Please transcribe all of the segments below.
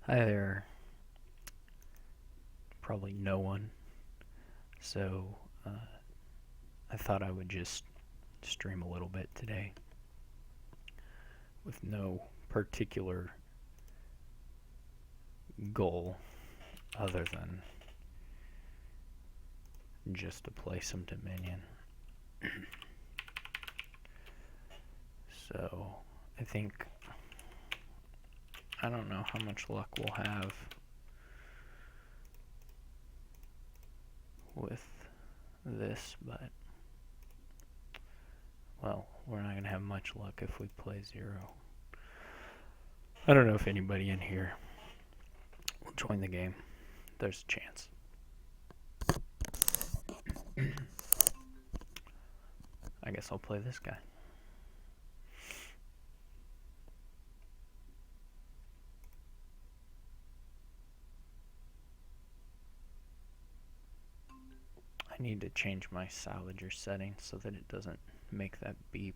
Hi there. Probably no one. So I thought I would just stream a little bit today with no particular goal other than just to play some Dominion. So I think I don't know how much luck we'll have with this, but well, we're not going to have much luck if we play zero. I don't know if anybody in here will join the game. There's a chance. I guess I'll play this guy. I need to change my salvager settings so that it doesn't make that beep.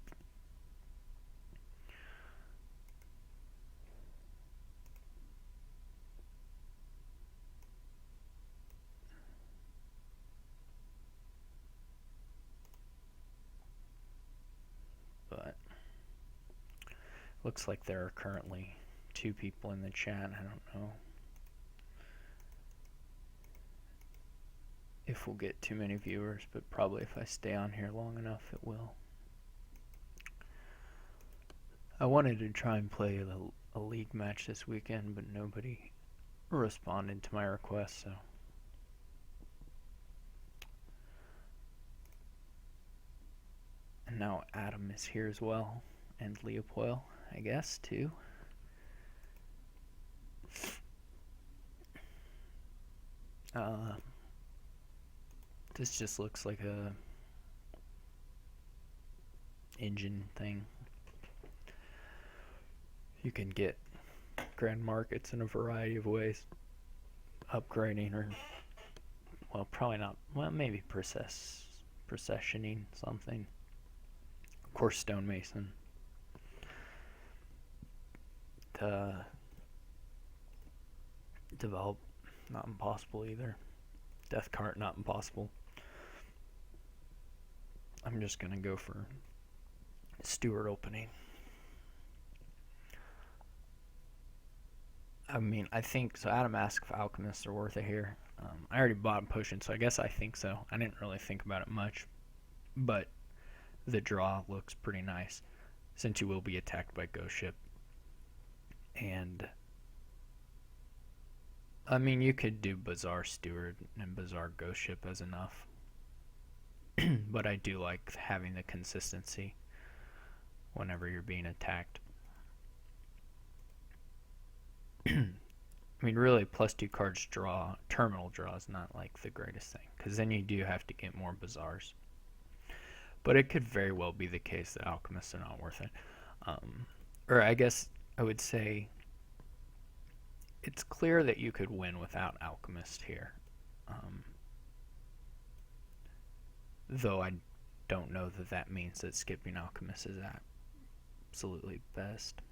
But looks like there are currently 2 people in the chat. I don't know if we'll get too many viewers, but probably if I stay on here long enough it will. I wanted to try and play a league match this weekend, but nobody responded to my request, so and now Adam is here as well, and Leopold, I guess, too. This just looks like a engine thing. You can get grand markets in a variety of ways. Upgrading or, well, probably not, well, maybe processioning something. Of course, stonemason. Develop, not impossible either. Death cart, not impossible. I'm just gonna go for Steward opening. I mean, I think so. Adam asked if alchemists are worth it here. I already bought a potion, so I guess I think so. I didn't really think about it much, but the draw looks pretty nice since you will be attacked by Ghost Ship. And I mean, you could do Bazaar Steward and Bazaar Ghost Ship as enough, but I do like having the consistency whenever you're being attacked. I mean, really, +2 cards draw, terminal draw is not like the greatest thing, because then you do have to get more Bazaars. But it could very well be the case that alchemists are not worth it. Or I guess I would say it's clear that you could win without alchemist here. Though I don't know that that means that skipping alchemist is absolutely best.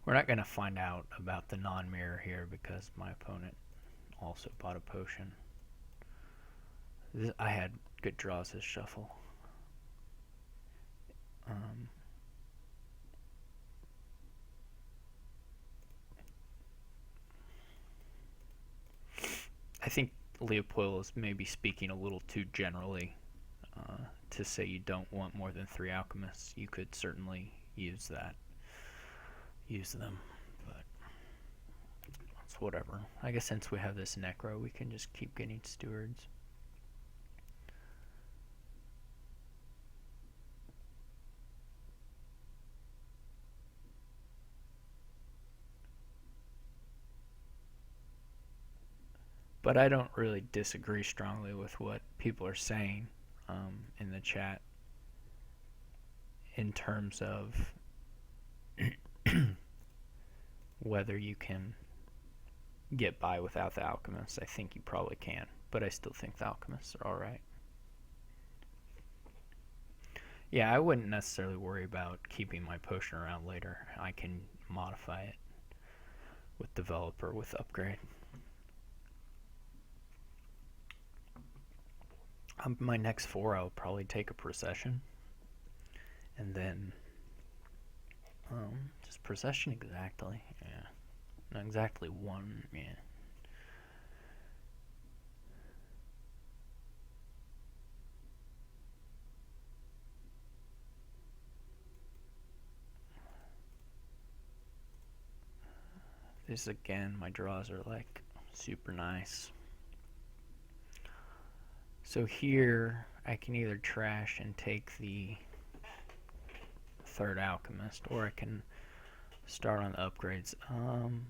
We're not going to find out about the non-mirror here because my opponent also bought a potion. I had good draws this shuffle. I think Leopold is maybe speaking a little too generally to say you don't want more than 3 alchemists. You could certainly use them, but it's whatever. I guess since we have this Necro, we can just keep getting stewards. But I don't really disagree strongly with what people are saying in the chat in terms of whether you can get by without the alchemists. I think you probably can, but I still think the alchemists are alright. Yeah, I wouldn't necessarily worry about keeping my potion around later. I can modify it. with developer with upgrade. My next 4 I'll probably take a procession, and then just procession exactly. Yeah, not exactly one. Yeah. This again, my draws are like super nice. So here I can either trash and take the third alchemist, or I can start on the upgrades. I'm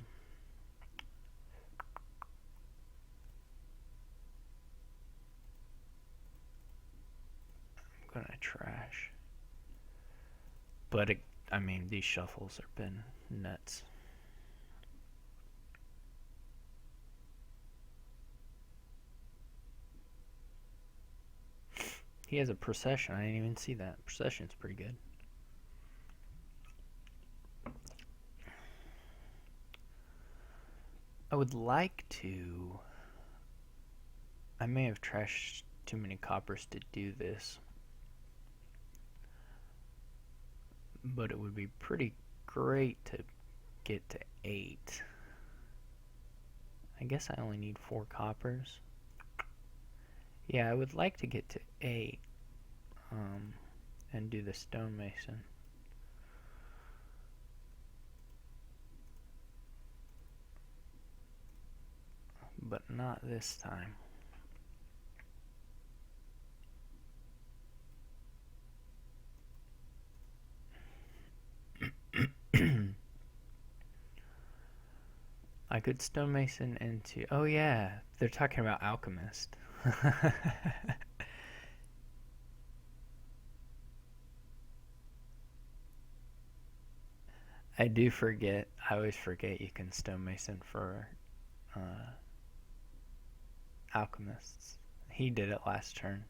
gonna trash, but I mean these shuffles have been nuts. He has a procession. I didn't even see that. Procession's pretty good. I would like to. I may have trashed too many coppers to do this, but it would be pretty great to get to 8. I guess I only need 4 coppers. Yeah, I would like to get to 8 and do the stonemason. But not this time. I could stonemason into... Oh yeah, they're talking about alchemist. I do forget. I always forget you can stonemason for alchemists. He did it last turn.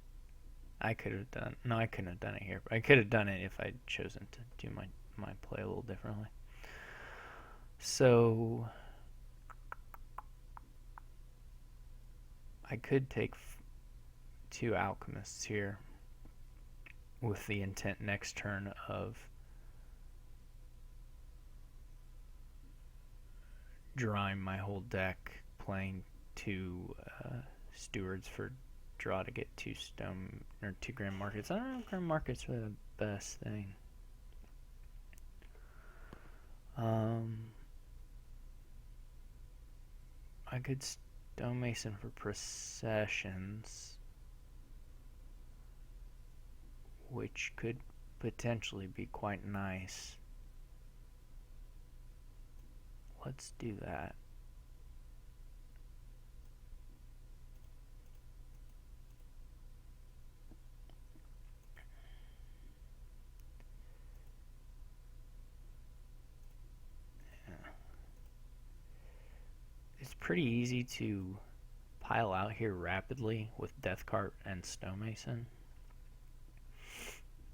I could have done... No, I couldn't have done it here. But I could have done it if I'd chosen to do my play a little differently. So... I could take 2 alchemists here with the intent next turn of drawing my whole deck, playing 2 stewards for draw to get 2 stone or 2 grand markets. I don't know if grand markets are the best thing. I could stonemason for processions, which could potentially be quite nice. Let's do that. It's pretty easy to pile out here rapidly with Deathcart and Stonemason.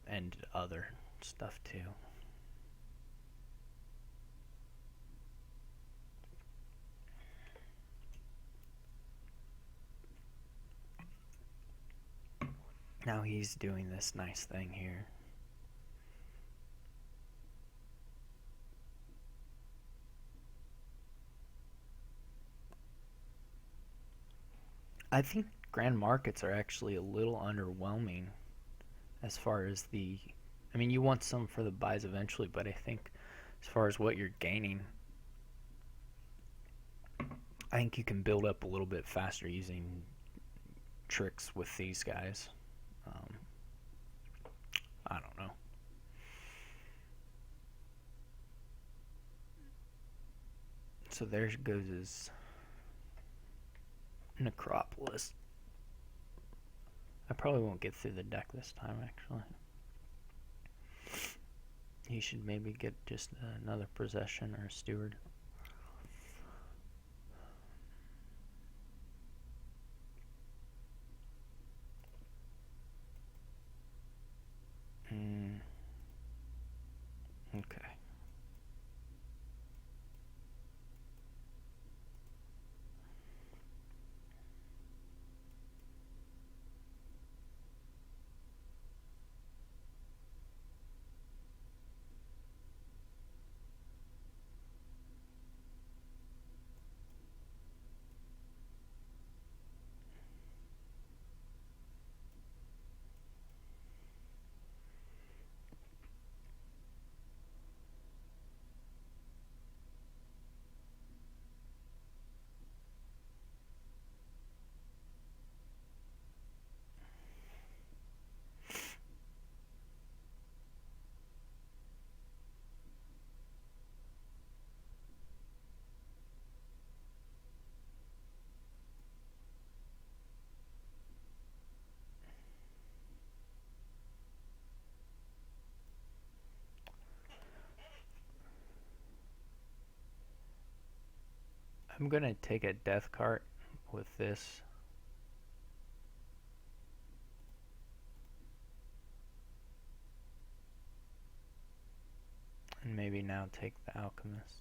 And other stuff too. Now he's doing this nice thing here. I think grand markets are actually a little underwhelming as far as the... I mean, you want some for the buys eventually, but I think as far as what you're gaining, I think you can build up a little bit faster using tricks with these guys. I don't know. So there goes his Necropolis. I probably won't get through the deck this time, actually. He should maybe get just another possession or a steward. Okay. I'm gonna take a death cart with this. And maybe now take the alchemist.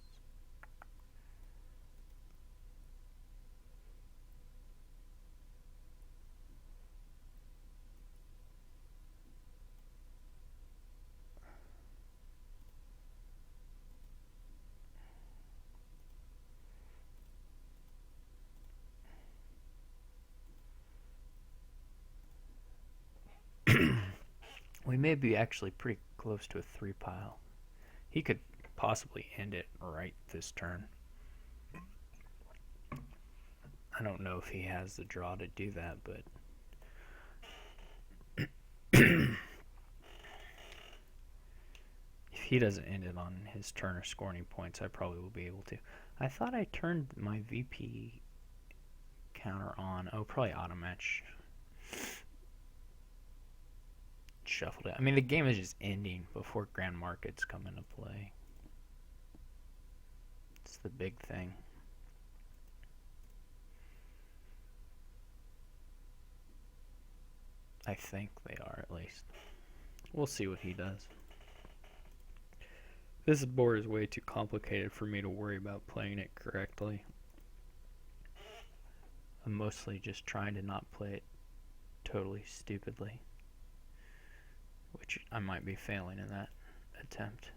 We may be actually pretty close to a 3 pile. He could possibly end it right this turn. I don't know if he has the draw to do that, but if he doesn't end it on his turn or score any points, I probably will be able to. I thought I turned my VP counter on. Oh, probably auto match. Shuffled it. I mean, the game is just ending before grand markets come into play. It's the big thing. I think they are, at least. We'll see what he does. This board is way too complicated for me to worry about playing it correctly. I'm mostly just trying to not play it totally stupidly, which I might be failing in that attempt.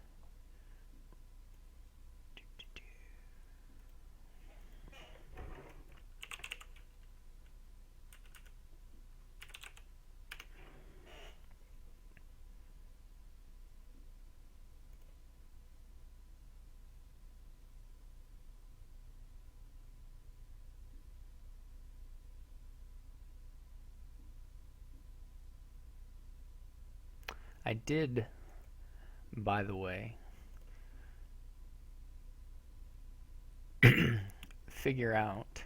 I did, by the way, figure out,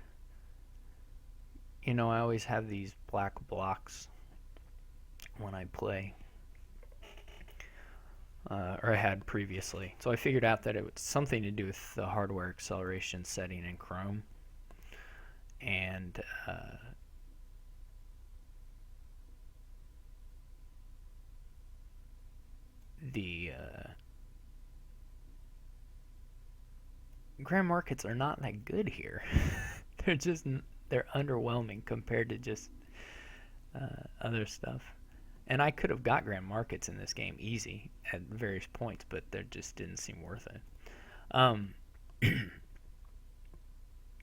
I always have these black blocks when I play, or I had previously. So I figured out that it was something to do with the hardware acceleration setting in Chrome. And the grand markets are not that good here. they're underwhelming compared to just other stuff. And I could have got grand markets in this game easy at various points, but they just didn't seem worth it.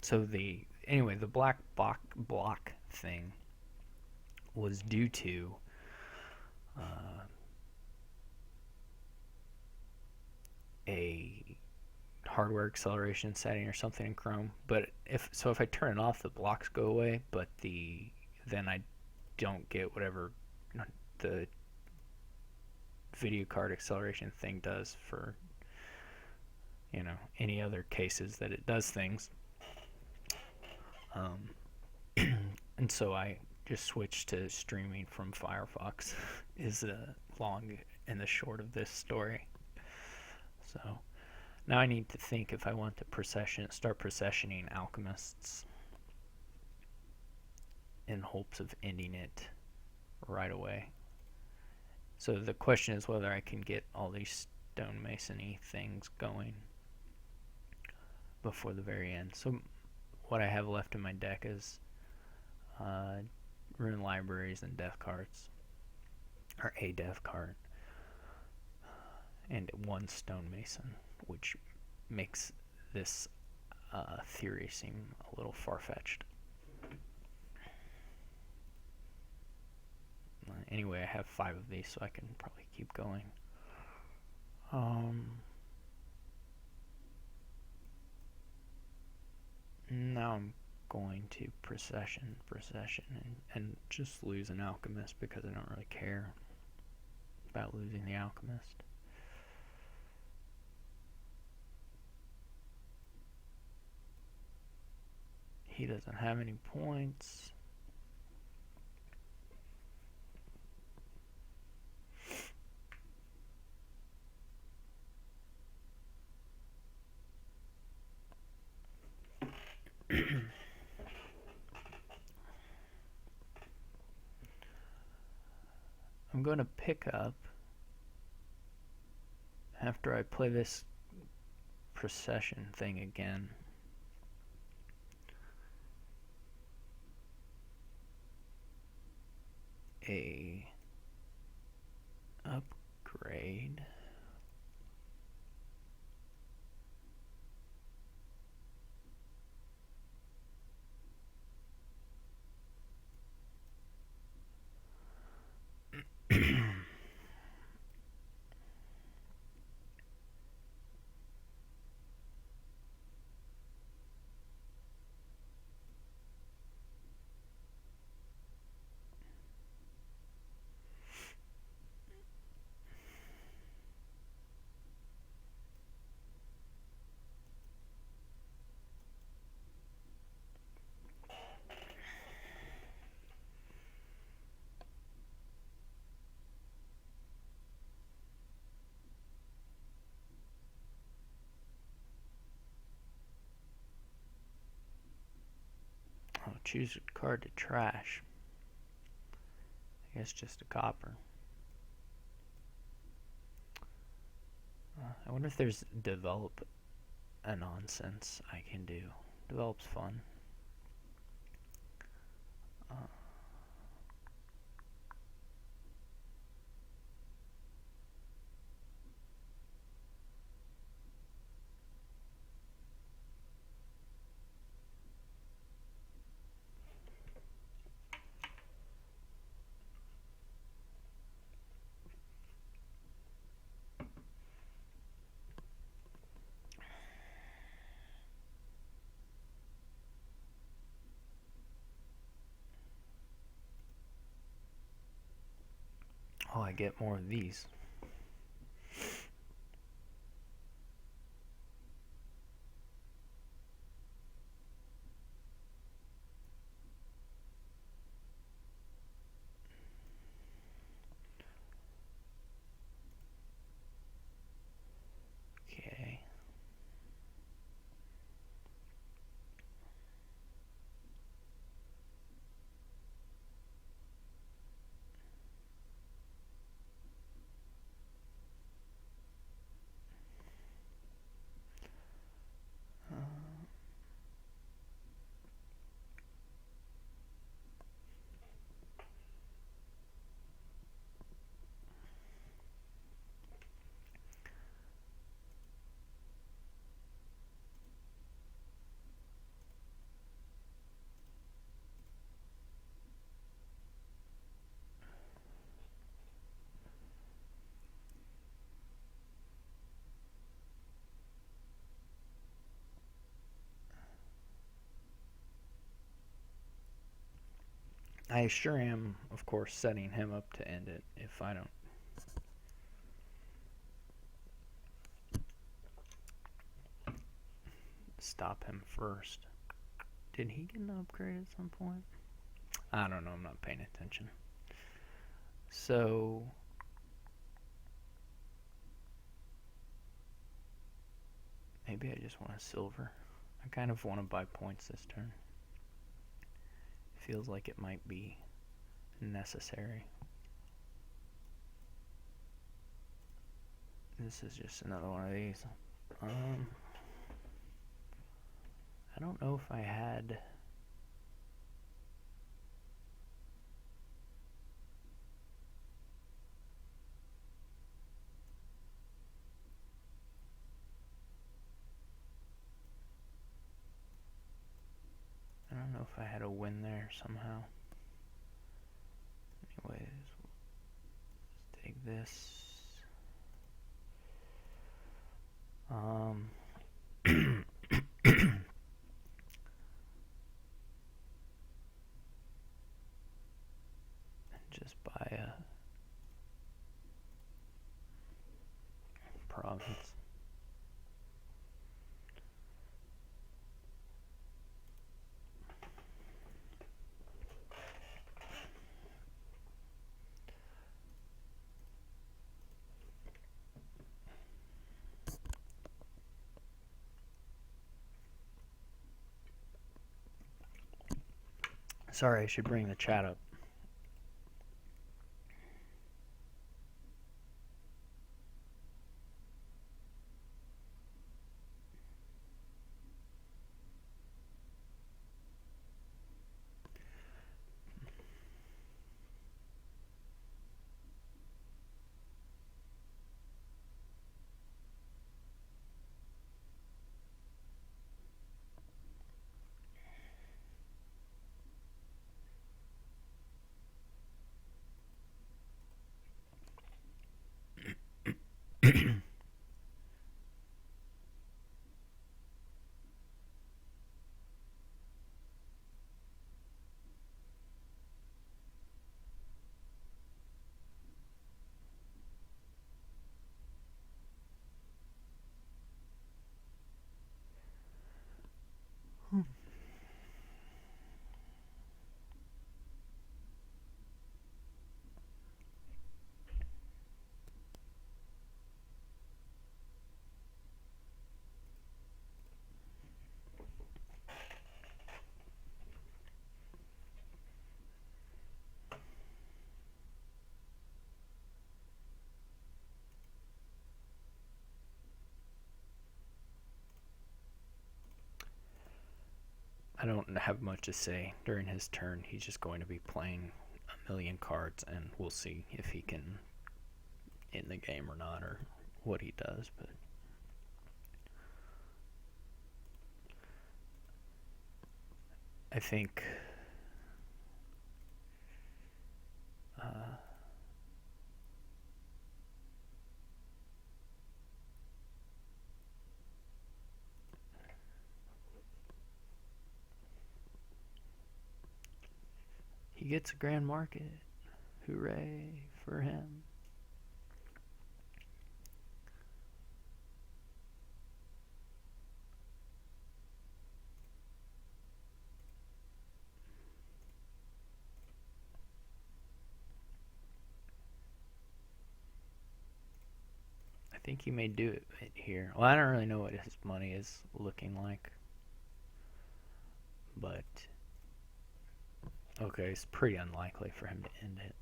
So the black block thing was due to a hardware acceleration setting or something in Chrome. But if I turn it off, the blocks go away, but then I don't get whatever the video card acceleration thing does for any other cases that it does things. And so I just switched to streaming from Firefox is the long and the short of this story. So now I need to think if I want to start processioning alchemists in hopes of ending it right away. So the question is whether I can get all these stonemasony things going before the very end. So what I have left in my deck is rune libraries and death cards, or a death card, and one stonemason, which makes this theory seem a little far-fetched. Anyway, I have 5 of these, so I can probably keep going. Now I'm going to procession, and just lose an alchemist because I don't really care about losing the alchemist. He doesn't have any points. going to pick up, after I play this procession thing again, a upgrade. I'll choose a card to trash. I guess just a copper. I wonder if there's develop a nonsense I can do. Develop's fun. Oh, I get more of these. Okay. I sure am, of course, setting him up to end it if I don't stop him first. Did he get an upgrade at some point? I don't know, I'm not paying attention. So maybe I just want a silver. I kind of want to buy points this turn. Feels like it might be necessary. This is just another one of these. I don't know if I had... I don't know if I had a win there somehow. Anyways, let's take this. Just buy a province. Sorry, I should bring the chat up. I don't have much to say during his turn. He's just going to be playing a million cards, and we'll see if he can end the game or not, or what he does. But I think he gets a grand market. Hooray for him. I think he may do it here. Well, I don't really know what his money is looking like. But, okay, it's pretty unlikely for him to end it.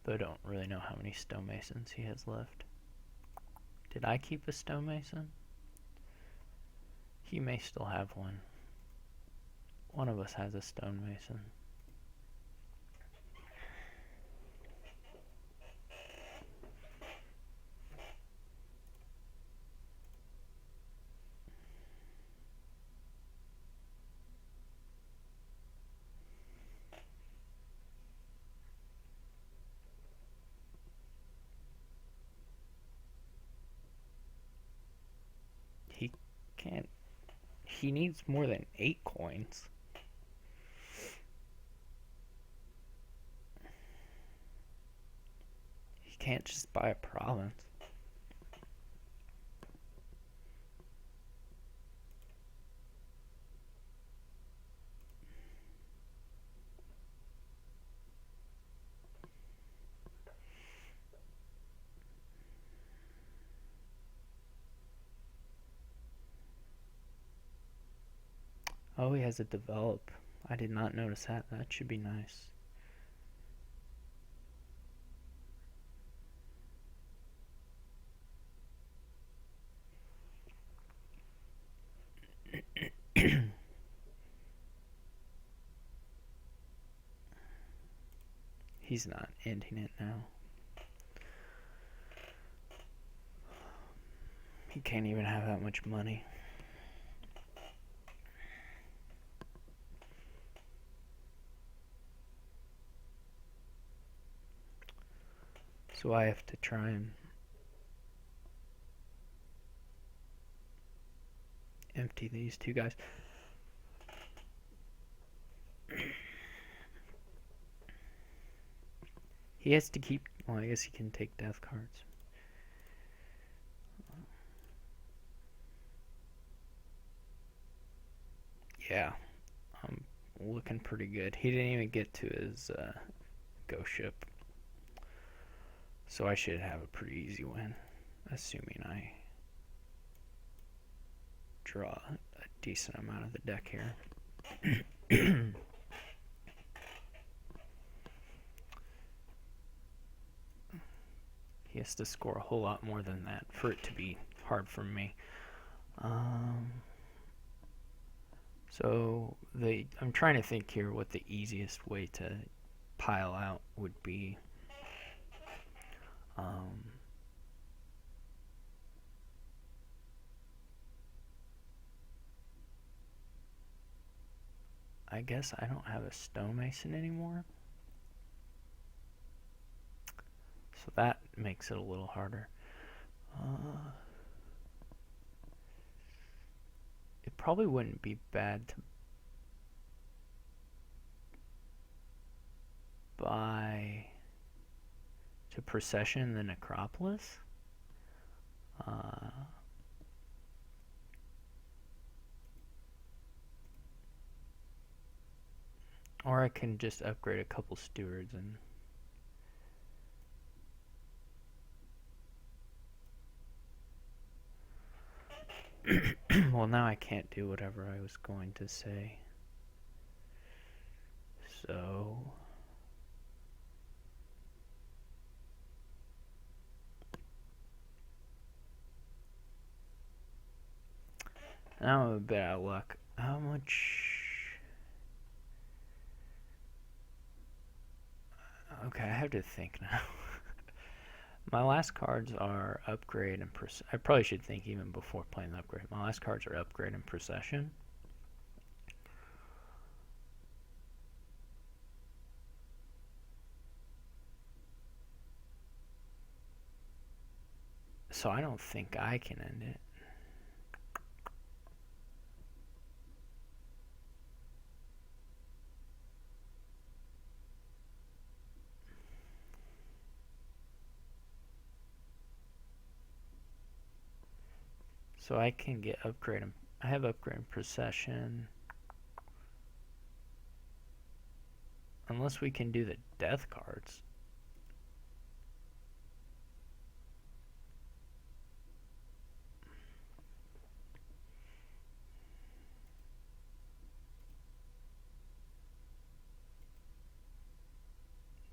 But I don't really know how many stonemasons he has left. Did I keep a stonemason? He may still have one. One of us has a stonemason. He can't. He needs more than 8 coins. He can't just buy a province. Oh, he has a develop. I did not notice that. That should be nice. He's not ending it now. He can't even have that much money. So I have to try and empty these two guys. He has to keep. Well, I guess he can take death cards. Yeah, I'm looking pretty good. He didn't even get to his ghost ship. So I should have a pretty easy win, assuming I draw a decent amount of the deck here. He has to score a whole lot more than that for it to be hard for me. So I'm trying to think here what the easiest way to pile out would be. I guess I don't have a stonemason anymore. So that makes it a little harder. It probably wouldn't be bad to buy to Procession the Necropolis. Or I can just upgrade a couple stewards and well, now I can't do whatever I was going to say. So now I'm a bit out of luck. How much? Okay, I have to think now. My last cards are Upgrade and I probably should think even before playing the Upgrade. My last cards are Upgrade and Procession. So I don't think I can end it. So I can get Upgrade and I have Upgrade and Procession. Unless we can do the Death cards.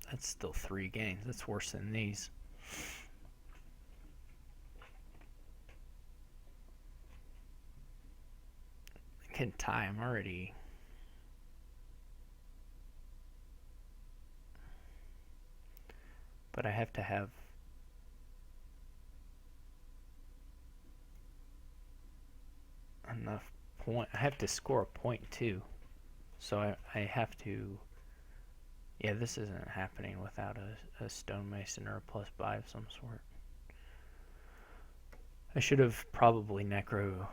That's still 3 games. That's worse than these. I can tie. I'm already. But I have to have enough point. I have to score a point too. So I have to. Yeah, this isn't happening without a stonemason or a +5 of some sort. I should have probably necro.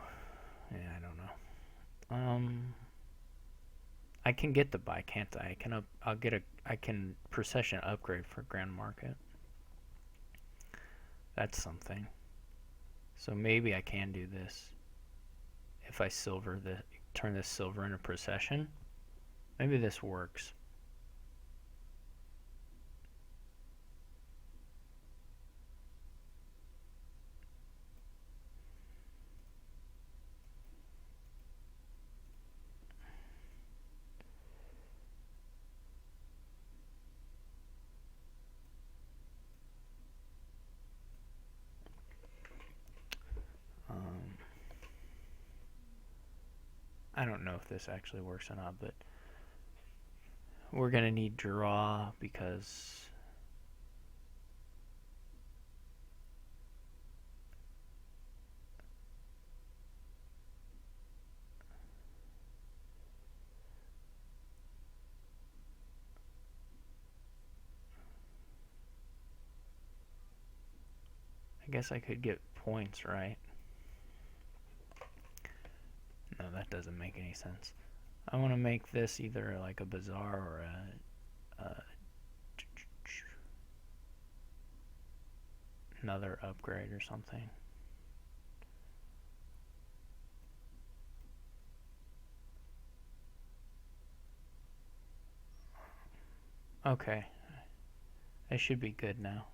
Yeah, I don't know. I can get the buy, can't I? I can Procession upgrade for Grand Market. That's something. So maybe I can do this. If I turn this silver into Procession, maybe this works. I don't know if this actually works or not, but we're gonna need draw because I guess I could get points, right? No, that doesn't make any sense. I want to make this either like a bazaar or another upgrade or something. Okay. I should be good now.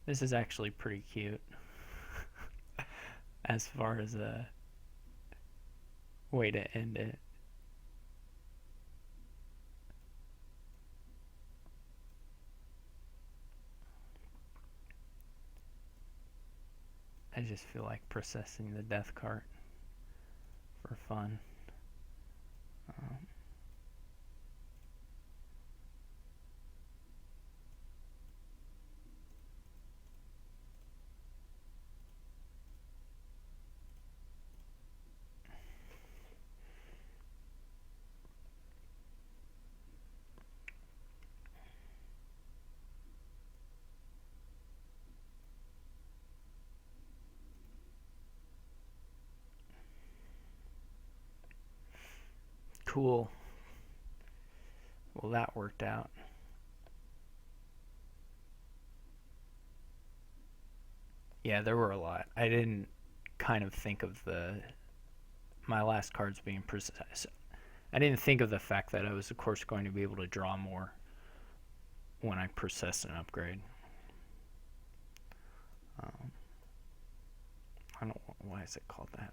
This is actually pretty cute. As far as a way to end it. I just feel like processing the death cart for fun. Cool. Well, that worked out. Yeah, there were a lot. I didn't kind of think of my last cards being precise. I didn't think of the fact that I was, of course, going to be able to draw more when I processed an upgrade. Um, I don't know, why is it called that?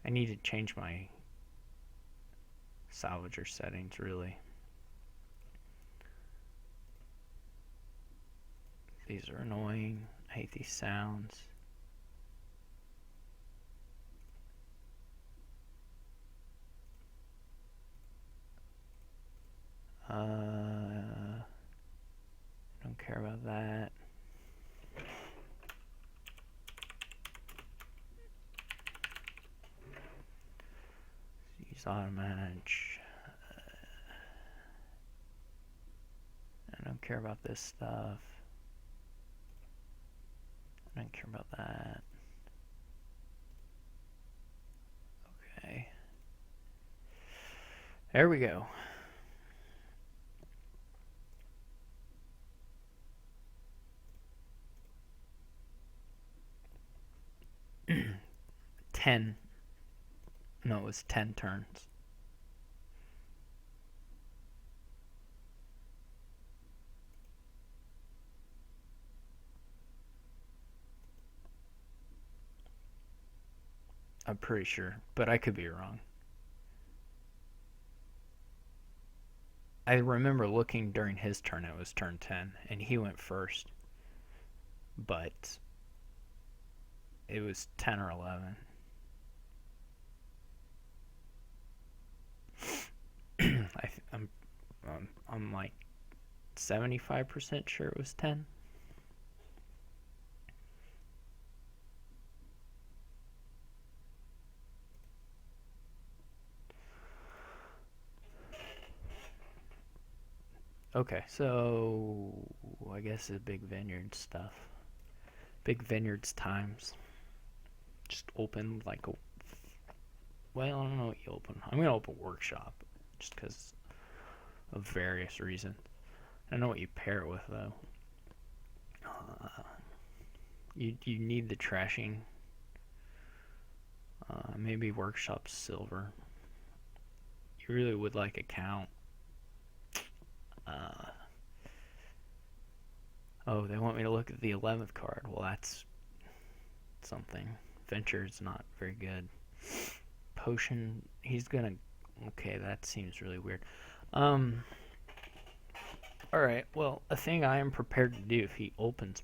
I need to change my salvager settings, really. These are annoying. I hate these sounds. Don't care about that. Use automatch. I don't care about this stuff. I don't care about that. Okay. There we go. Ten. No, it was 10 turns. I'm pretty sure, but I could be wrong. I remember looking during his turn, it was turn 10, and he went first. But it was 10 or 11. I'm like 75% sure it was 10. Okay, so I guess it's big vineyard stuff. Big vineyards times. Just open like a. Well, I don't know what you open. I'm gonna open workshop, just because of various reasons. I don't know what you pair it with though. You need the trashing. Maybe workshop silver. You really would like a count. Oh, they want me to look at the 11th card. Well, that's something. Venture's not very good. Potion, he's gonna. Okay, that seems really weird. Alright, well, a thing I am prepared to do if he opens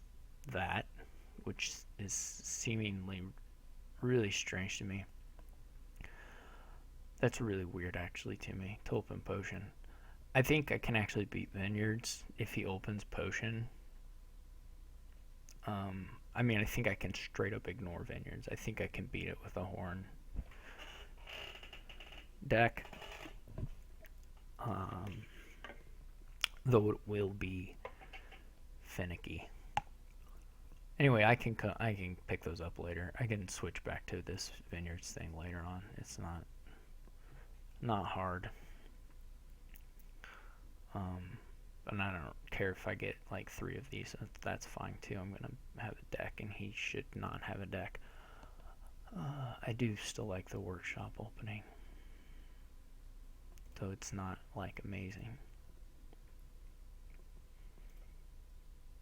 that, which is seemingly really strange to me. That's really weird, actually, to me, to open Potion. I think I can actually beat Vineyards if he opens Potion. I mean, I think I can straight up ignore Vineyards. I think I can beat it with a Horn deck. Though it will be finicky. Anyway, I can pick those up later. I can switch back to this Vineyards thing later on. It's not hard. And I don't care if I get like 3 of these. That's fine too. I'm gonna have a deck, and he should not have a deck. I do still like the workshop opening, though it's not like amazing.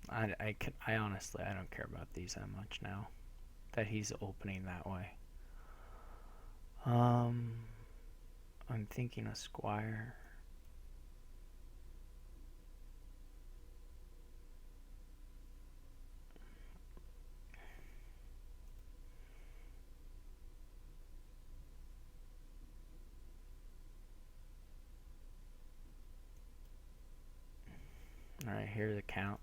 I honestly, I don't care about these that much now that he's opening that way. I'm thinking a Squire. Alright, here's the count.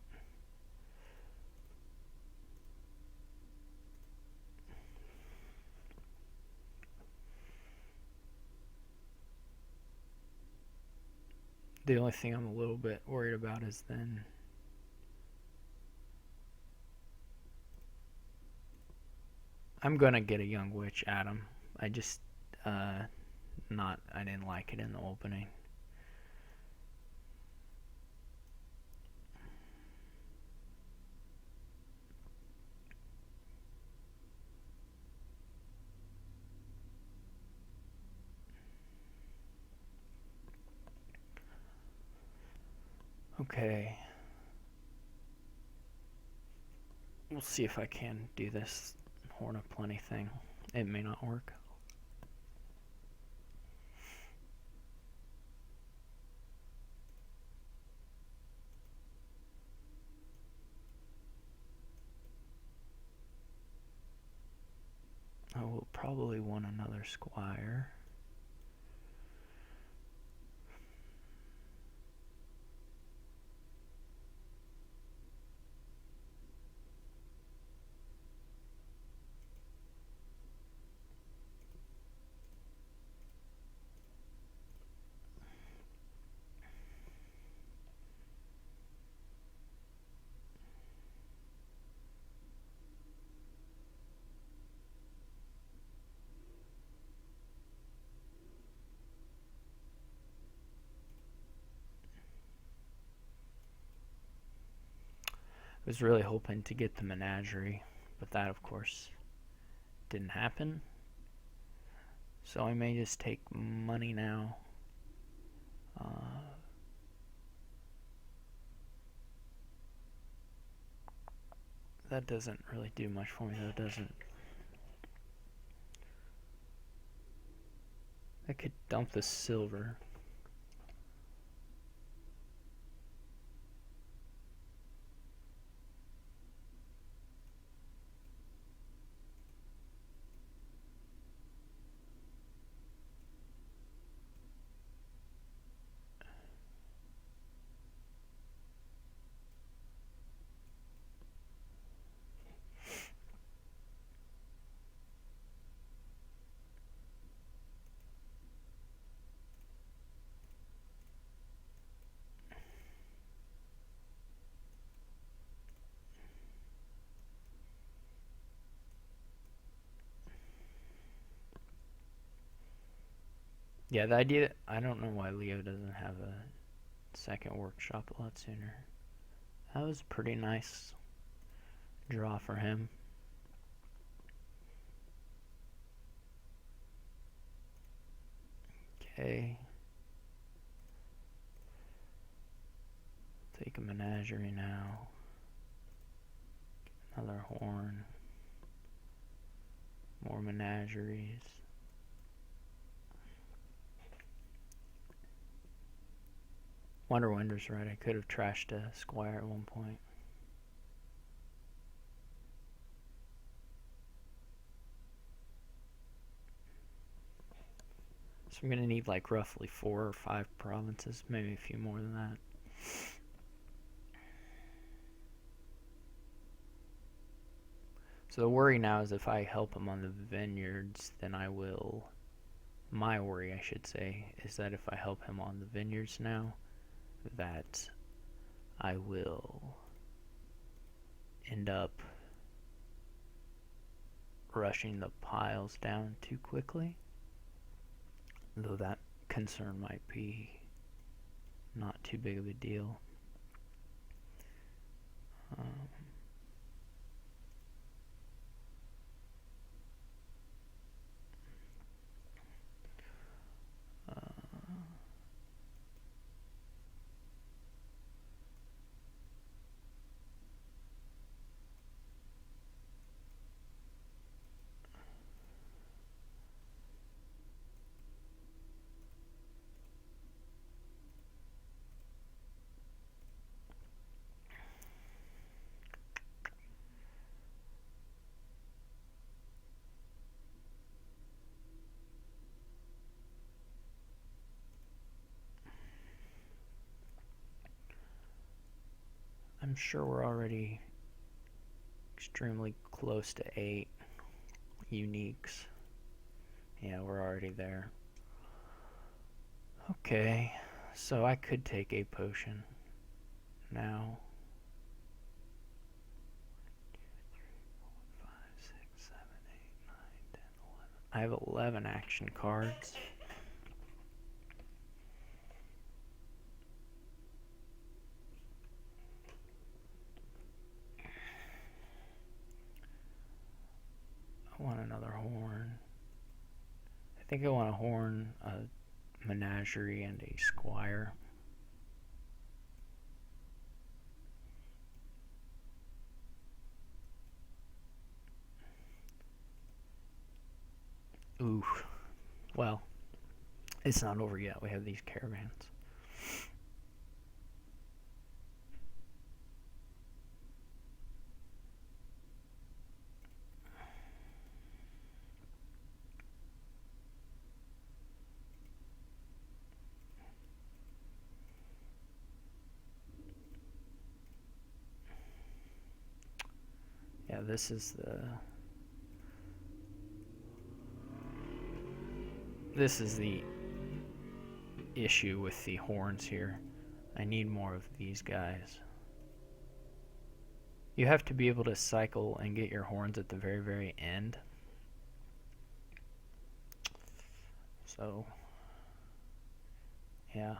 The only thing I'm a little bit worried about is then I'm gonna get a Young Witch, Adam. I just I didn't like it in the opening. Okay. We'll see if I can do this Horn of Plenty thing. It may not work. I will probably want another squire. I was really hoping to get the menagerie, but that, of course, didn't happen. So I may just take money now. That doesn't really do much for me, though, does it? I could dump the silver. Yeah, the idea, I don't know why Leo doesn't have a second workshop a lot sooner. That was a pretty nice draw for him. Okay. Take a menagerie now. Another horn. More menageries. Wonder's right. I could have trashed a squire at one point. So I'm going to need like roughly 4 or 5 provinces, maybe a few more than that. So the worry now is if I help him on the vineyards, then I will... My worry, I should say, is that if I help him on the vineyards now, that I will end up rushing the piles down too quickly. Though that concern might be not too big of a deal. I'm sure we're already extremely close to 8 uniques. Yeah, we're already there. Okay, so I could take a potion now. 5, 6, 7, 8, 9, 10, 11. I have 11 action cards. another horn. I think I want a horn, a menagerie, and a squire. Ooh. Well, it's not over yet. We have these caravans. Yeah, this is the issue with the horns here. I need more of these guys. You have to be able to cycle and get your horns at the very, very end. So, yeah.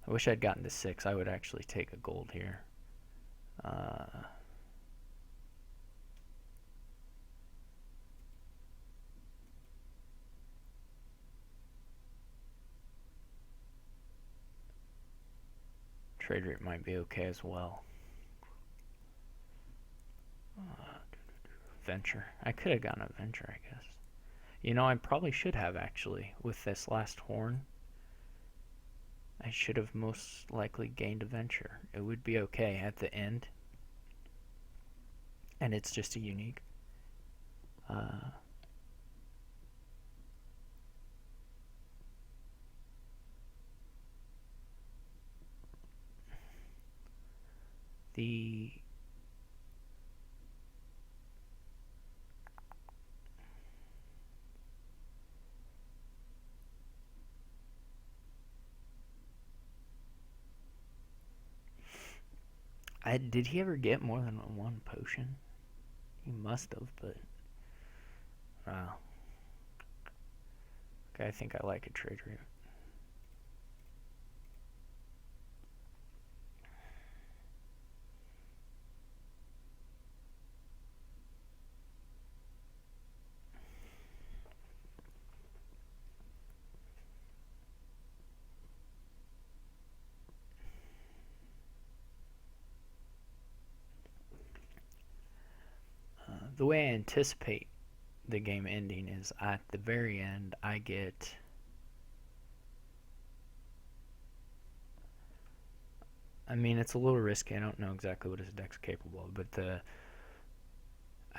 I wish I'd gotten to 6. I would actually take a gold here. Trade rate might be okay as well. Venture. I could have gotten a venture, I guess. You know, I probably should have actually with this last horn. I should have most likely gained a venture. It would be okay at the end. And it's just a unique. The did he ever get more than one potion? He must have, but wow. Okay, I think I like a trade route. The way I anticipate the game ending is at the very end I get I mean, it's a little risky. I don't know exactly what his deck's capable of, but the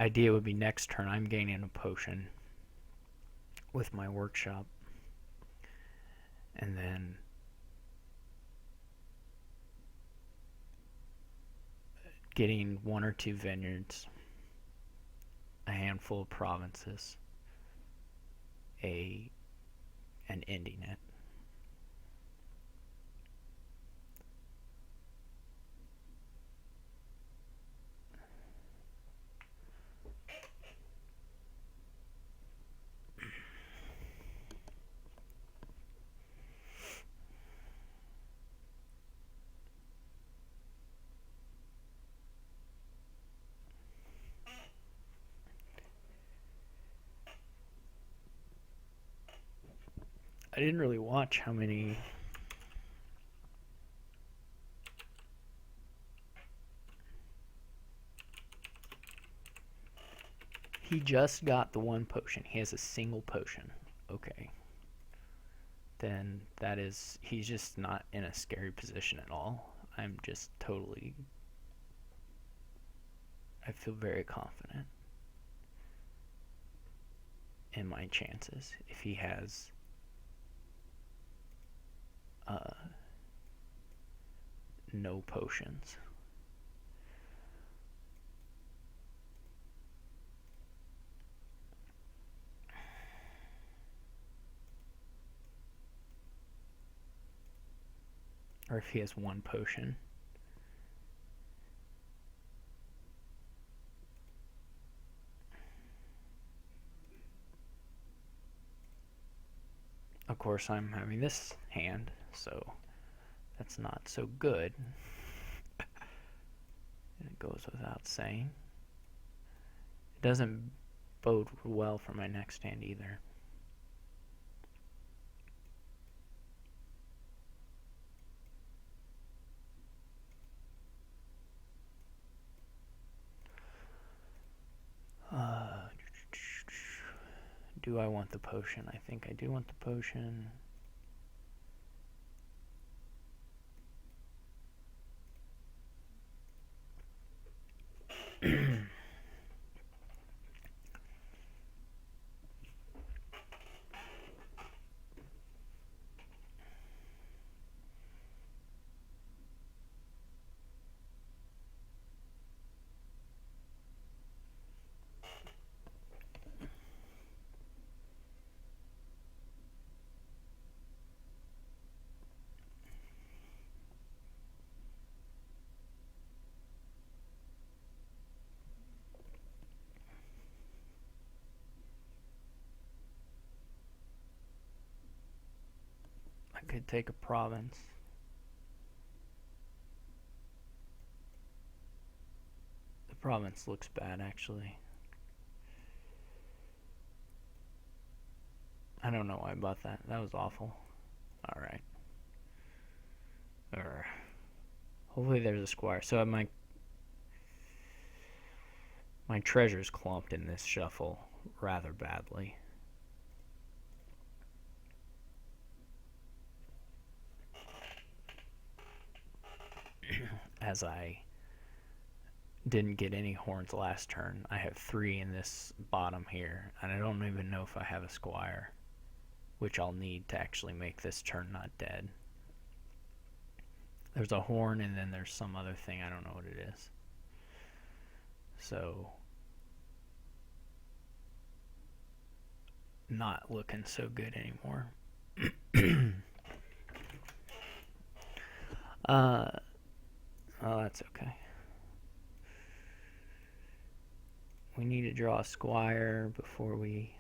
idea would be next turn I'm gaining a potion with my workshop, and then getting 1 or 2 vineyards, a handful of provinces, and ending it. I didn't really watch how many he just got the 1 potion. He has a single potion. Okay. Then that is he's just not in a scary position at all. I'm just totally I feel very confident in my chances if he has no potions. Or if he has 1 potion. Of course, I'm having this hand, so That's not so good. It goes without saying. It doesn't bode well for my next hand either. Do I want the potion? I think I do want the potion. I could take a province. The province looks bad, actually. I don't know why I bought that. That was awful. Alright. Hopefully there's a squire. So my treasure's clumped in this shuffle rather badly. As I didn't get any horns last turn, I have 3 in this bottom here, and I don't even know if I have a squire, which I'll need to actually make this turn not dead. There's a horn, and then there's some other thing. I don't know what it is. So, not looking so good anymore. Oh, that's okay. We need to draw a squire before we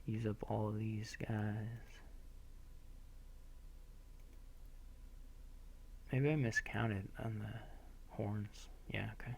use up all of these guys. Maybe I miscounted on the horns. Yeah, okay.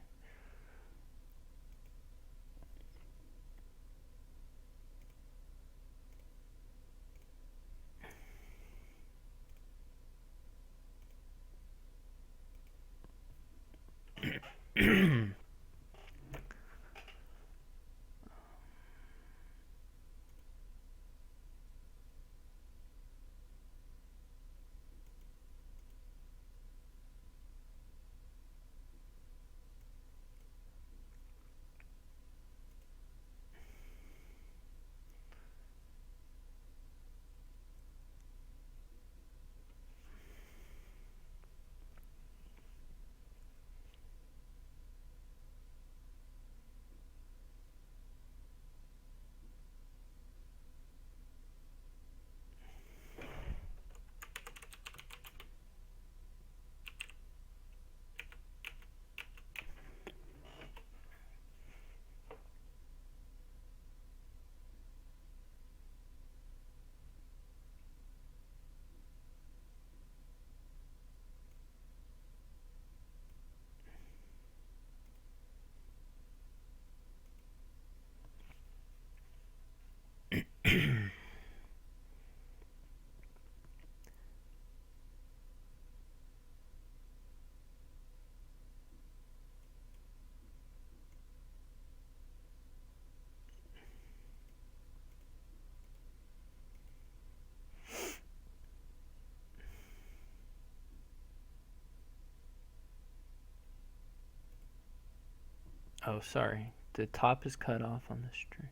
Oh, sorry. The top is cut off on this tree.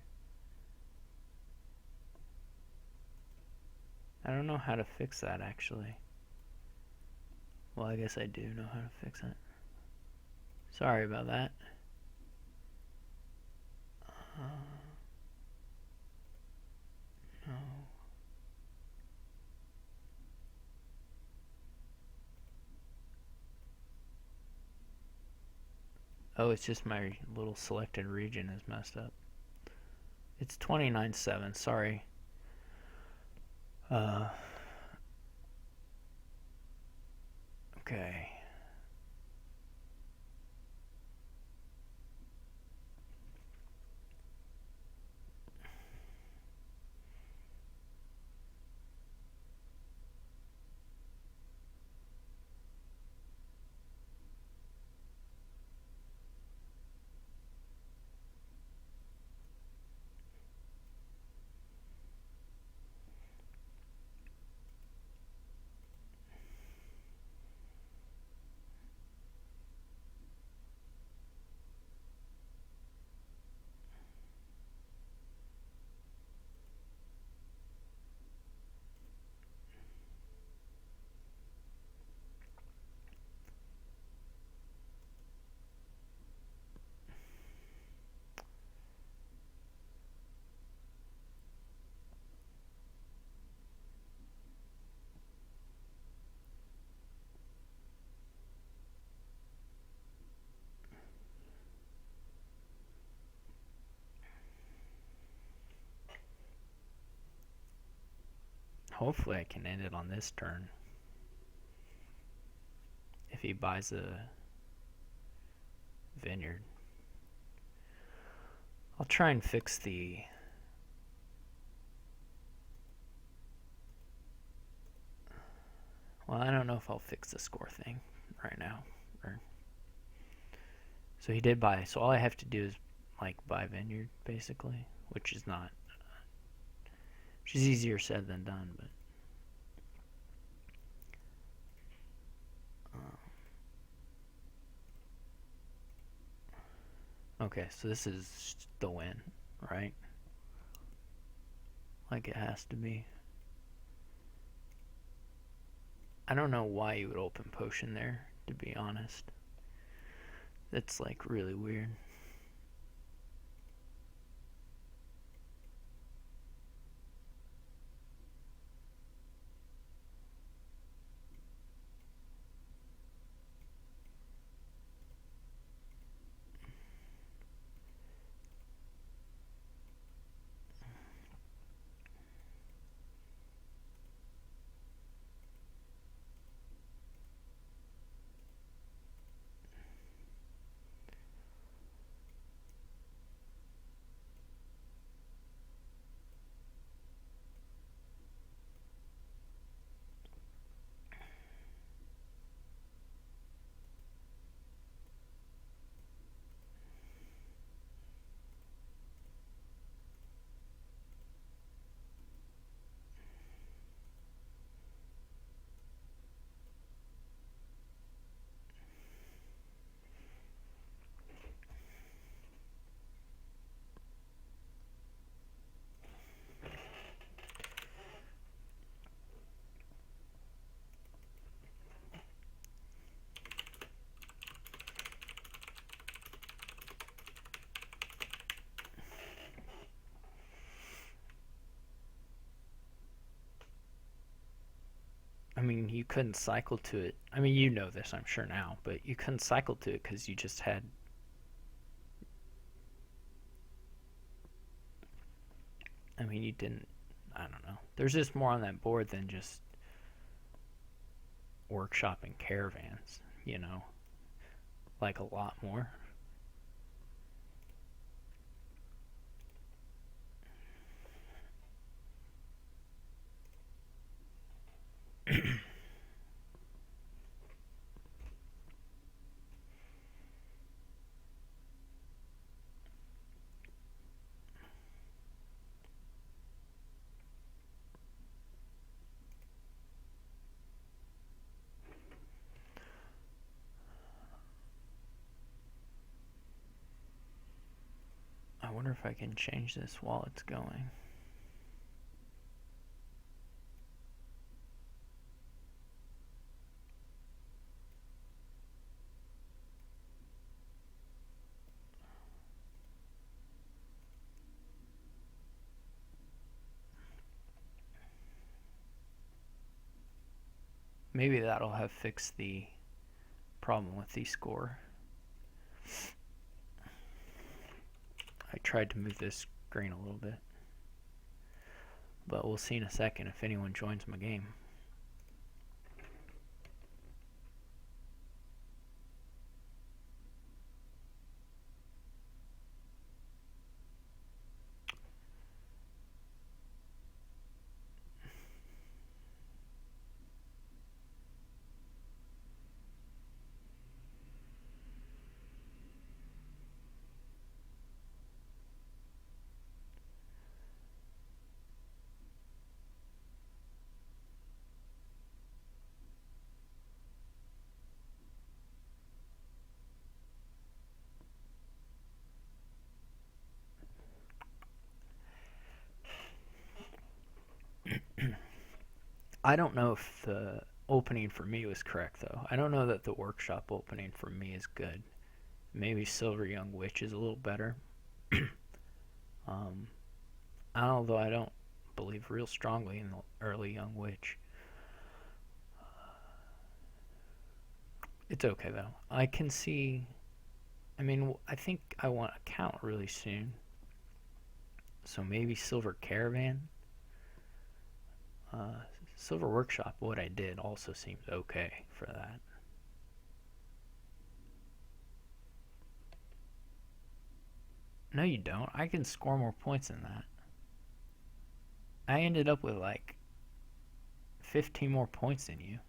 I don't know how to fix that, actually. Well, I guess I do know how to fix it. Sorry about that. No. Oh, it's just my little selected region is messed up. It's 29.7, sorry. Okay. Hopefully I can end it on this turn. If he buys a vineyard. I'll try and fix the... Well, I don't know if I'll fix the score thing right now. So he did buy. So all I have to do is like buy vineyard basically, which is not... Which is easier said than done, but... Okay, so this is the win, right? Like it has to be. I don't know why you would open potion there, to be honest. That's like really weird. I mean, you couldn't cycle to it. I mean, you know this, I'm sure now, but you couldn't cycle to it because you just had... I mean, you didn't... I don't know. There's just more on that board than just workshopping caravans, you know? Like a lot more. I wonder if I can change this while it's going. Maybe that'll have fixed the problem with the score. I tried to move this screen a little bit. But we'll see in a second if anyone joins my game. I don't know if the opening for me was correct though. I don't know that the workshop opening for me is good. Maybe Silver Young Witch is a little better. um, Although I don't believe real strongly in the early Young Witch. It's okay though. I can see. I mean, I think I want a count really soon. So maybe Silver Caravan. Uh, Silver Workshop, what I did also seems okay for that. No, you don't. I can score more points than that. I ended up with like 15 more points than you.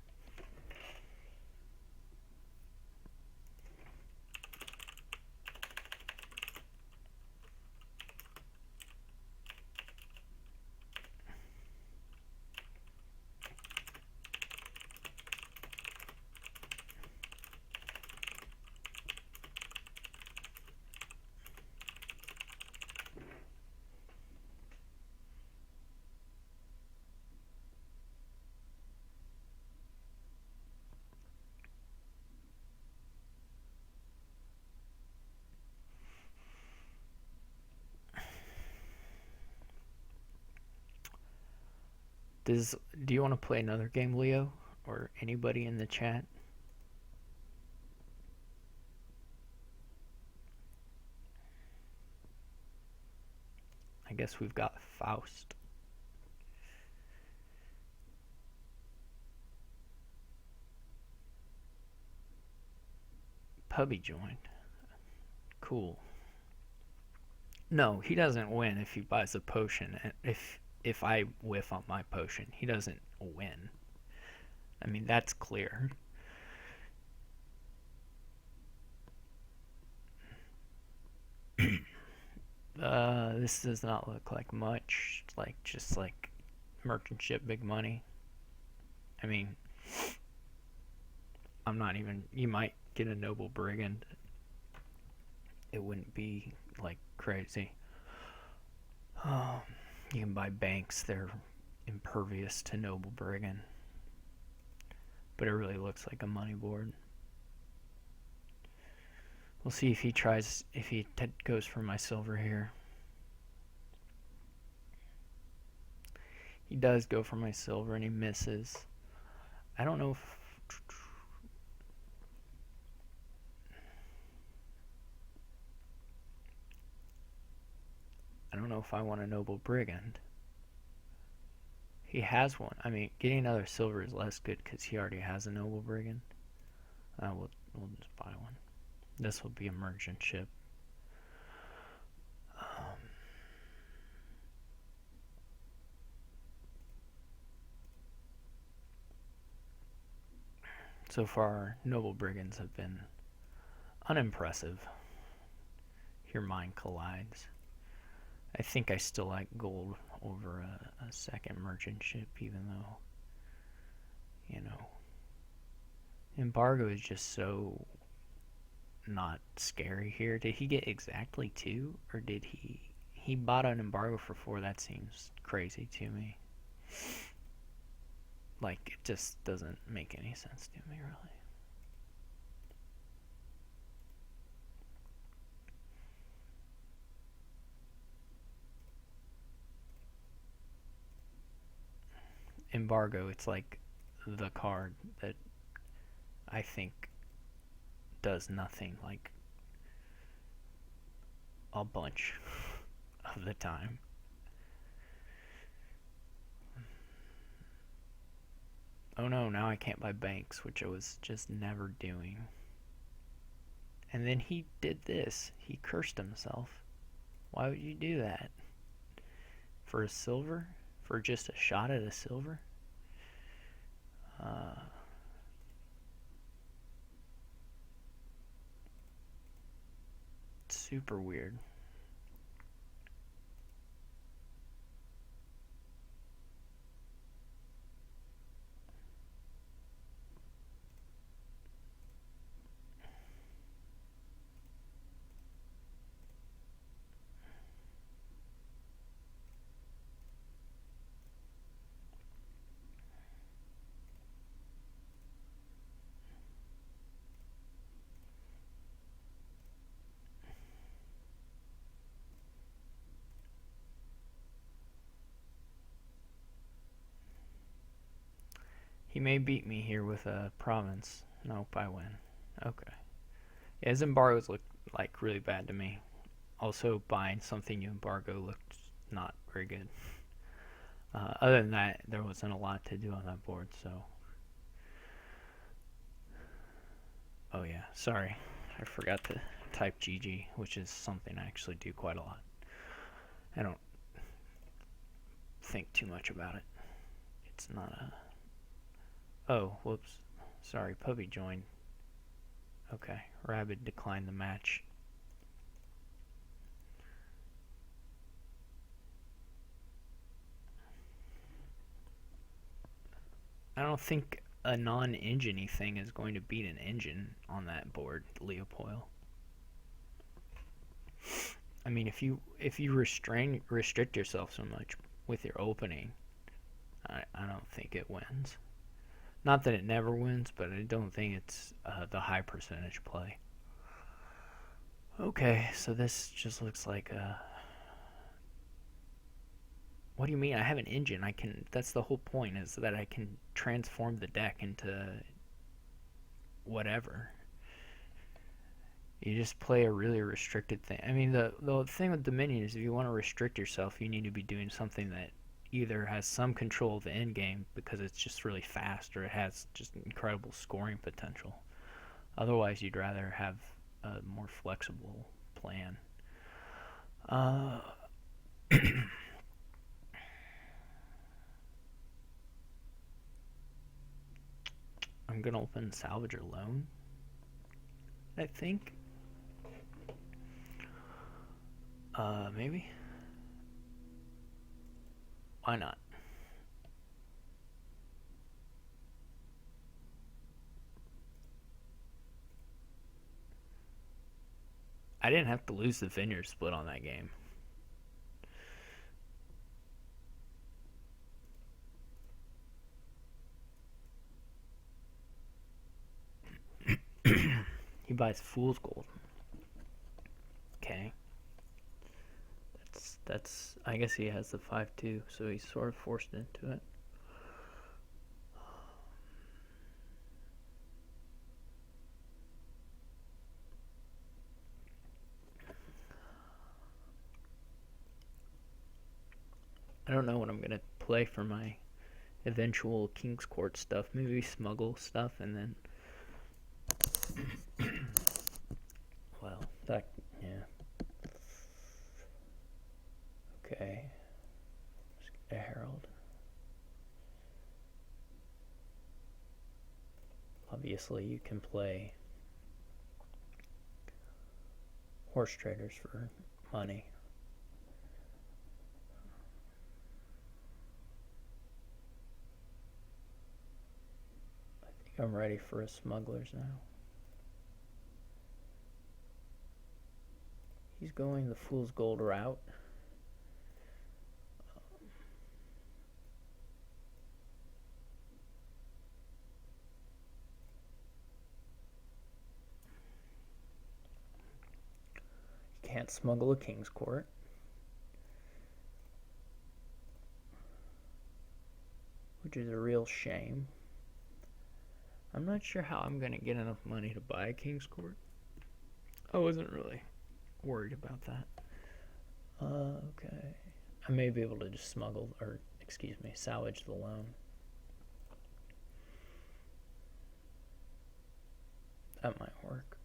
Do you want to play another game, Leo, or anybody in the chat? I guess we've got Faust. Pubby joined. Cool. No, he doesn't win if he buys a potion. If I whiff on my potion, he doesn't win. I mean, that's clear. This does not look like much. Like just like merchant ship, big money. I mean, I'm not even. You might get a noble brigand. It wouldn't be like crazy. You can buy banks. They're impervious to noble brigand, but it really looks like a money board. We'll see if he tries. If he goes for my silver here. He does go for my silver and he misses. I don't know if. I don't know if I want a noble brigand. He has one. I mean, getting another silver is less good because he already has a noble brigand. We'll just buy one. This will be a merchant ship. So far, noble brigands have been unimpressive. Here mine collides. I think I still like gold over a second merchant ship, even though, you know, embargo is just so not scary here. Did he get exactly 2, or did he bought an embargo for 4? That seems crazy to me. Like, it just doesn't make any sense to me, really. Embargo, it's like the card that I think does nothing like a bunch of the time. Oh no, now I can't buy banks, which I was just never doing. And then he did this. He cursed himself. Why would you do that? For a silver? For just a shot at a silver? It's super weird. He may beat me here with a province. Nope, I win. Okay. Yeah, his embargoes look like really bad to me. Also, buying something you embargo looked not very good. Other than that, there wasn't a lot to do on that board, so. Oh yeah, sorry. I forgot to type GG, which is something I actually do quite a lot. I don't think too much about it. It's not a... Oh, whoops. Sorry, Puppy joined. Okay, Rabbit declined the match. I don't think a non-engine-y thing is going to beat an engine on that board, Leopold. I mean, if you restrict yourself so much with your opening, I don't think it wins. Not that it never wins, but I don't think it's the high percentage play. Okay, so this just looks like a... What do you mean? I have an engine. I can... That's the whole point, is that I can transform the deck into whatever. You just play a really restricted thing. I mean, the thing with Dominion is if you want to restrict yourself, you need to be doing something that either has some control of the end game because it's just really fast, or it has just incredible scoring potential. Otherwise, you'd rather have a more flexible plan. I'm gonna open Salvager Loan, I think. Maybe? Why not? I didn't have to lose the Vineyard split on that game. He buys Fool's Gold. Okay. That's I guess he has the 5-2, so he's sort of forced into it. I don't know what I'm gonna play for my eventual King's Court stuff. Maybe smuggle stuff and then... Well, that... yeah. Okay. Let's get a Herald. Obviously, you can play horse traders for money. I think I'm ready for a smugglers now. He's going the Fool's Gold route. Can't smuggle a King's Court. Which is a real shame. I'm not sure how I'm going to get enough money to buy a King's Court. I wasn't really worried about that. Okay. I may be able to just smuggle, or excuse me, salvage the loan. That might work.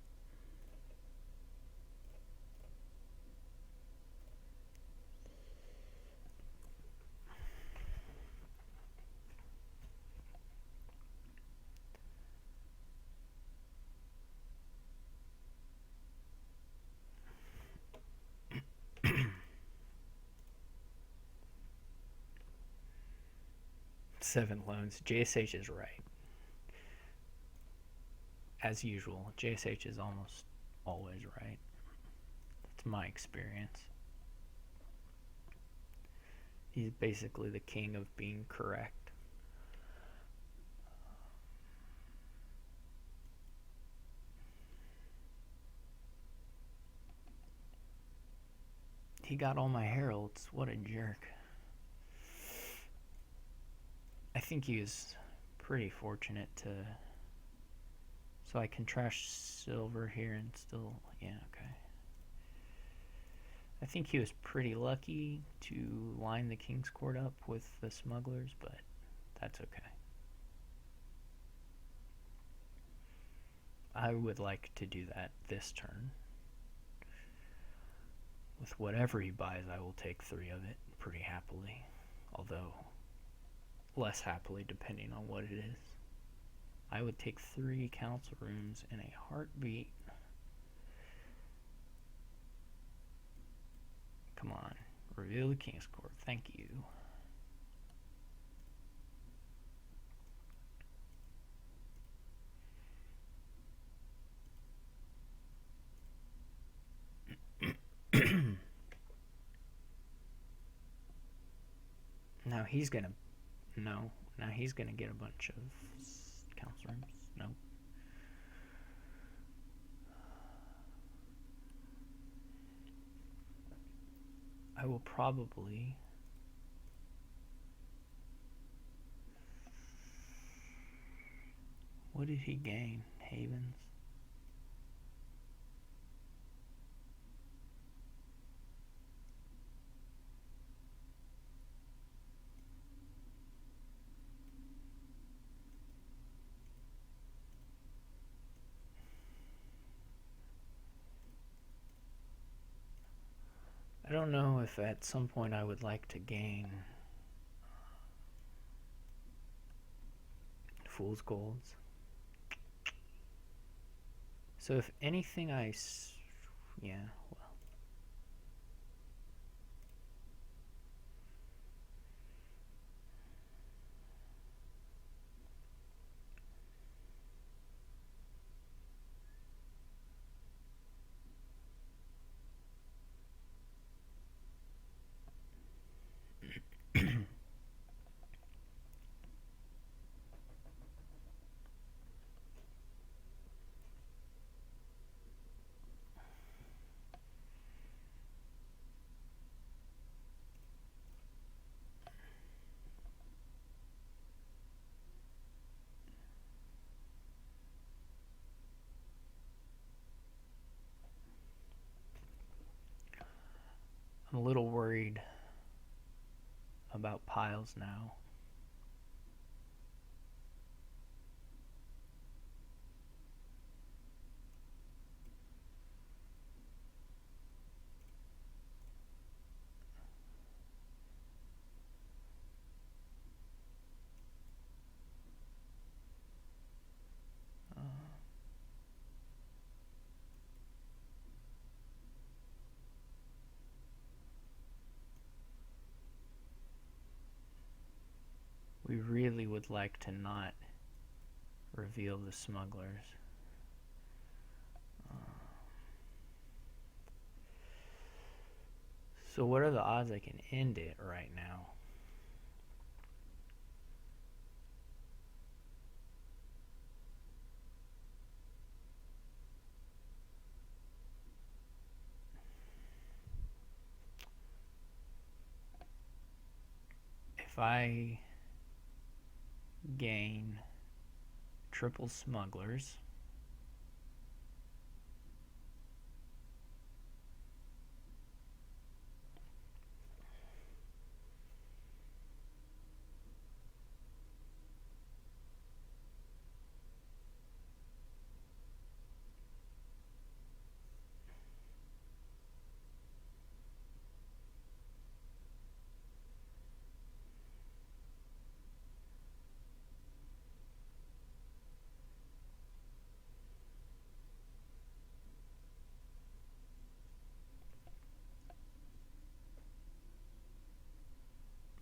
Seven loans. JSH is right. As usual, JSH is almost always right. That's my experience. He's basically the king of being correct. He got all my heralds. What a jerk. I think he was pretty fortunate to... So I can trash silver here and still... Yeah, okay. I think he was pretty lucky to line the King's Court up with the smugglers, but that's okay. I would like to do that this turn. With whatever he buys, I will take 3 of it pretty happily. Although, less happily depending on what it is. I would take 3 council rooms in a heartbeat. Come on. Reveal the King's Court. Thank you. Now he's gonna... No. Now he's gonna get a bunch of council rooms. Nope. I will probably... What did he gain? Havens? I don't know if at some point I would like to gain Fool's Golds. So if anything yeah, well. I'm a little worried about piles now. We really would like to not reveal the smugglers. So what are the odds I can end it right now? If I gain triple smugglers,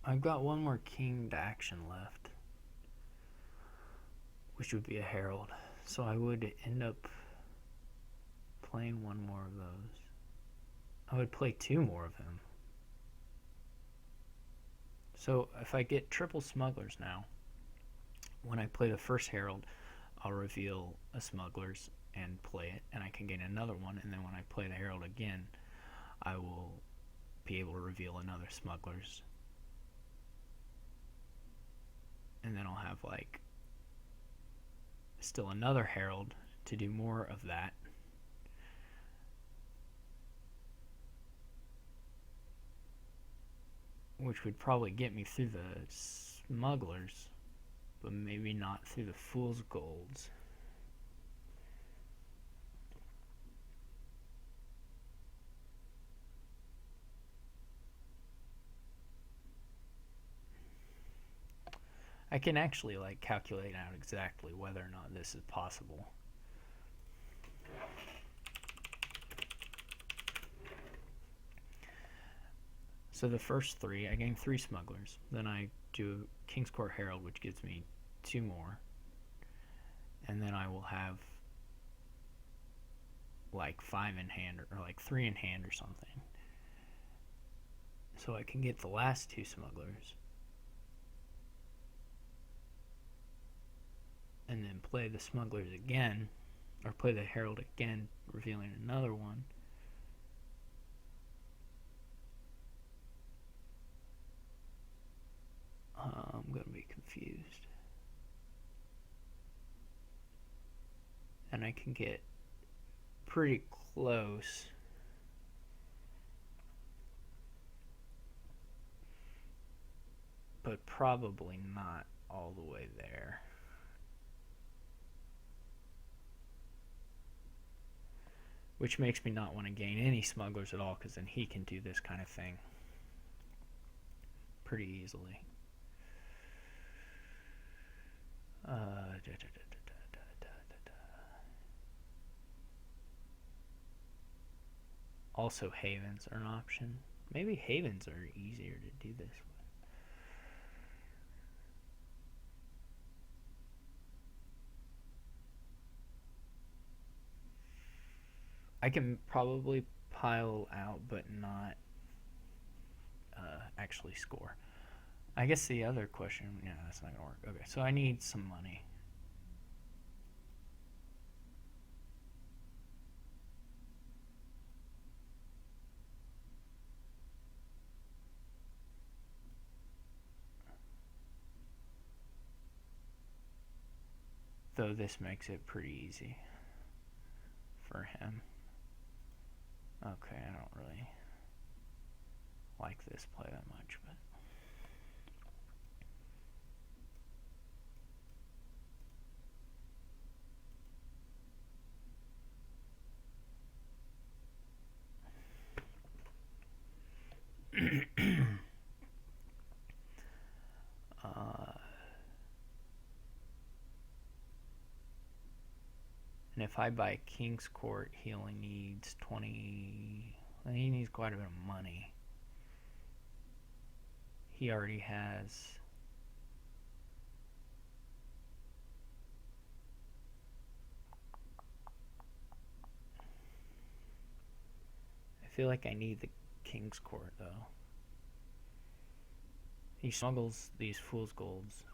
I've got one more kinged action left, which would be a herald. So I would end up playing one more of those. I would play 2 more of him. So if I get triple smugglers now, when I play the first herald, I'll reveal a smugglers and play it, and I can gain another one, and then when I play the herald again, I will be able to reveal another smugglers. And then I'll have like Still another herald to do more of that. Which would probably get me through the smugglers, but maybe not through the fool's golds. I can actually like calculate out exactly whether or not this is possible. So the first three, I gain 3 smugglers. Then I do King's Court Herald, which gives me 2 more. And then I will have like 5 in hand, or like 3 in hand or something. So I can get the last 2 smugglers. And then play the smugglers again, or play the herald again, revealing another one. I'm going to be confused. And I can get pretty close. But probably not all the way there. Which makes me not want to gain any smugglers at all, because then he can do this kind of thing pretty easily. Also, havens are an option. Maybe havens are easier to do this with. I can probably pile out, but not actually score. I guess the other question, yeah, that's not gonna work. Okay, so I need some money. Though this makes it pretty easy for him. Okay, I don't really like this play that much, but and if I buy King's Court, he only needs 20. He needs quite a bit of money. He already has. I feel like I need the King's Court though. He smuggles these fool's golds.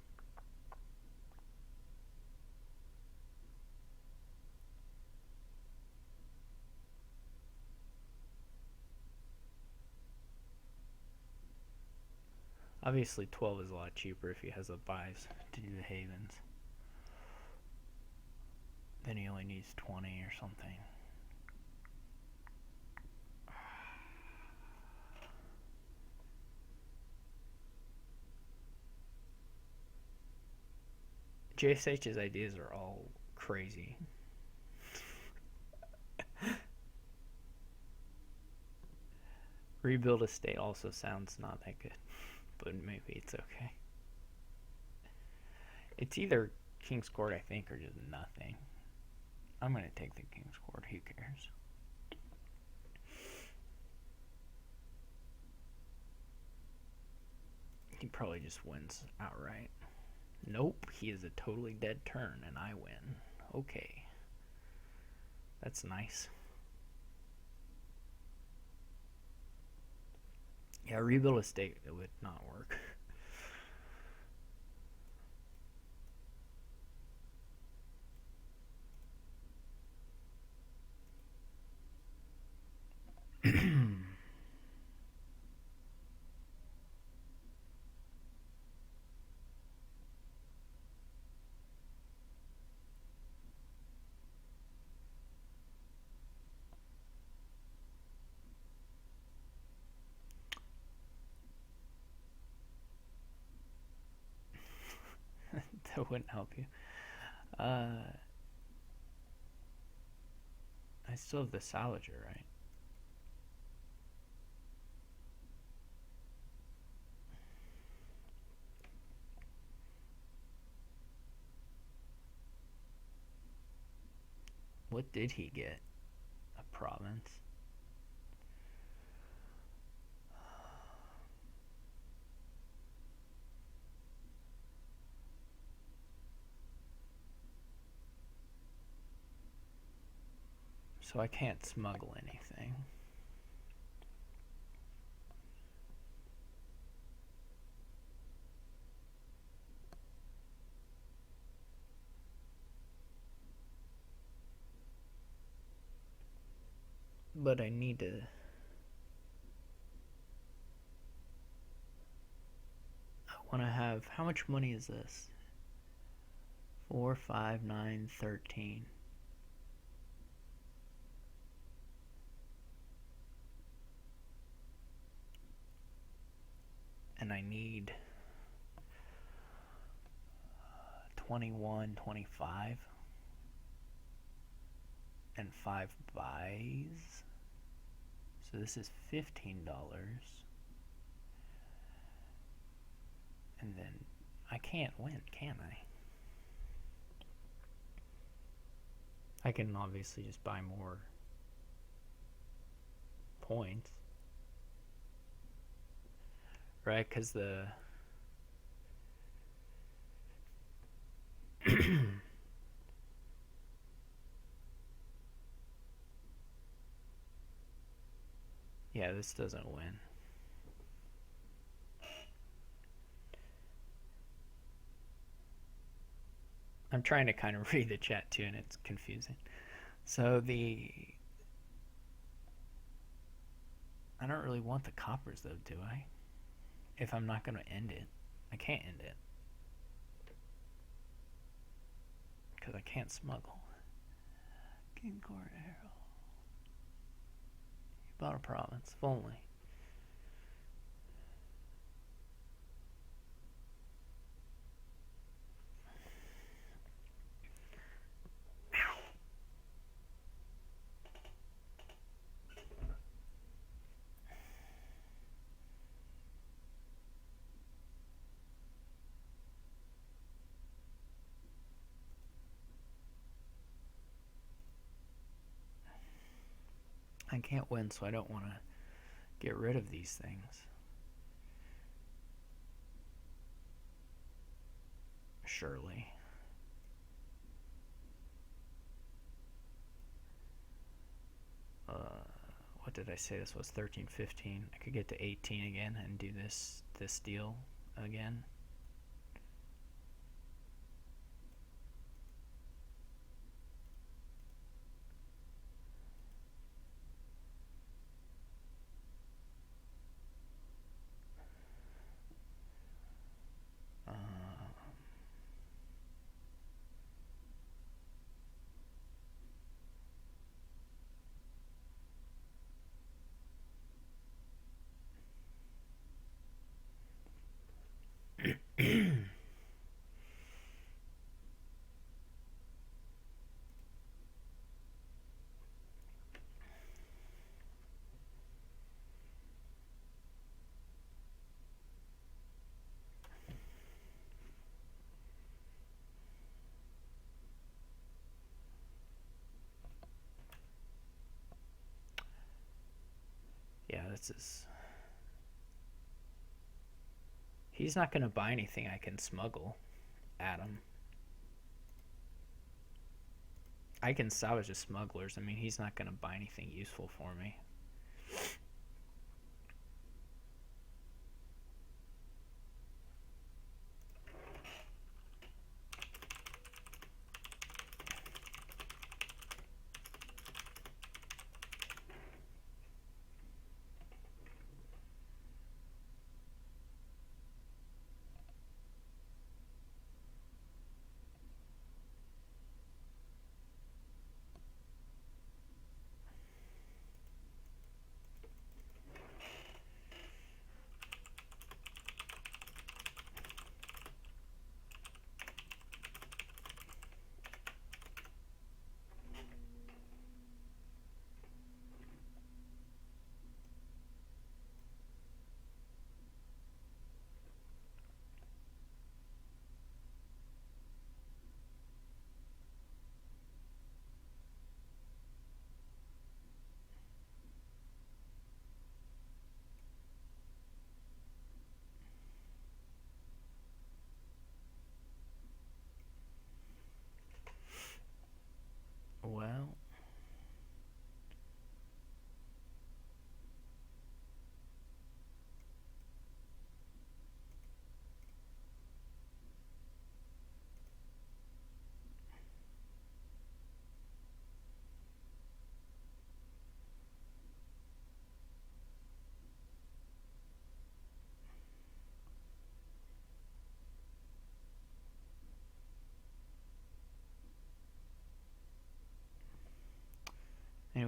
Obviously 12 is a lot cheaper if he has the buys to do the havens. Then he only needs 20 or something. JSH's ideas are all crazy. Rebuild a state also sounds not that good, but maybe it's okay. It's either King's Court, I think, or just nothing. I'm gonna take the King's Court, who cares? He probably just wins outright. Nope, he is a totally dead turn, and I win. Okay. That's nice. Yeah, rebuild a state, it would not work. That wouldn't help you. Uh, I still have the Salinger, right? What did he get? A province. So I can't smuggle anything. But I need to. I want to have. How much money is this? 4, 5, 9, 13. And I need 21, 25, and 5 buys. So this is $15. And then I can't win, can I? I can obviously just buy more points. Right? Because the. Yeah, this doesn't win. I'm trying to kind of read the chat too, and it's confusing. So I don't really want the coppers though, do I? If I'm not going to end it. I can't end it. Because I can't smuggle. King Court Arrow. You bought a province, if only. I can't win, so I don't want to get rid of these things. Surely. What did I say this was? 13, 15. I could get to 18 again and do this deal again. Yeah, this is. He's not going to buy anything I can smuggle at him. I can salvage the smugglers. I mean, he's not going to buy anything useful for me.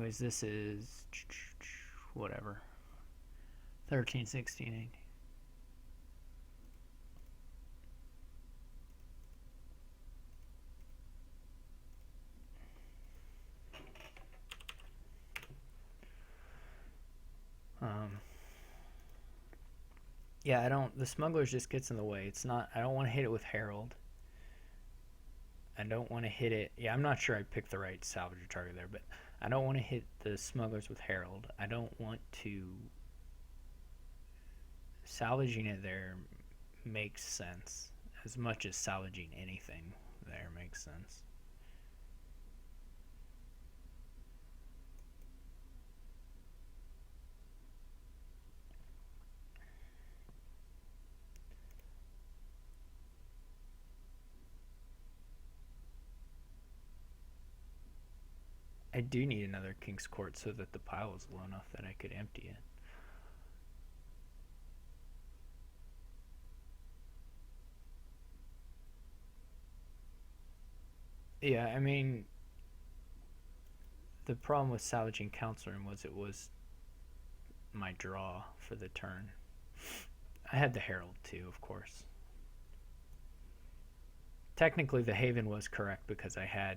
anyways, this is whatever 13, 16, 18. Yeah, I don't. The smugglers just gets in the way. It's not. I don't want to hit it with Herald. I don't want to hit it. Yeah, I'm not sure I picked the right salvager target there, but I don't want to hit the smugglers with Herald. I don't want to. Salvaging it there makes sense as much as salvaging anything there makes sense. I do need another King's Court so that the pile is low enough that I could empty it. Yeah, I mean, the problem with salvaging Council Room was it was my draw for the turn. I had the Herald too, of course. Technically, the Haven was correct because I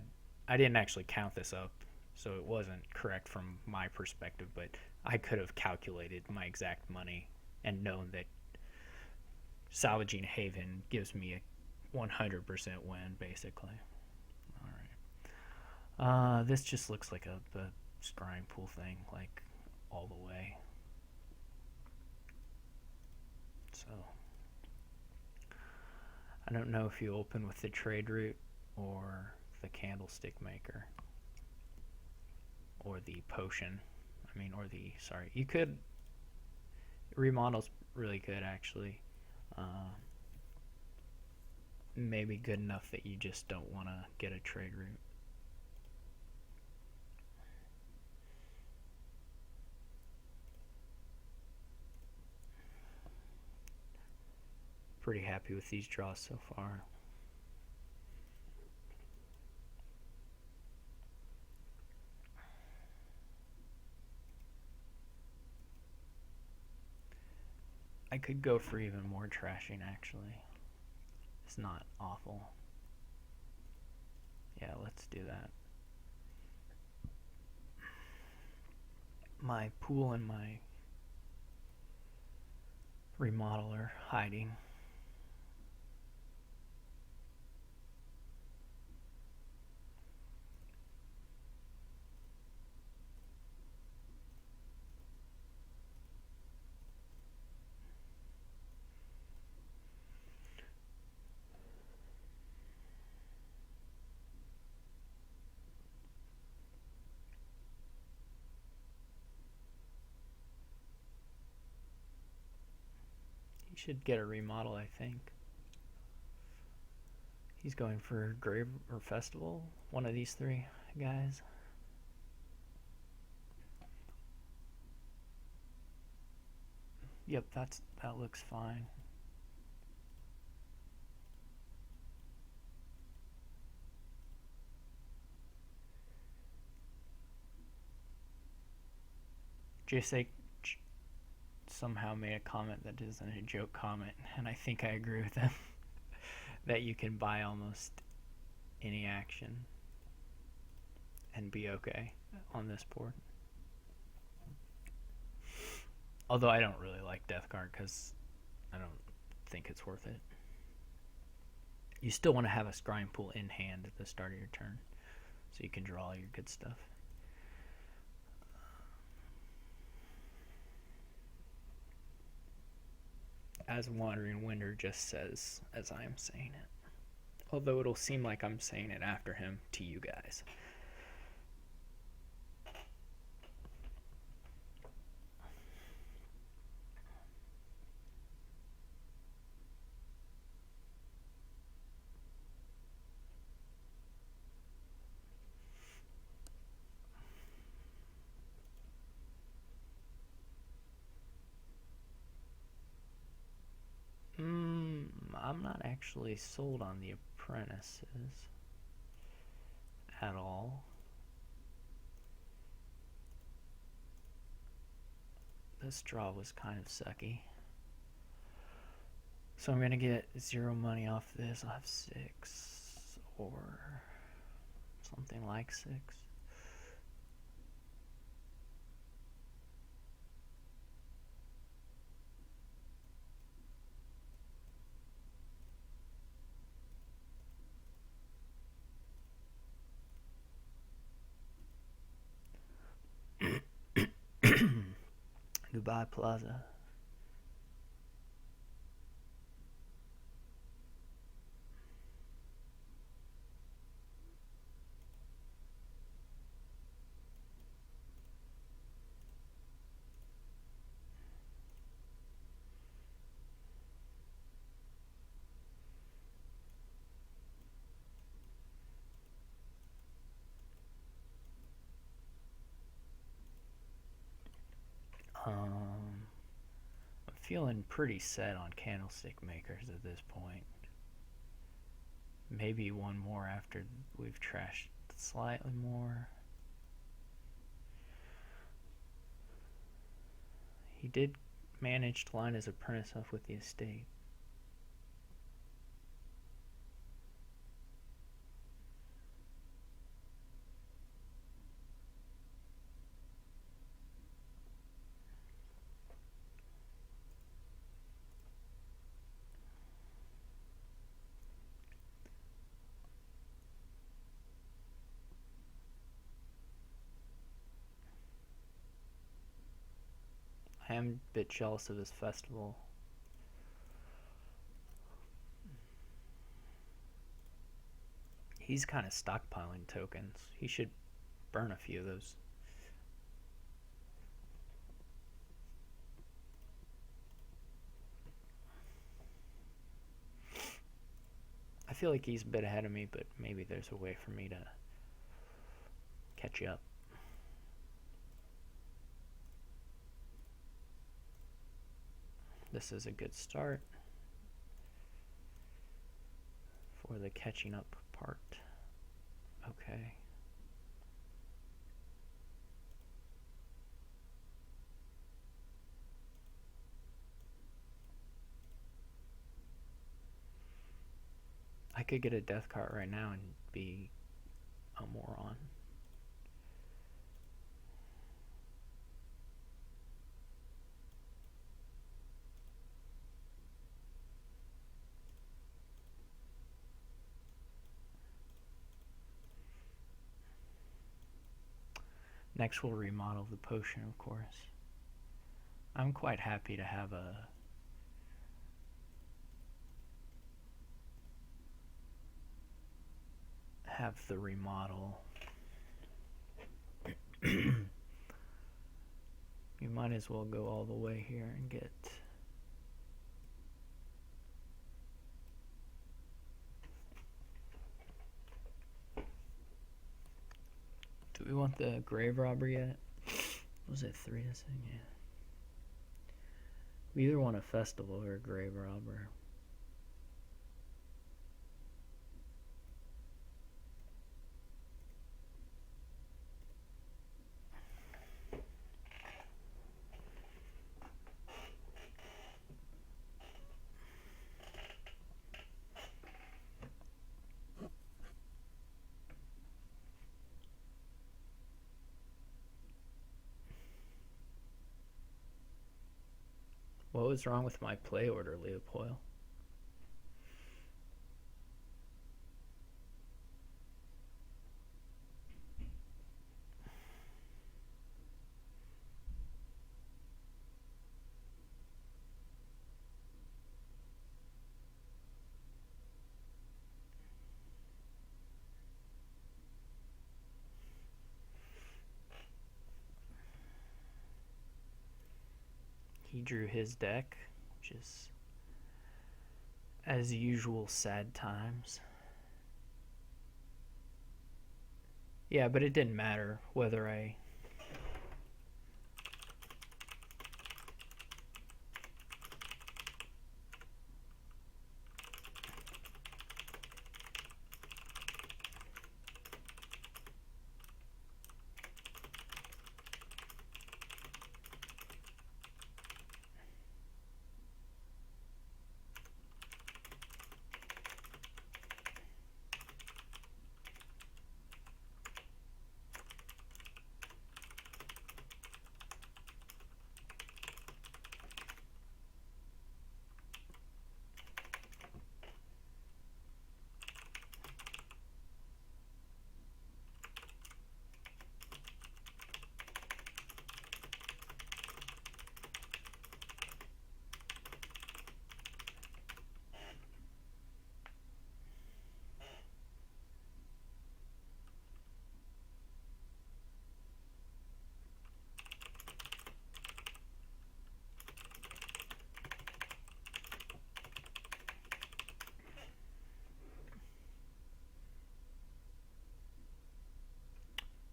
didn't actually count this up, so it wasn't correct from my perspective, but I could have calculated my exact money and known that salvaging Haven gives me a 100% win, basically. Alright. This just looks like the scrying pool thing, like, all the way. So, I don't know if you open with the trade route or the candlestick maker or the potion. You could remodel's really good actually. Maybe good enough that you just don't want to get a trade route. Pretty happy with these draws so far. I could go for even more trashing actually. It's not awful. Yeah, let's do that. My pool and my remodeler hiding. He should get a remodel, I think. He's going for Grave or Festival, one of these three guys. Yep, that looks fine. JSake somehow made a comment that isn't a joke comment, and I think I agree with him. That you can buy almost any action and be okay on this board. Although I don't really like Death Guard because I don't think it's worth it. You still want to have a scrying pool in hand at the start of your turn so you can draw all your good stuff. As Wandering Winder just says as I am saying it. Although it'll seem like I'm saying it after him to you guys. I'm not actually sold on the apprentices at all. this draw was kind of sucky. So I'm going to get 0 money off this. I'll have 6 or something like 6. Dubai Plaza. I'm feeling pretty set on candlestick makers at this point. Maybe one more after we've trashed slightly more. He did manage to line his apprentice up with the estate. I am a bit jealous of his festival. He's kind of stockpiling tokens. He should burn a few of those. I feel like he's a bit ahead of me, but maybe there's a way for me to catch up. This is a good start for the catching up part. Okay. I could get a death cart right now and be a moron. Next we'll remodel the potion, of course. I'm quite happy to have the remodel. You might as well go all the way here and get do we want the grave robber yet? Was it 3 this thing? Yeah. We either want a festival or a grave robber. What was wrong with my play order, Leopold? He drew his deck, which is, as usual, sad times. Yeah, but it didn't matter whether I...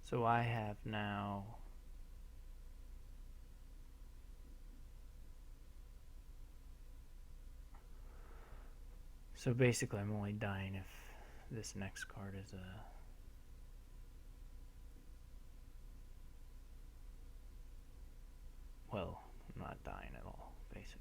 So I have now. So basically, I'm only dying if this next card is a. Well, I'm not dying at all, basically.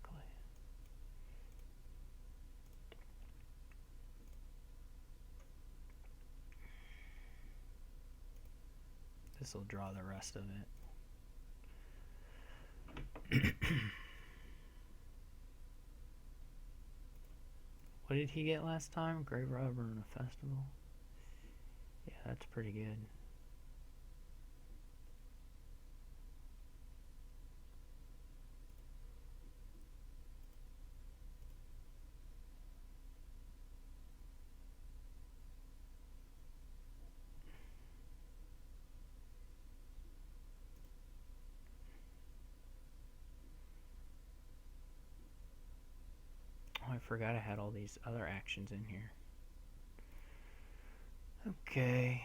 This will draw the rest of it. What did he get last time? Grave Robber in a festival? Yeah, that's pretty good. Oh, I forgot I had all these other actions in here. Okay.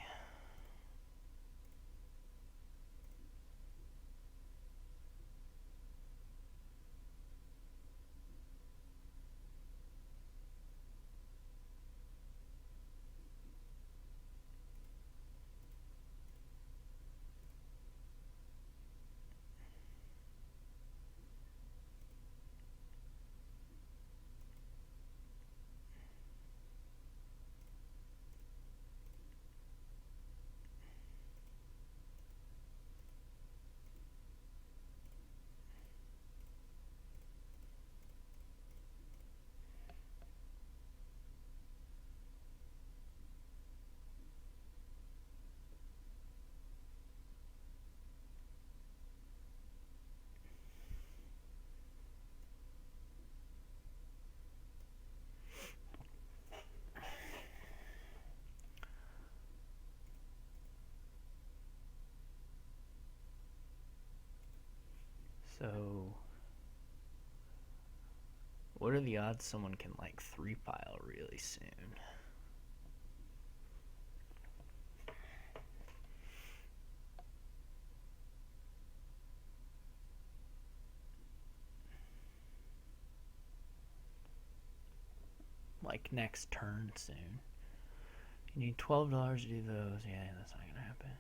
So, what are the odds someone can like 3-pile really soon? Like next turn soon. You need $12 to do those. Yeah, that's not gonna happen.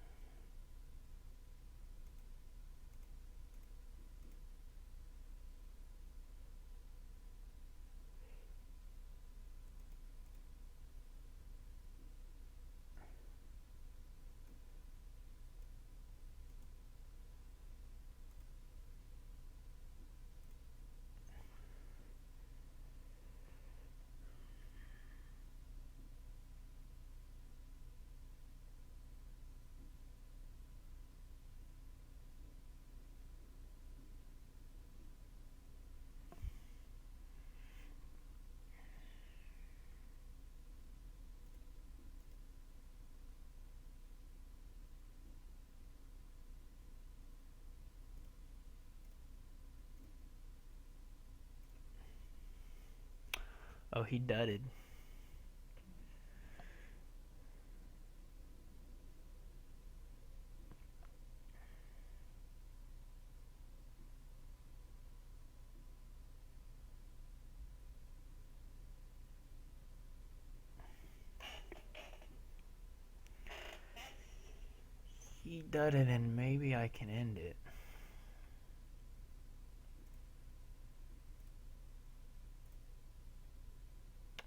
Oh, he dudded. He dudded, and maybe I can end it.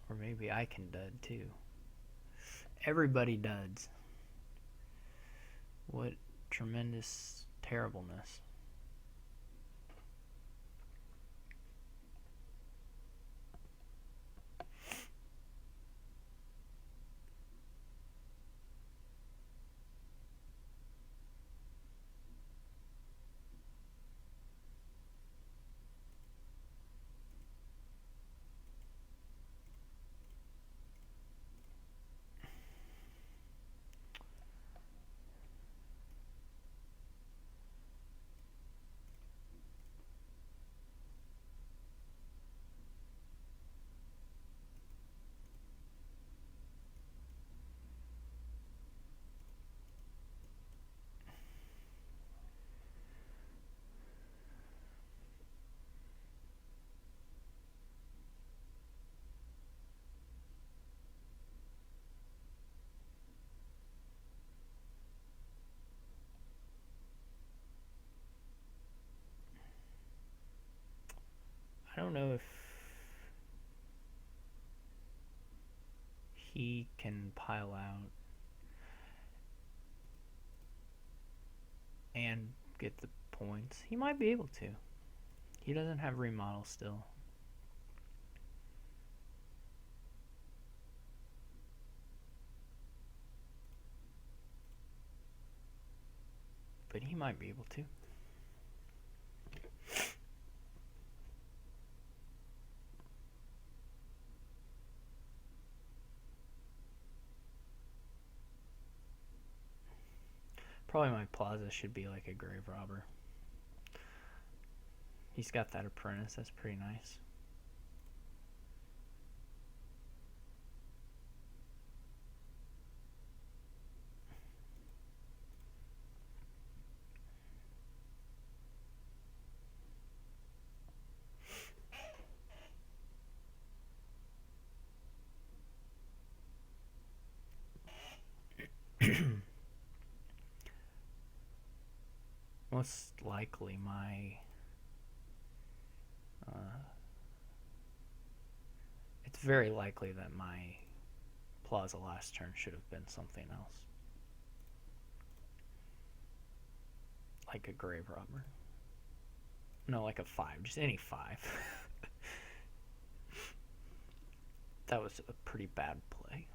Or maybe I can dud too. Everybody duds. What tremendous terribleness. know if he can pile out and get the points. He might be able to. He doesn't have remodel still. But he might be able to. Probably my plaza should be like a grave robber. He's got that apprentice, that's pretty nice. Most likely it's very likely that my plaza last turn should have been something else. Like a grave robber. No, like a 5, just any 5. That was a pretty bad play.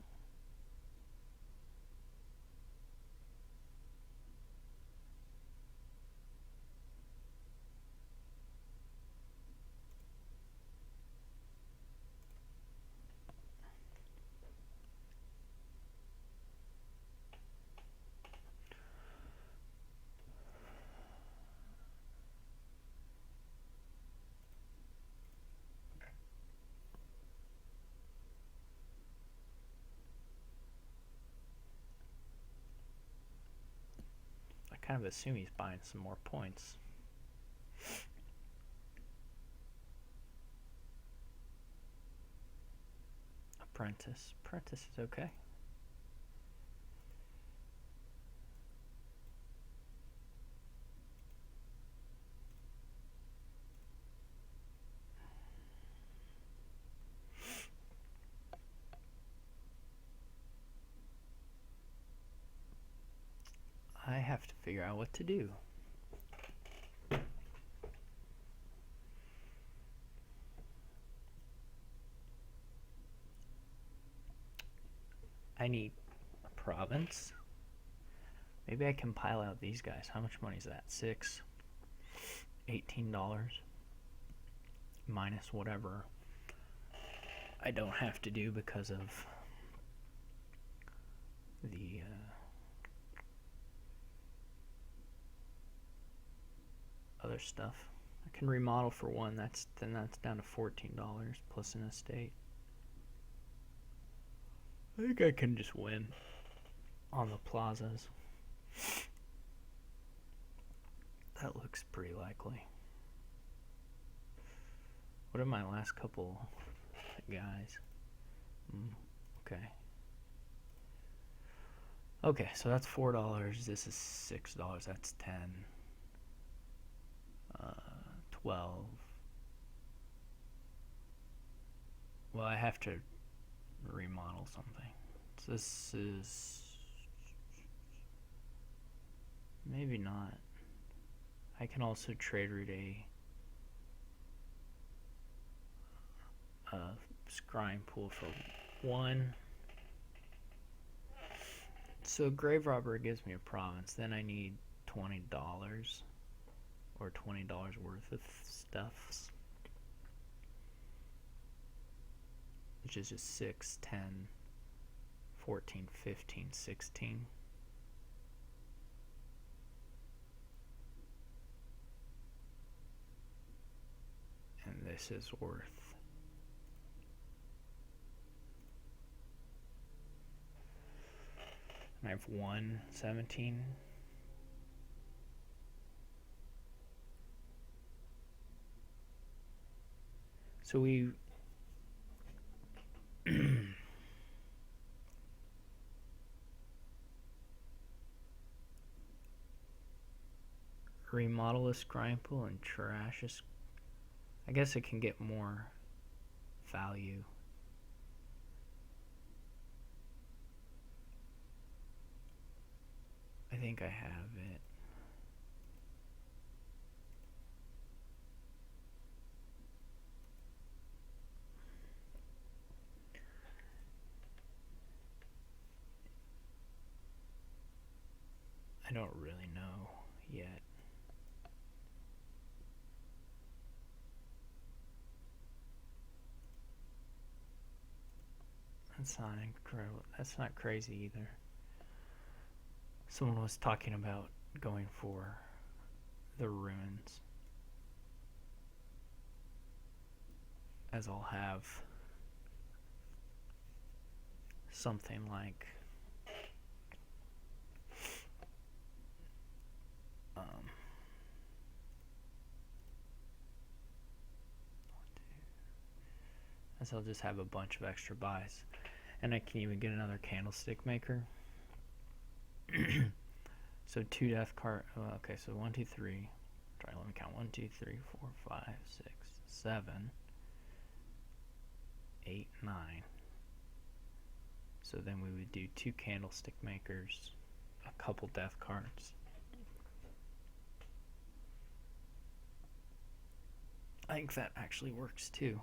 I kind of assume he's buying some more points. Apprentice. Apprentice is okay. I have to figure out what to do. I need a province. Maybe I can pile out these guys. How much money is that? $6, $18 minus whatever I don't have to do because of the other stuff. I can remodel for 1. That's down to $14 plus an estate. I think I can just win on the plazas. That looks pretty likely. What are my last couple guys? Okay. Okay, so that's $4. This is $6. That's 10. 12. Well, I have to remodel something. So this is maybe not. I can also trade route a scrying pool for 1. So grave robber gives me a province. Then I need $20 or $20 worth of stuffs, which is just 6, 10, 14, 15, 16. And this is worth and I have 1, 17. So we remodel a scrying pool and trash a I guess it can get more value. I think I have it. I don't really know yet. That's not incredible. That's not crazy either. Someone was talking about going for the ruins, as I'll have something like as I'll just have a bunch of extra buys, and I can even get another candlestick maker. So 2 death card. Oh, okay, so 1, 2, 3. Try. Let me count. 1, 2, 3, 4, 5, 6, 7, 8, 9. So then we would do 2 candlestick makers, a couple death cards. I think that actually works too.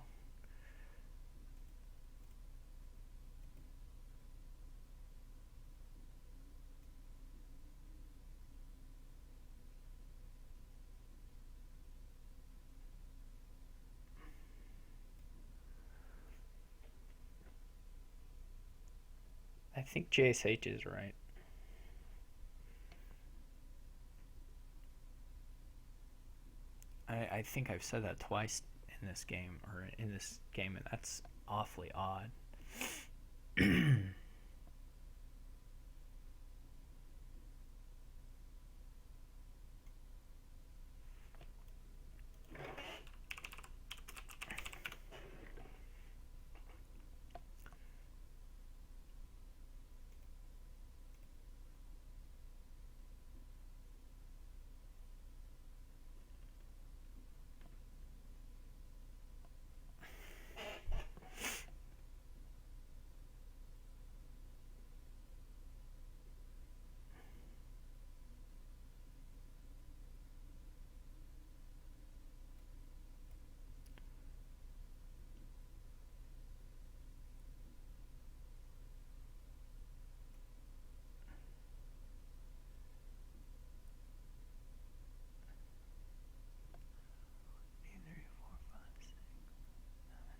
I think JSH is right. I think I've said that twice in this game, and that's awfully odd.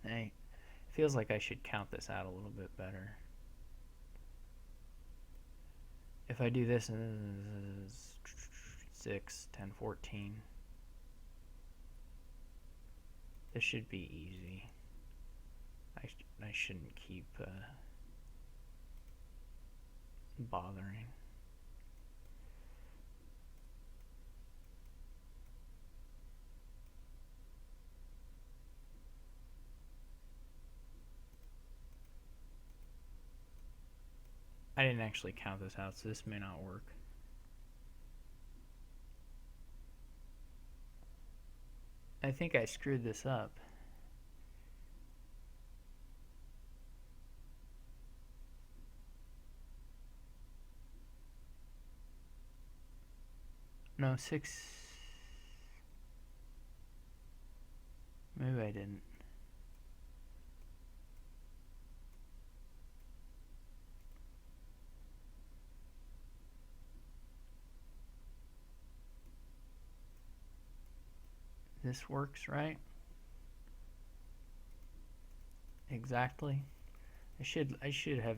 Hey, feels like I should count this out a little bit better. If I do this, 6, 10, 14. This should be easy. I shouldn't keep bothering. I didn't actually count this out, so this may not work. I think I screwed this up. No, 6. Maybe I didn't. This works, right? Exactly. I should have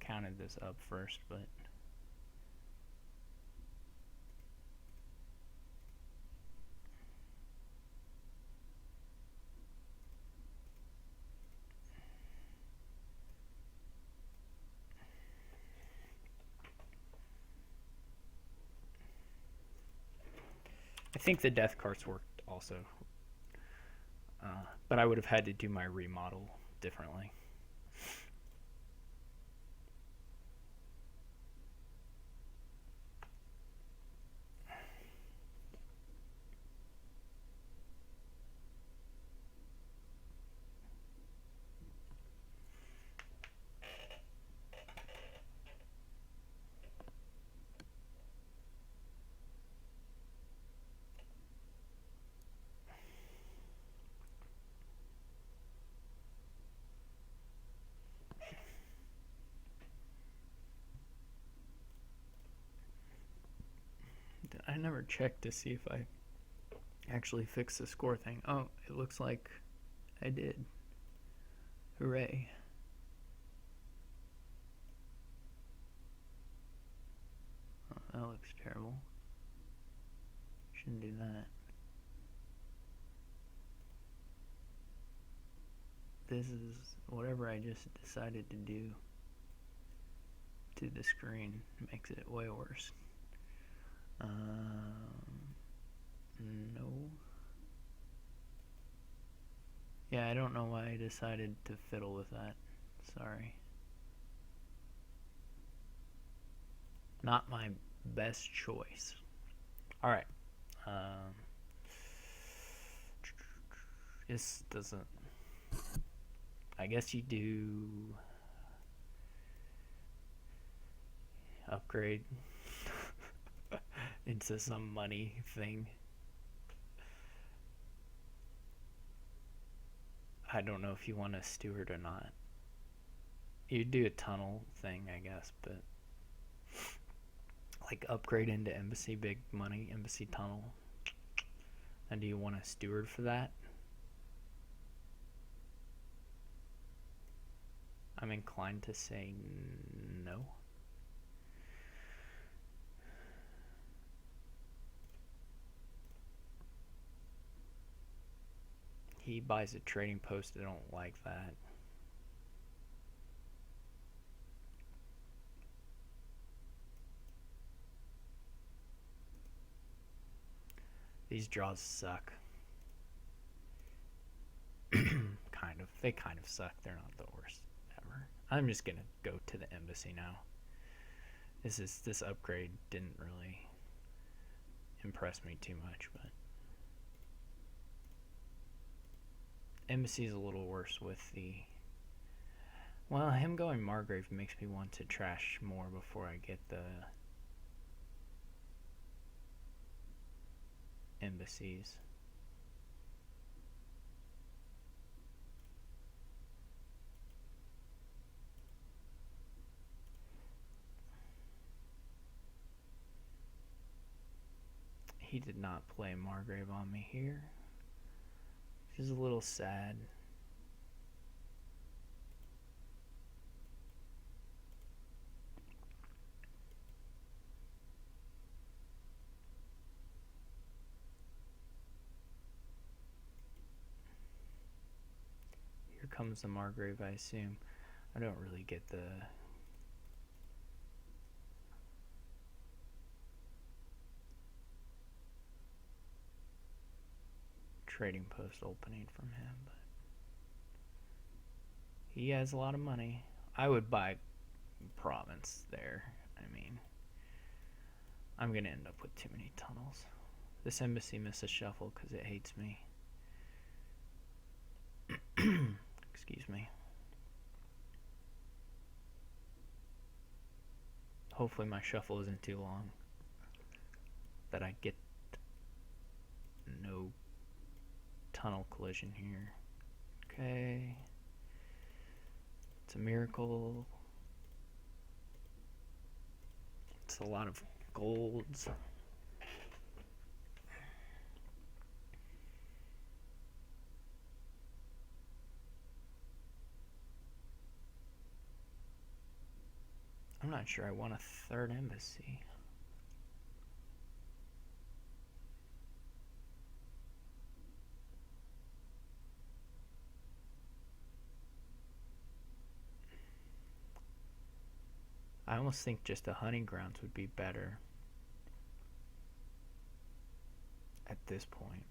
counted this up first, but I think the death cards worked also. But I would have had to do my remodel differently. I never checked to see if I actually fixed the score thing. Oh, it looks like I did. Hooray. Oh, that looks terrible. Shouldn't do that. This is whatever I just decided to do to the screen makes it way worse. No. Yeah, I don't know why I decided to fiddle with that. Sorry. Not my best choice. Alright. This doesn't... I guess you do... upgrade into some money thing. I don't know if you want a steward or not. You do a tunnel thing, I guess, but like upgrade into embassy, big money, embassy tunnel. And do you want a steward for that? I'm inclined to say no. He buys a trading post. I don't like that. These draws suck. Kind of. They kind of suck. They're not the worst ever. I'm just gonna go to the embassy now. This upgrade didn't really impress me too much, but embassy's a little worse with the... Well, him going Margrave makes me want to trash more before I get the embassies. He did not play Margrave on me here. Which is a little sad. Here comes the Margrave, I assume. I don't really get the... trading post opening from him, but he has a lot of money. I would buy province there. I mean, I'm gonna end up with too many tunnels. This embassy missed a shuffle because it hates me. Excuse me. Hopefully my shuffle isn't too long, that I get no tunnel collision here. Okay. It's a miracle. It's a lot of golds. I'm not sure I want a third embassy. I almost think just the hunting grounds would be better at this point.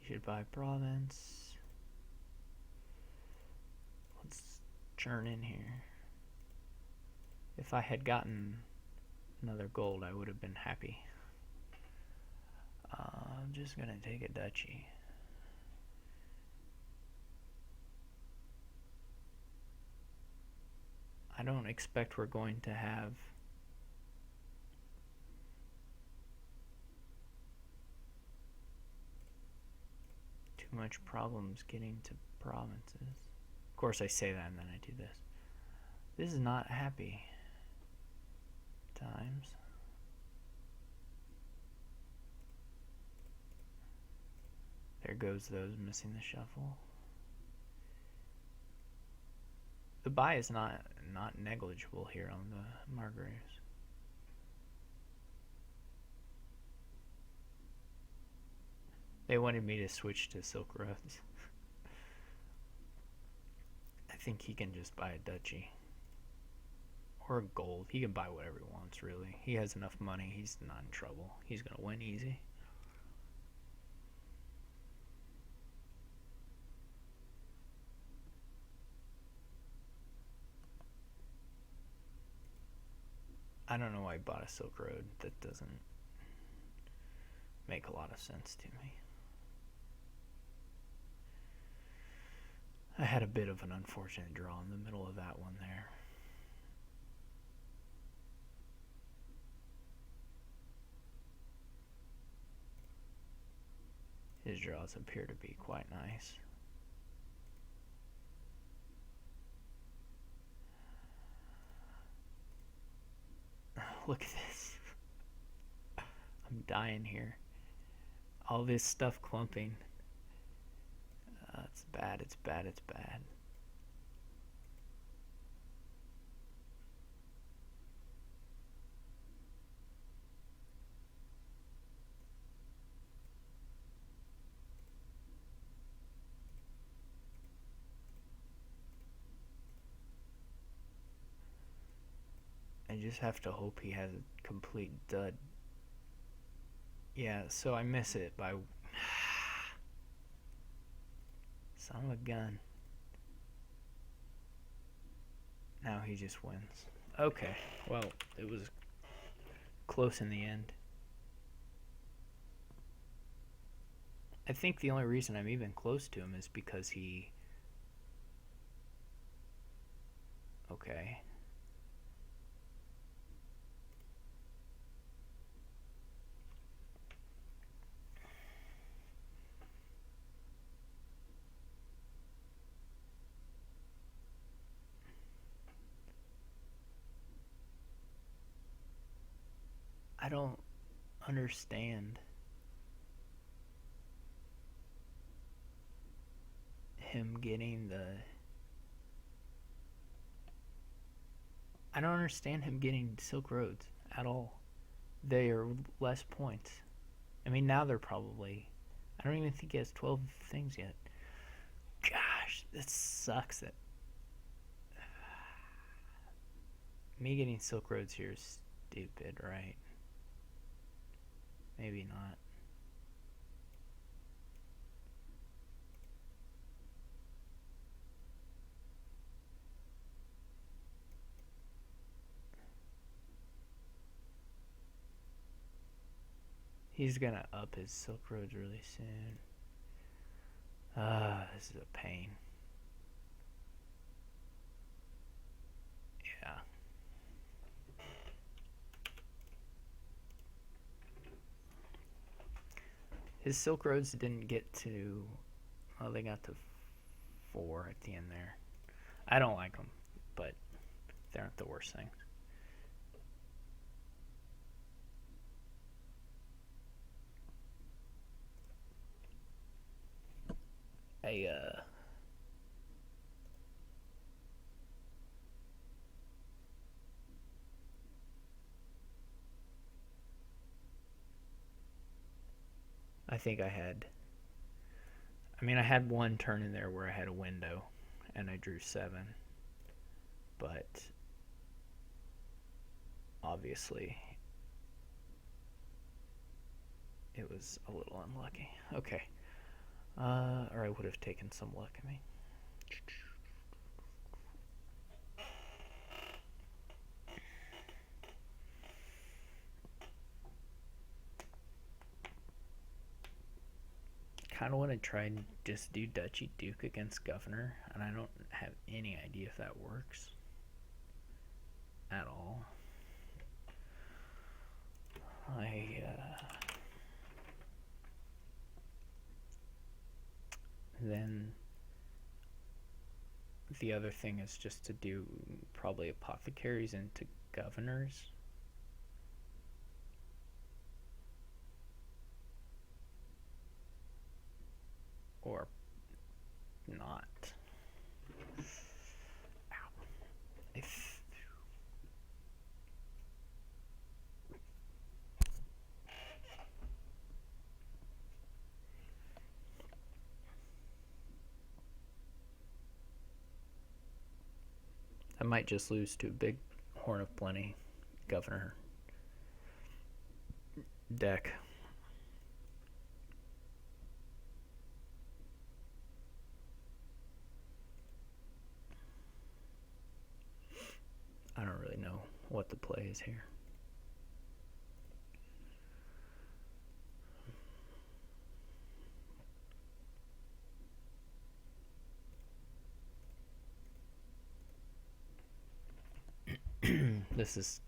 You should buy province. Let's churn in here. If I had gotten another gold, I would have been happy. I'm just gonna take a duchy. I don't expect we're going to have too much problems getting to provinces. Of course, I say that and then I do this. This is not happy times. There goes those missing the shuffle. The buy is not negligible here on the Margraves. They wanted me to switch to Silk Roads. I think he can just buy a duchy. Or a gold. He can buy whatever he wants, really. He has enough money. He's not in trouble. He's going to win easy. I don't know why he bought a Silk Road. That doesn't make a lot of sense to me. I had a bit of an unfortunate draw in the middle of that one there. His draws appear to be quite nice. Look at this. I'm dying here. All this stuff clumping. It's bad, it's bad, it's bad. I just have to hope he has a complete dud. Yeah, so I miss it by... Son of a gun. Now he just wins. Okay, well, it was close in the end. I think the only reason I'm even close to him is because he... Okay. I don't understand him getting the... I don't understand him getting Silk Roads at all. They are less points. I mean, now they're probably... I don't even think he has 12 things yet. Gosh, this sucks. That me getting Silk Roads here is stupid, right? Maybe not. He's gonna up his Silk Roads really soon. This is a pain. Yeah. His Silk Roads didn't get to... Well, they got to 4 at the end there. I don't like them, but they aren't the worst things. I think I had... I mean, I had one turn in there where I had a window, and I drew 7. But... obviously... it was a little unlucky. Okay. Or I would have taken some luck, I mean. Kind of want to try and just do Duchy Duke against Governor, and I don't have any idea if that works. the other thing is just to do probably apothecaries into governors. Or not. Ow. If I might just lose to a big Horn of Plenty governor deck. I don't really know what the play is here. This is,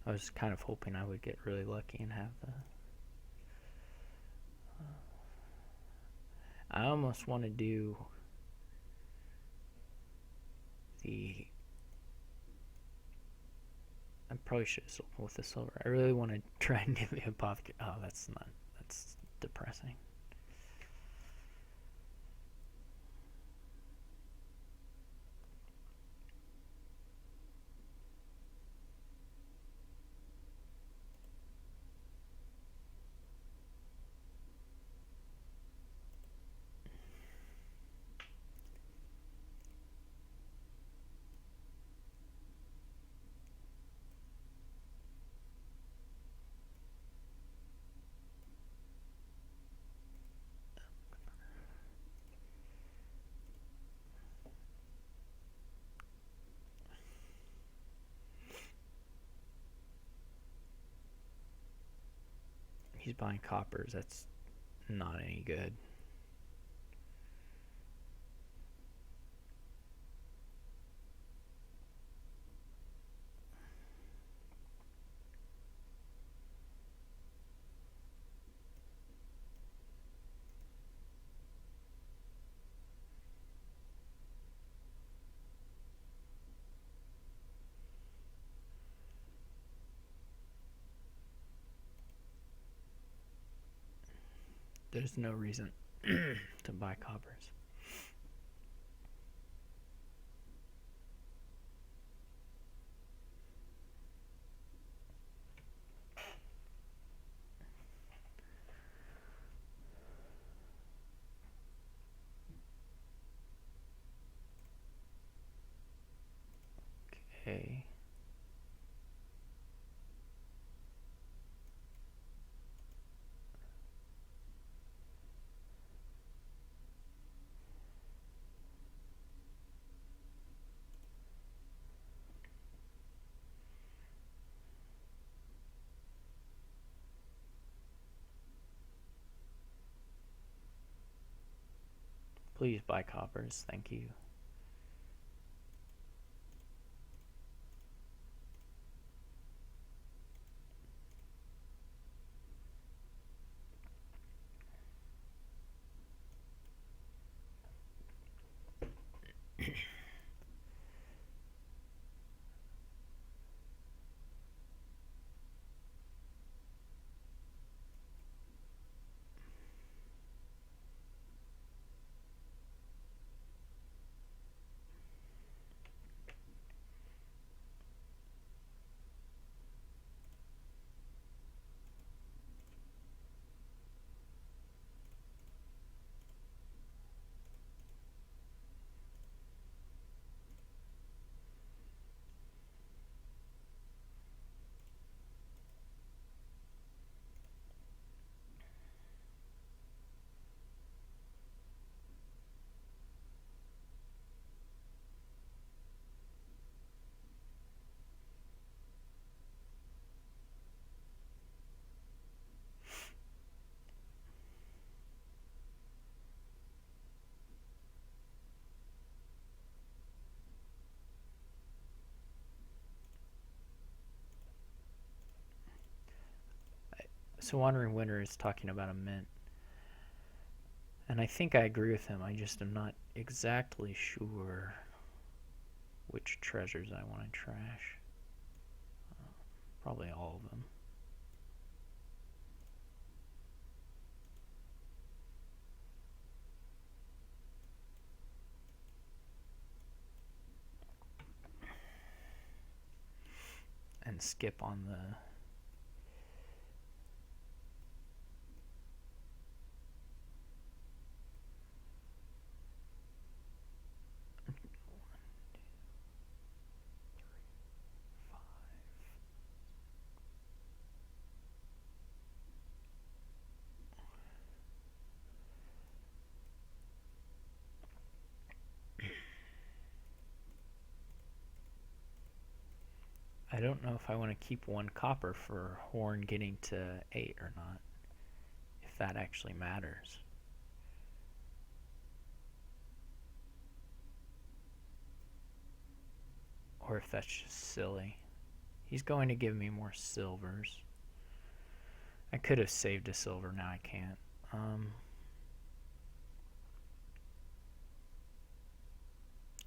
I was kind of hoping I would get really lucky and have the, I almost want to do the, I probably should have sold with the silver. I really want to try and do the apothecary. Oh, that's depressing. He's buying coppers. That's not any good. There's no reason to buy coppers. Okay. Please buy coppers. Thank you. So Wandering Winter is talking about a mint. And I think I agree with him. I just am not exactly sure which treasures I want to trash. Probably all of them. And skip on the I don't know if I want to keep 1 copper for Horn getting to 8 or not. If that actually matters. Or if that's just silly. He's going to give me more silvers. I could have saved a silver, now I can't.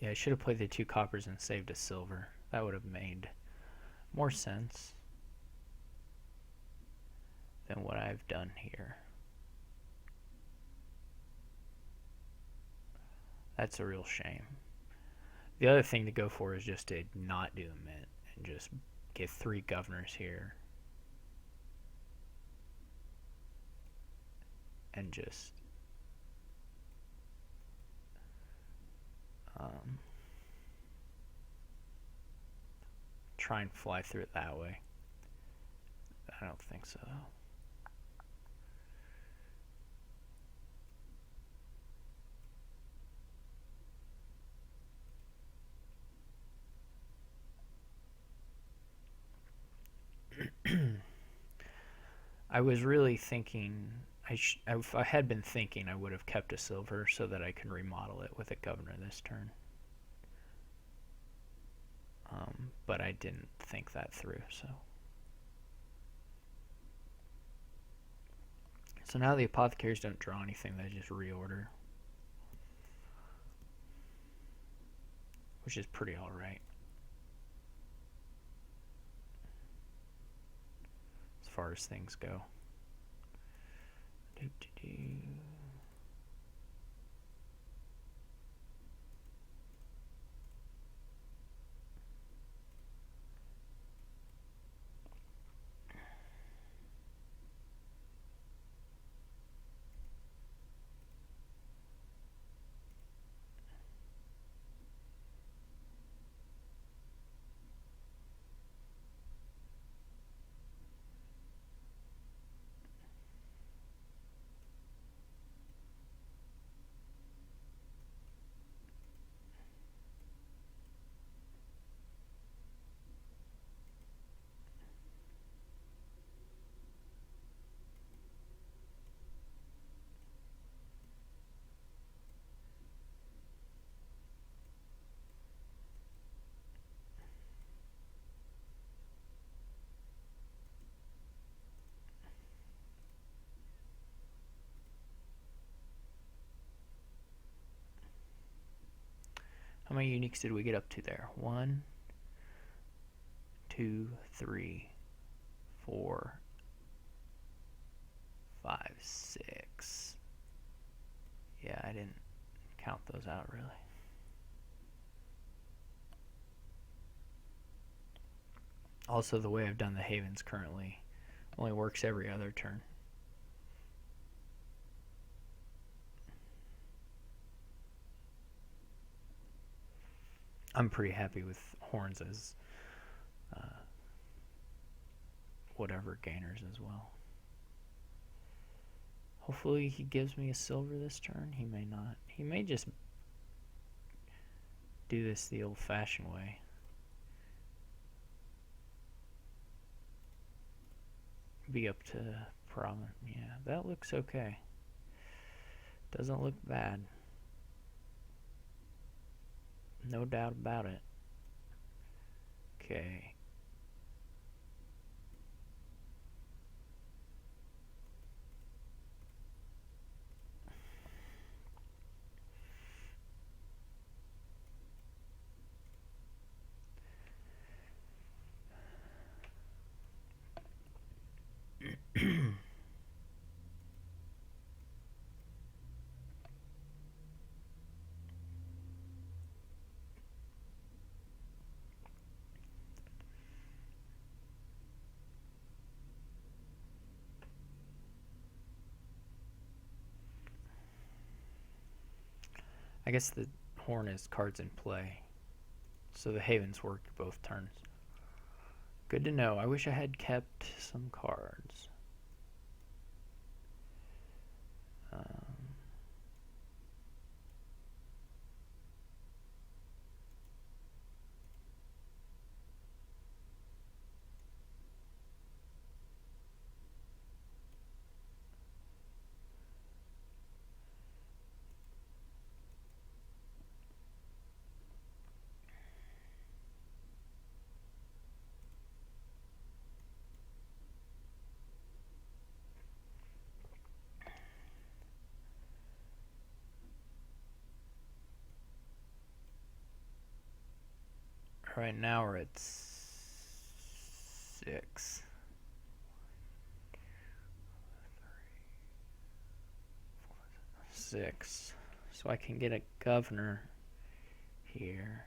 Yeah, I should have played the 2 coppers and saved a silver. That would have made more sense than what I've done here. That's a real shame. The other thing to go for is just to not do a mint and just get 3 governors here. And just try and fly through it that way. I don't think so. I was really thinking, if I had been thinking, I would have kept a silver so that I can remodel it with a governor this turn. But I didn't think that through, so. So now the apothecaries don't draw anything, they just reorder. Which is pretty alright. As far as things go. How many uniques did we get up to there? 1, 2, 3, 4, 5, 6. Yeah, I didn't count those out really. Also, the way I've done the havens currently only works every other turn. I'm pretty happy with horns as whatever gainers as well. Hopefully he gives me a silver this turn. He may not. He may just do this the old-fashioned way. Be up to Providence. Yeah, that looks okay. Doesn't look bad. No doubt about it. Okay. I guess the horn is cards in play, so the havens work both turns. Good to know. I wish I had kept some cards. Um, right now we're at 6. So I can get a governor here.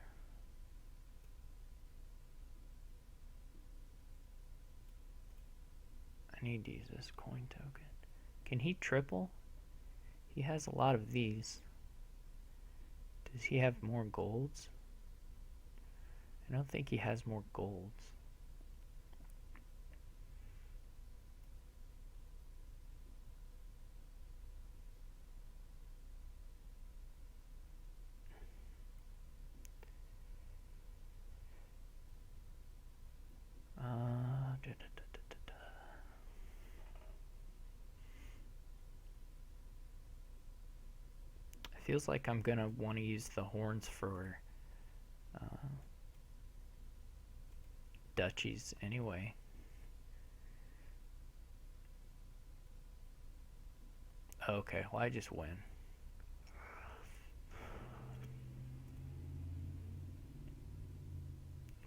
I need to use this coin token. Can he triple? He has a lot of these. Does he have more golds? I don't think he has more golds. It feels like I'm gonna want to use the horns for duchies anyway. Okay, well I just win.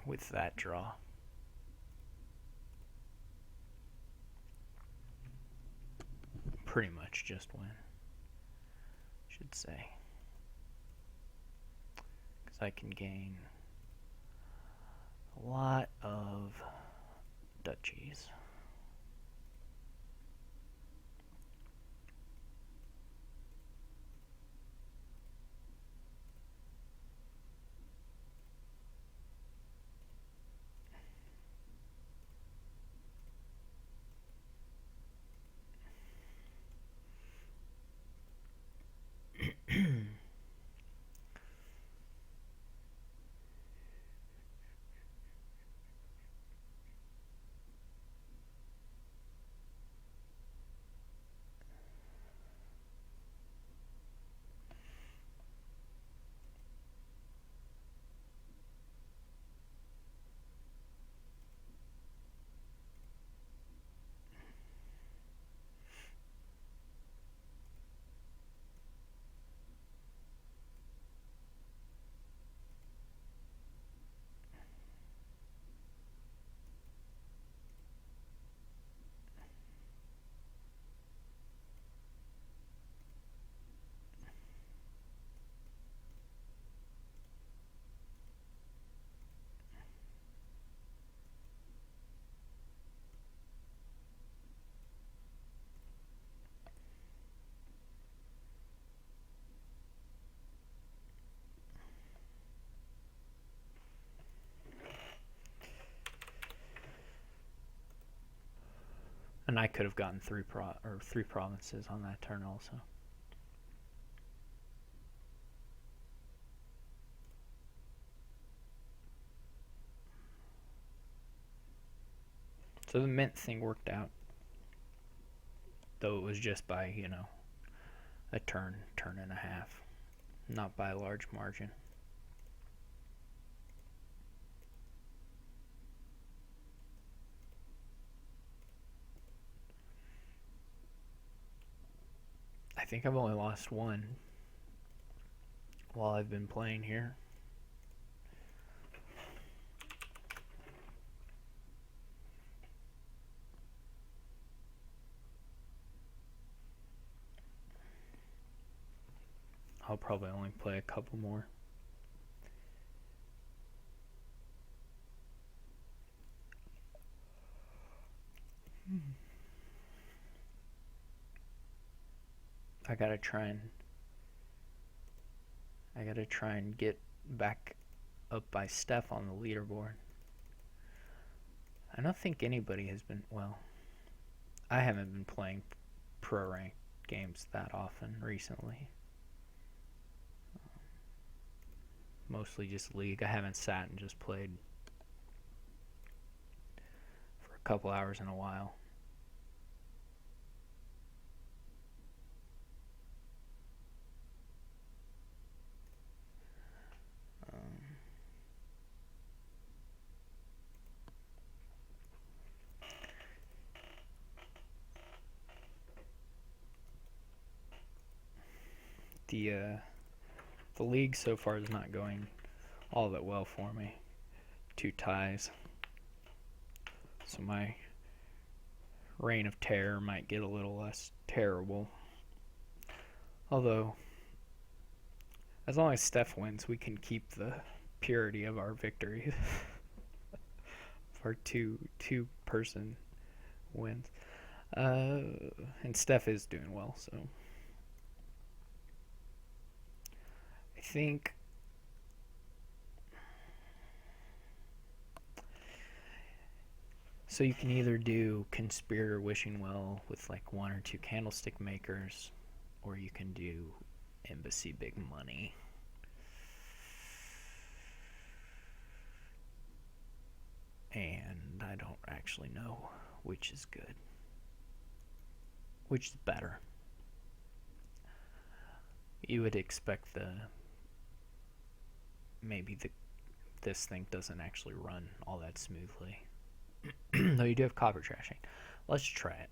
With that draw. Pretty much just win, should say. Because I can gain a lot of duchies. And I could have gotten three provinces on that turn also. So the mint thing worked out. Though it was just by, a turn and a half. Not by a large margin. I think I've only lost one while I've been playing here. I'll probably only play a couple more. I gotta try and I gotta try and get back up by Steph on the leaderboard. I don't think anybody has been, well, I haven't been playing pro rank games that often recently. Mostly just League. I haven't sat and just played for a couple hours in a while. The league so far is not going all that well for me. 2 ties. So my reign of terror might get a little less terrible. Although, as long as Steph wins, we can keep the purity of our victories. Our two person wins. And Steph is doing well, so I think so. You can either do Conspirator Wishing Well with like 1 or 2 candlestick makers, or you can do Embassy Big Money. And I don't actually know which is good, which is better. You would expect this thing doesn't actually run all that smoothly. Though you do have copper trashing. Let's try it.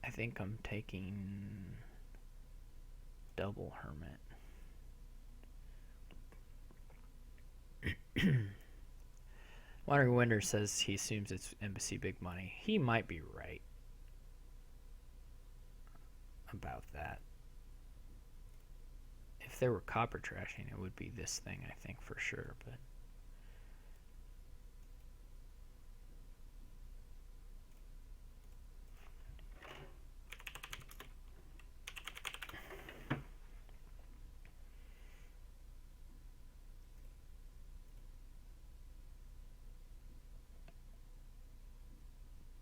I think I'm taking double Hermit. Wandering Winder says he assumes it's Embassy Big Money. He might be right about that. If there were copper trashing, it would be this thing, I think, for sure, but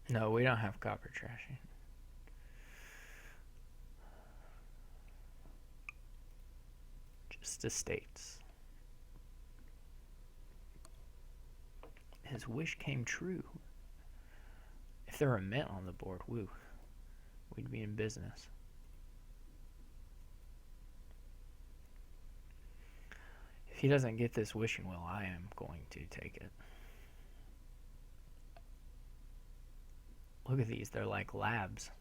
no, we don't have copper trashing. Just estates. His wish came true. If there were a mint on the board, woo, we'd be in business. If he doesn't get this wishing well, I am going to take it. Look at these, they're like labs.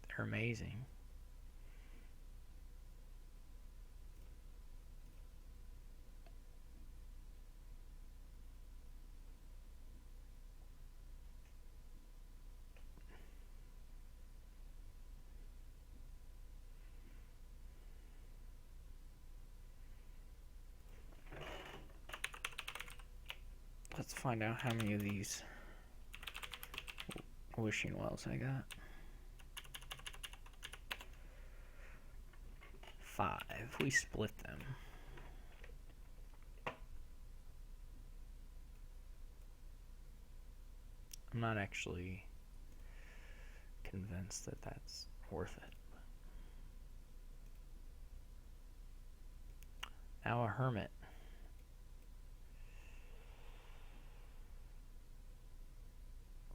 They're amazing. Let's find out how many of these wishing wells I got. 5. We split them. I'm not actually convinced that that's worth it. Now a hermit.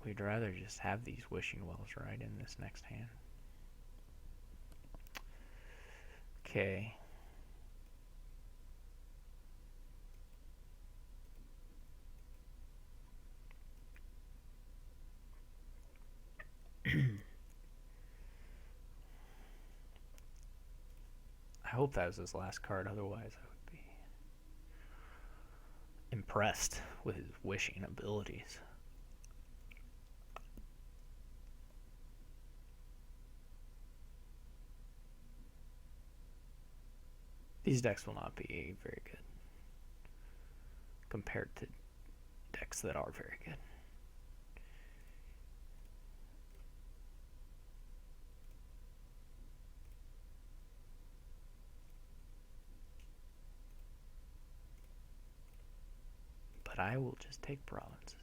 We'd rather just have these wishing wells right in this next hand. Okay. I hope that was his last card, otherwise I would be impressed with his wishing abilities. These decks will not be very good. compared to decks that are very good. But I will just take provinces.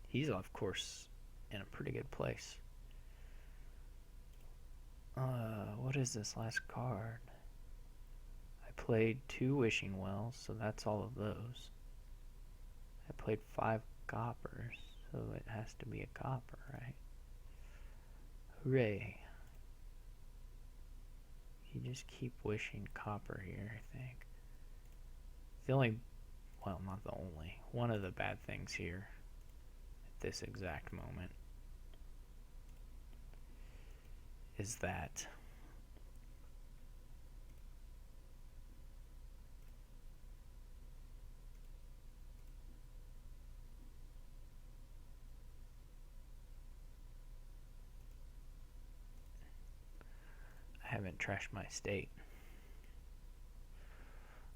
He's, of course, in a pretty good place. What is this last card? I played 2 Wishing Wells, so that's all of those. I played 5 coppers, so it has to be a copper, right? Hooray. You just keep wishing copper here, I think. The only, well, not the only, one of the bad things here at this exact moment is that I haven't trashed my state.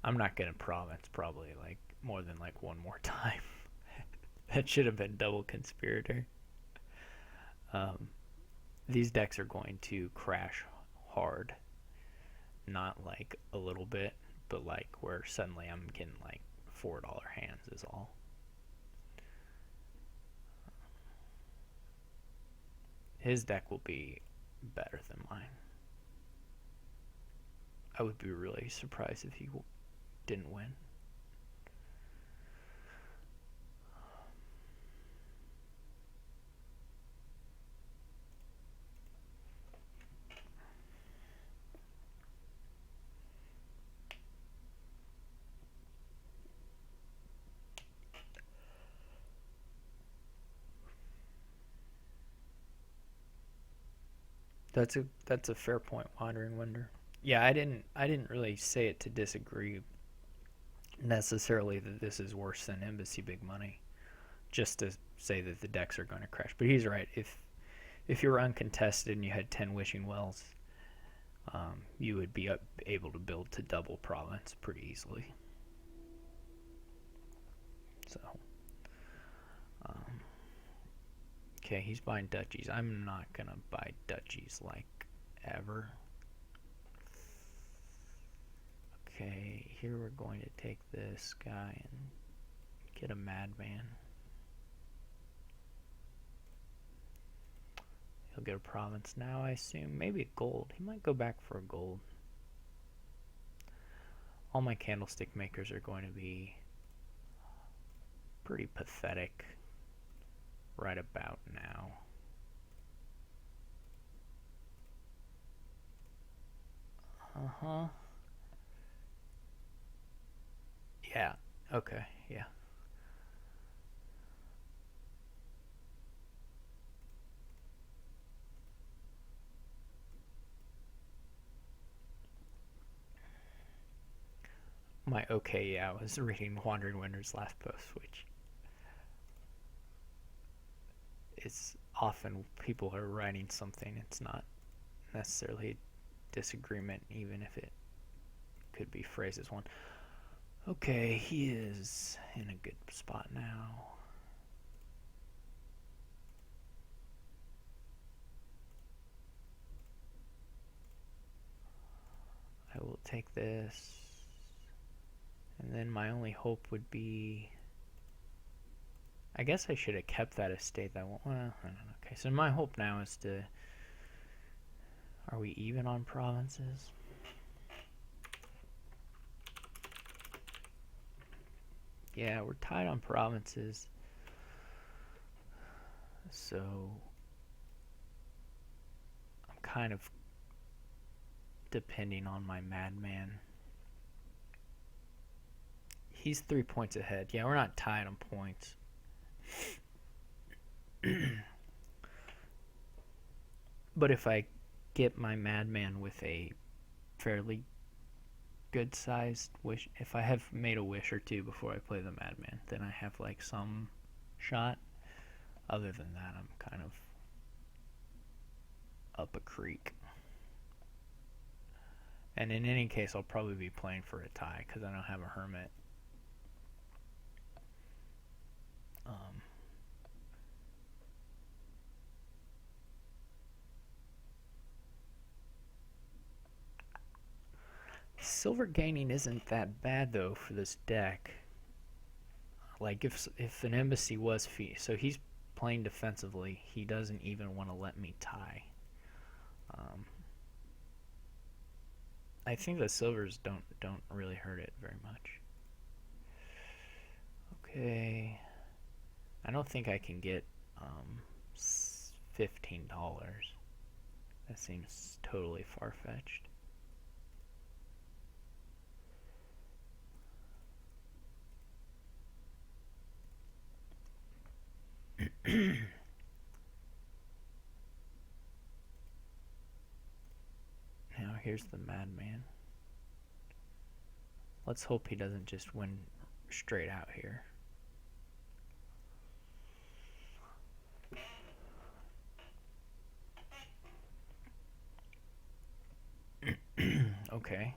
I'm not gonna province probably like more than like one more time. That should have been double conspirator. These decks are going to crash hard, not like a little bit, but like where suddenly I'm getting like $4 hands is all. His deck will be better than mine. I would be really surprised if he didn't win. That's a fair point, Wandering Wonder. Yeah, I didn't really say it to disagree necessarily that this is worse than Embassy Big Money, just to say that the decks are going to crash. But he's right. If you were uncontested and you had 10 Wishing Wells, you would be able to build to double province pretty easily. So, okay, he's buying duchies. I'm not gonna buy duchies like ever. Okay, here we're going to take this guy and get a madman. He'll get a province now, I assume. Maybe a gold. He might go back for a gold. All my candlestick makers are going to be pretty pathetic right about now. Yeah, okay, yeah. My okay, yeah, I was reading Wandering Winter's last post, which is often people are writing something. It's not necessarily a disagreement, even if it could be phrased as one. Okay, he is in a good spot now. I will take this. And then my only hope would be, I guess I should have kept that estate. Well, I don't know. Okay, so my hope now is to, are we even on provinces? Yeah, we're tied on provinces. So I'm kind of depending on my madman. He's 3 points ahead. Yeah, we're not tied on points. But if I get my Madman with a fairly good sized wish. If I have made a wish or two before I play the Madman, then I have like some shot. Other than that, I'm kind of up a creek. And in any case, I'll probably be playing for a tie because I don't have a Hermit. Silver gaining isn't that bad though for this deck. Like if an embassy was so he's playing defensively. He doesn't even want to let me tie. I think the silvers don't really hurt it very much. Okay, I don't think I can get $15. That seems totally far-fetched. Now here's the Madman. Let's hope he doesn't just win straight out here. Okay.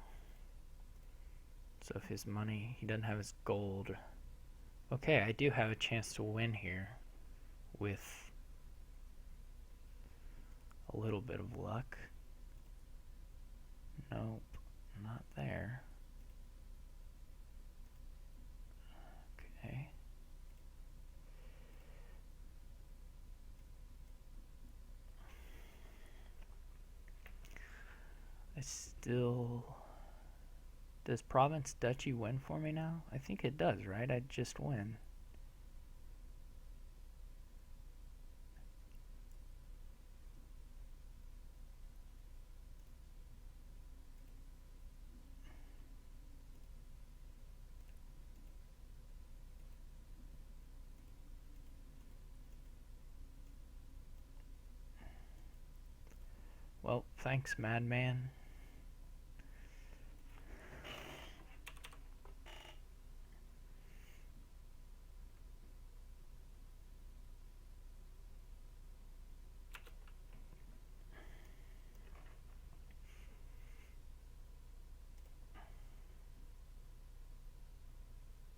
So if his money, he doesn't have his gold. Okay, I do have a chance to win here with a little bit of luck. Nope, not there. Okay. I still... Does Province Duchy win for me now? I think it does, right? I just win. Well, thanks, Madman.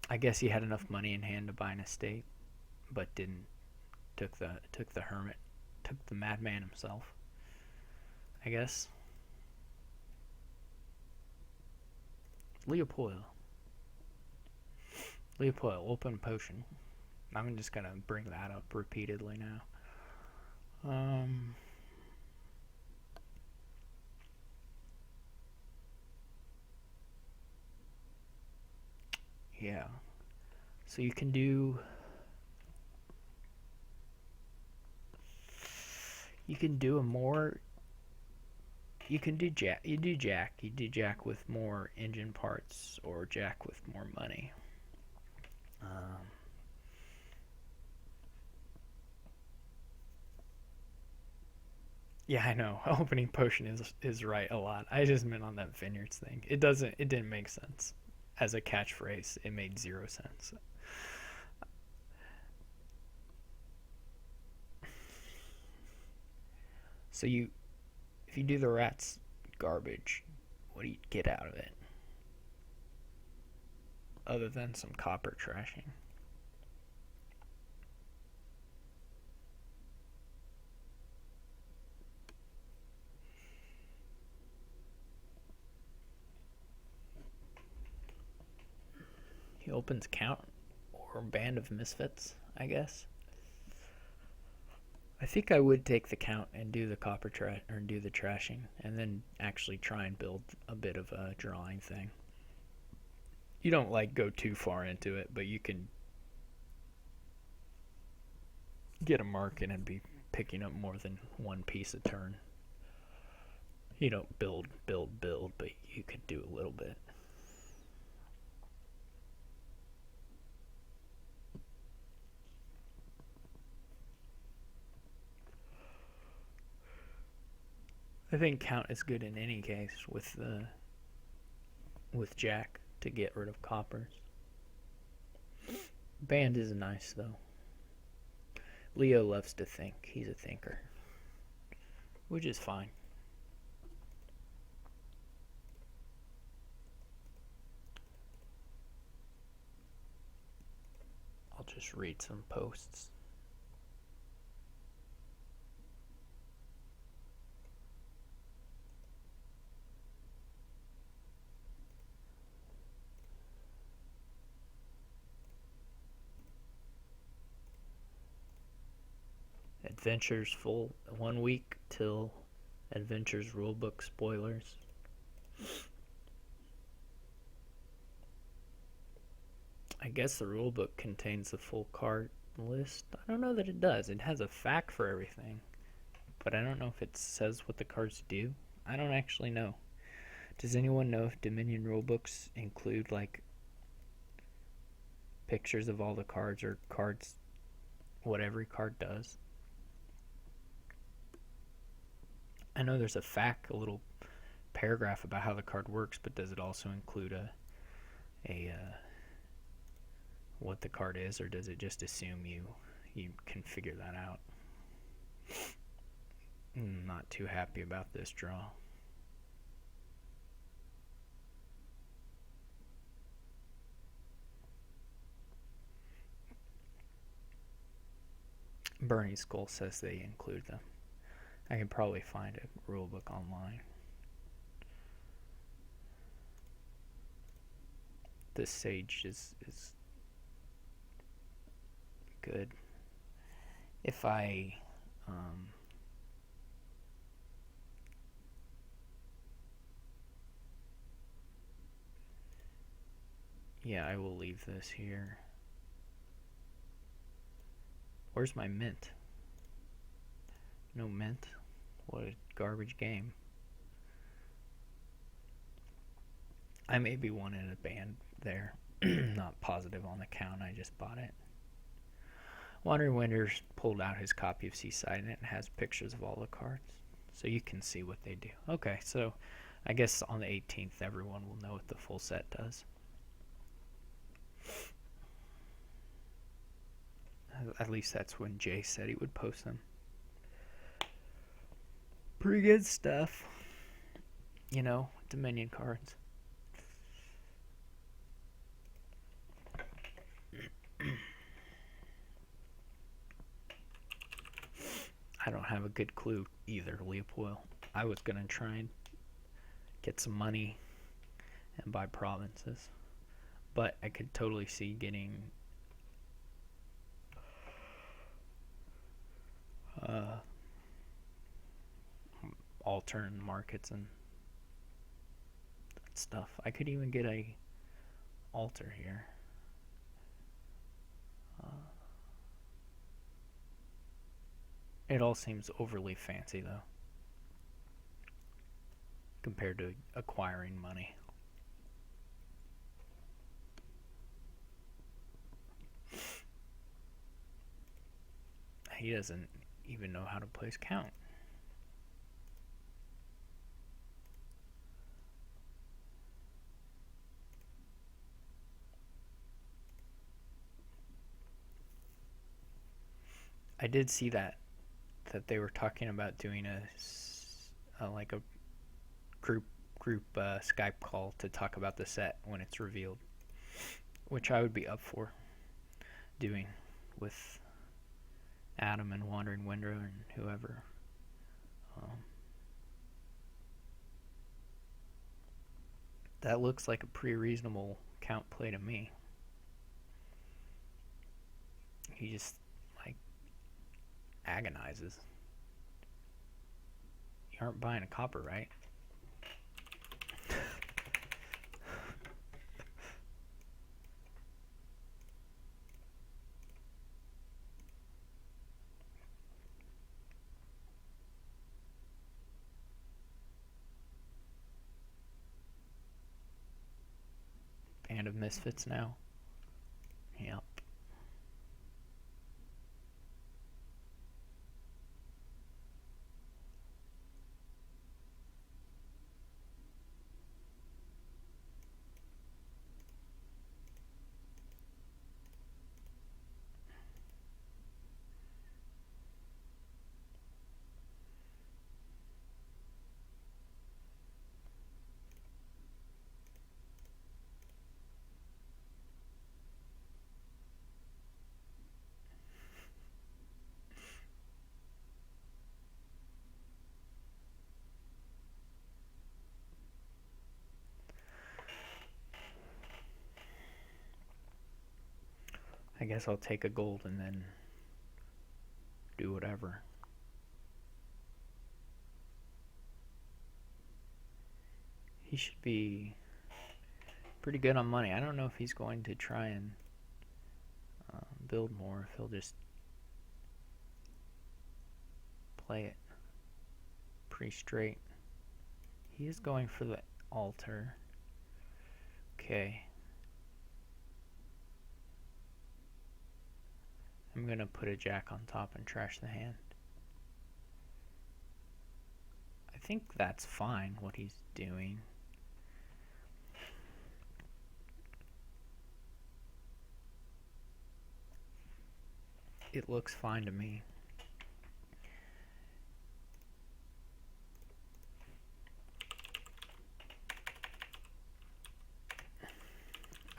I guess he had enough money in hand to buy an estate, but didn't. Took the Hermit, took the Madman himself, I guess. Leopold, open potion. I'm just gonna bring that up repeatedly now. Yeah. So you can do a more, you can do jack, you do jack with more engine parts or jack with more money. Yeah, I know. Opening potion is right a lot. I just meant on that vineyards thing. It didn't make sense as a catchphrase. It made zero sense. So if you do the rat's garbage, what do you get out of it? Other than some copper trashing. He opens Count or Band of Misfits, I guess. I think I would take the Count and do the copper or do the trashing, and then actually try and build a bit of a drawing thing. You don't like go too far into it, but you can get a mark in and be picking up more than one piece a turn. You don't build, but you could do a little bit. I think count is good in any case with Jack to get rid of coppers. Band is nice though. Leo loves to think. He's a thinker, which is fine. I'll just read some posts. Adventures full 1 week till Adventures rulebook spoilers. I guess the rulebook contains the full card list. I don't know that it does. It has a fact for everything, but I don't know if it says what the cards do. I don't actually know. Does anyone know if Dominion rulebooks include like pictures of all the cards or cards, what every card does? I know there's a little paragraph about how the card works, but does it also include a what the card is, or does it just assume you can figure that out? Not too happy about this draw. Bernie Skull says they include them. I can probably find a rulebook online. This Sage is good. If I yeah, I will leave this here. Where's my mint? No mint? What a garbage game. I may be one in a band there. Not positive on the count, I just bought it. Wandering Winters pulled out his copy of Seaside and it has pictures of all the cards. So you can see what they do. Okay, so I guess on the 18th everyone will know what the full set does. At least that's when Jay said he would post them. Pretty good stuff. You know, Dominion cards. I don't have a good clue either, Leopold. I was going to try and get some money and buy provinces. But I could totally see getting alternate markets and stuff. I could even get a altar here. It all seems overly fancy though, compared to acquiring money. He doesn't even know how to place count. I did see that they were talking about doing a like a group Skype call to talk about the set when it's revealed, which I would be up for doing with Adam and Wandering Window and whoever. That looks like a pretty reasonable count play to me. He just like agonizes. You aren't buying a copper, right? Band of Misfits now. Yep. I guess I'll take a gold and then do whatever. He should be pretty good on money. I don't know if he's going to try and build more, if he'll just play it pretty straight. He is going for the altar. Okay. I'm going to put a jack on top and trash the hand. I think that's fine what he's doing. It looks fine to me.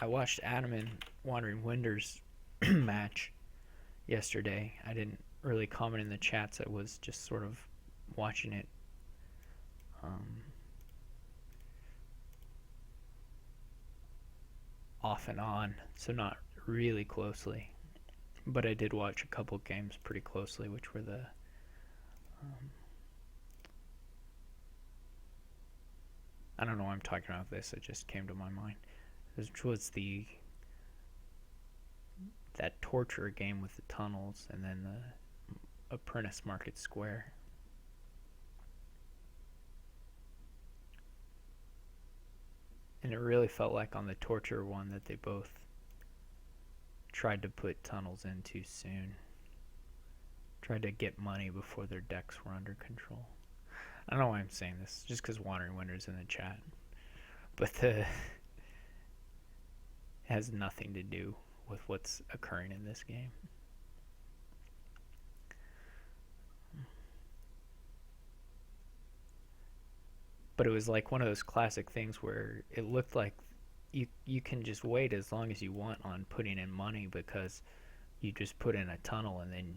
I watched Adam and Wandering Winders match yesterday. I didn't really comment in the chats. I was just sort of watching it off and on, so not really closely. But I did watch a couple games pretty closely, which were the I don't know why I'm talking about this. It just came to my mind. Which was that torture game with the tunnels, and then the Apprentice Market Square. And it really felt like on the torture one that they both tried to put tunnels in too soon. Tried to get money before their decks were under control. I don't know why I'm saying this, just because Wandering Winter's in the chat. But it has nothing to do with what's occurring in this game. But it was like one of those classic things where it looked like you can just wait as long as you want on putting in money, because you just put in a tunnel and then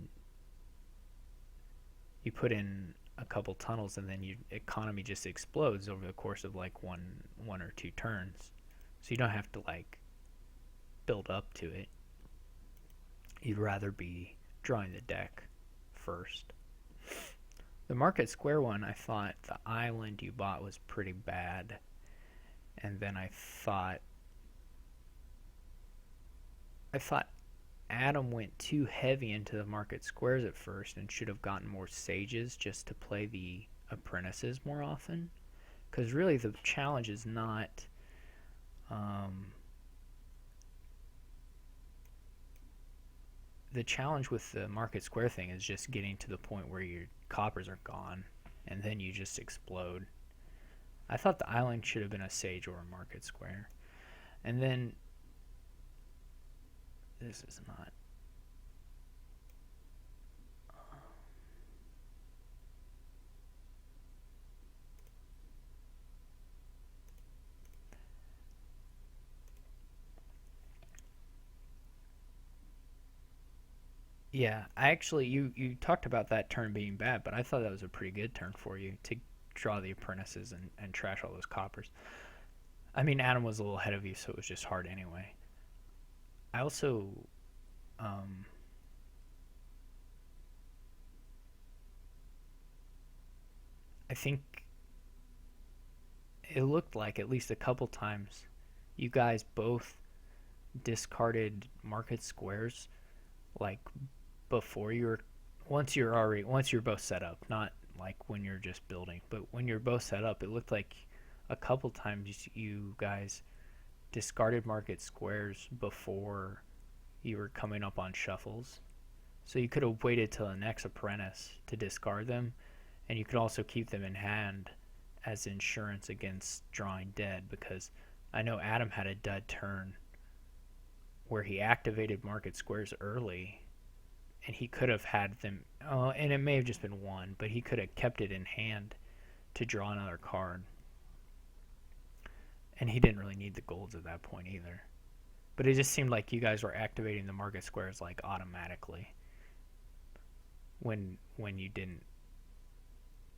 you put in a couple tunnels and then your economy just explodes over the course of like one or two turns. So you don't have to like build up to it. You'd rather be drawing the deck first. The Market Square one, I thought the island you bought was pretty bad. And then I thought Adam went too heavy into the market squares at first and should have gotten more sages just to play the apprentices more often. Because really the challenge is not the challenge with the market square thing is just getting to the point where your coppers are gone and then you just explode. I thought the island should have been a sage or a market square. And then this is not. Yeah, I actually you talked about that turn being bad, but I thought that was a pretty good turn for you to draw the apprentices and trash all those coppers. I mean, Adam was a little ahead of you, so it was just hard anyway. I also I think it looked like at least a couple times you guys both discarded market squares like before you were once you're both set up, not like when you're just building, but when you're both set up, it looked like a couple times you guys discarded market squares before you were coming up on shuffles. So you could have waited till the next apprentice to discard them, and you could also keep them in hand as insurance against drawing dead, because I know Adam had a dud turn where he activated market squares early, and he could have had them, and it may have just been one, but he could have kept it in hand to draw another card. And he didn't really need the golds at that point either. But it just seemed like you guys were activating the market squares like automatically when you didn't.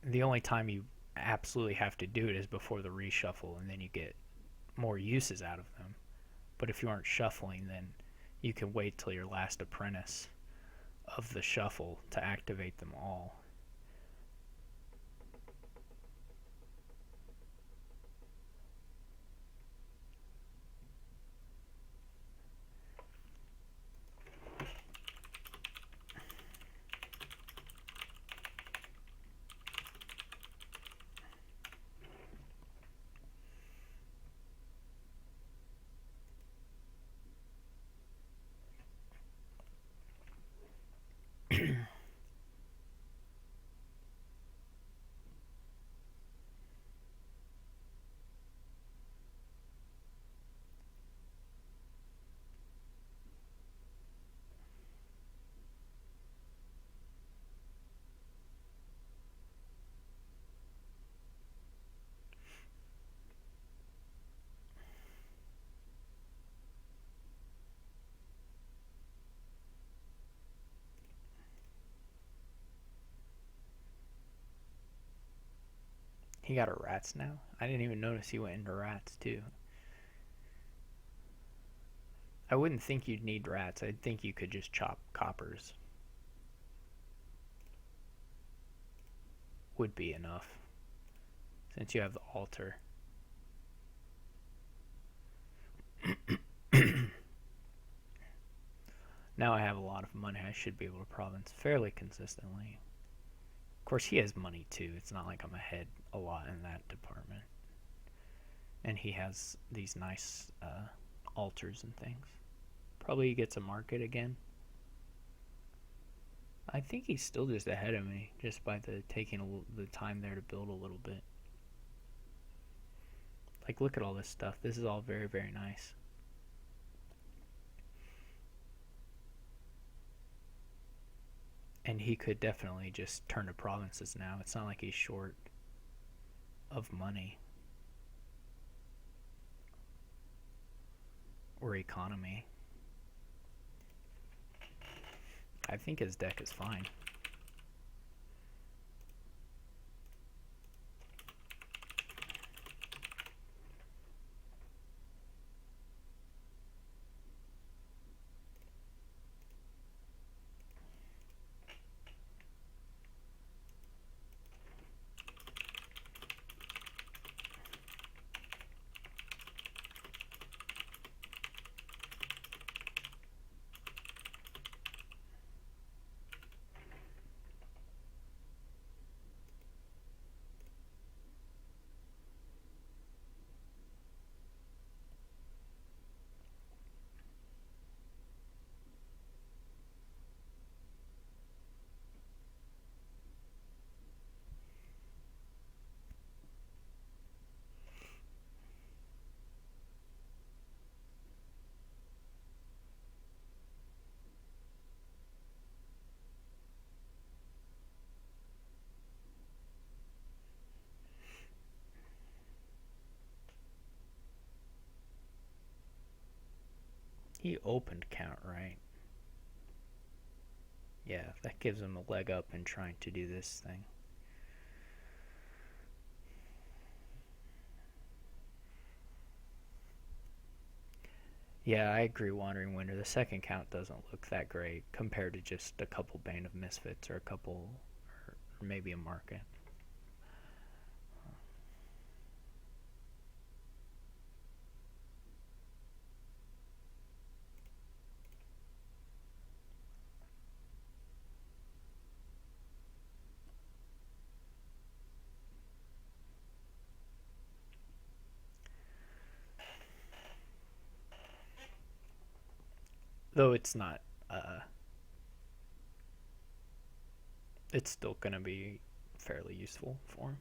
The only time you absolutely have to do it is before the reshuffle, and then you get more uses out of them. But if you aren't shuffling, then you can wait till your last apprentice of the shuffle to activate them all. He got a rats now? I didn't even notice he went into rats too. I wouldn't think you'd need rats. I'd think you could just chop coppers. Would be enough. Since you have the altar. Now I have a lot of money. I should be able to province fairly consistently. Of course, he has money too. It's not like I'm ahead a lot in that department. And he has these nice altars and things. Probably he gets a market again. I think he's still just ahead of me, just by taking the time there to build a little bit. Like, look at all this stuff. This is all very, very nice. And he could definitely just turn to provinces now. It's not like he's short of money or economy. I think his deck is fine. He opened count, right? Yeah, that gives him a leg up in trying to do this thing. Yeah, I agree, Wandering Winter. The second count doesn't look that great compared to just a couple Bane of Misfits or a couple, or maybe a market. Though it's not, it's still going to be fairly useful for him.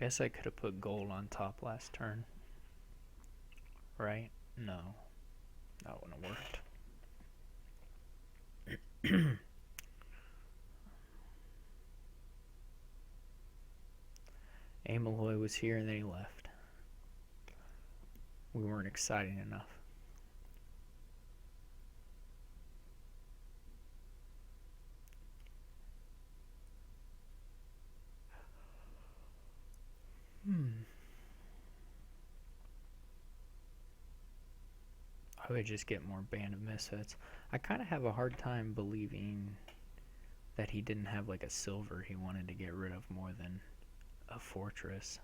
Guess I could have put gold on top last turn. Right? No. That wouldn't have worked. Amaloy was here and then he left. We weren't exciting enough. I would just get more Band of Misfits. I kind of have a hard time believing that he didn't have like a silver he wanted to get rid of more than a fortress.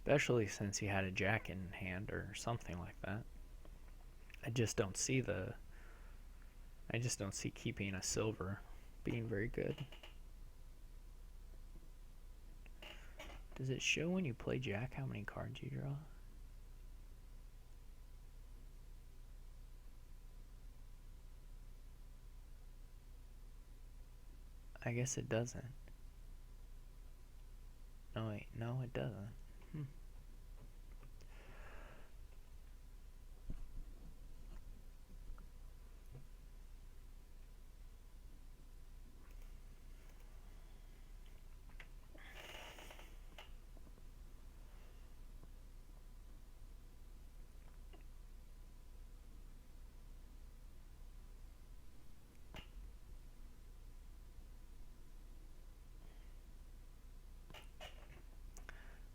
Especially since he had a jack in hand or something like that. I just don't see keeping a silver being very good. Does it show when you play jack how many cards you draw? I guess it doesn't. No, wait, no, it doesn't.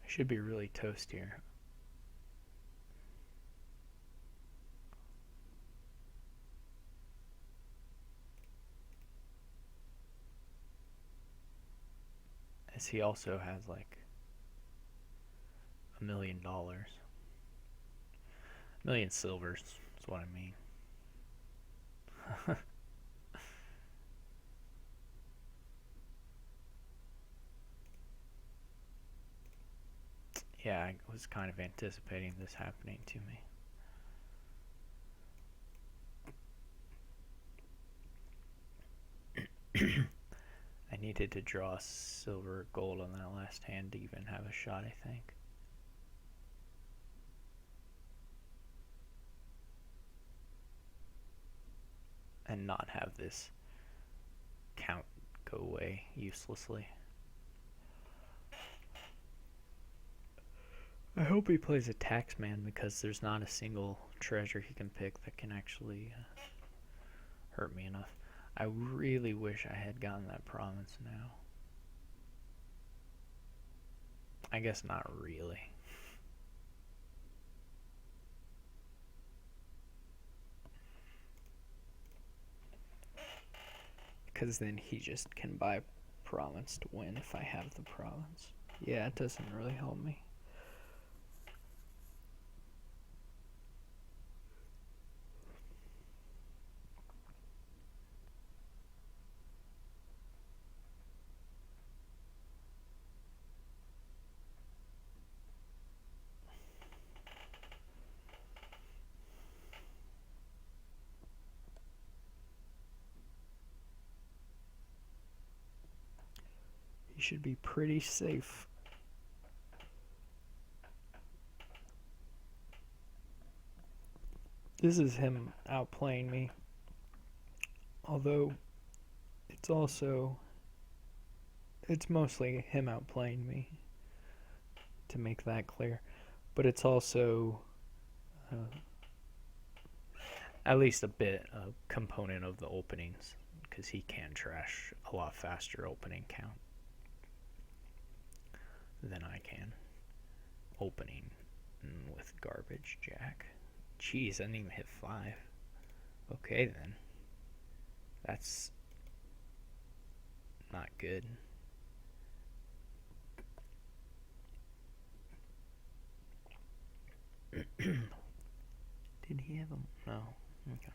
I should be really toast here. As he also has like $1 million. $1 million silvers is what I mean. Yeah, I was kind of anticipating this happening to me. I needed to draw silver gold on that last hand to even have a shot, I think. And not have this count go away uselessly. I hope he plays a taxman because there's not a single treasure he can pick that can actually hurt me enough. I really wish I had gotten that province now. I guess not really. Because then he just can buy province to win if I have the province. Yeah, it doesn't really help me. He should be pretty safe. This is him outplaying me. Although, it's mostly him outplaying me, to make that clear. But it's also at least a bit a component of the openings, because he can trash a lot faster opening count than I can. Opening with garbage jack. Jeez, I didn't even hit 5. Okay then. That's not good. Did he have them? No. Okay.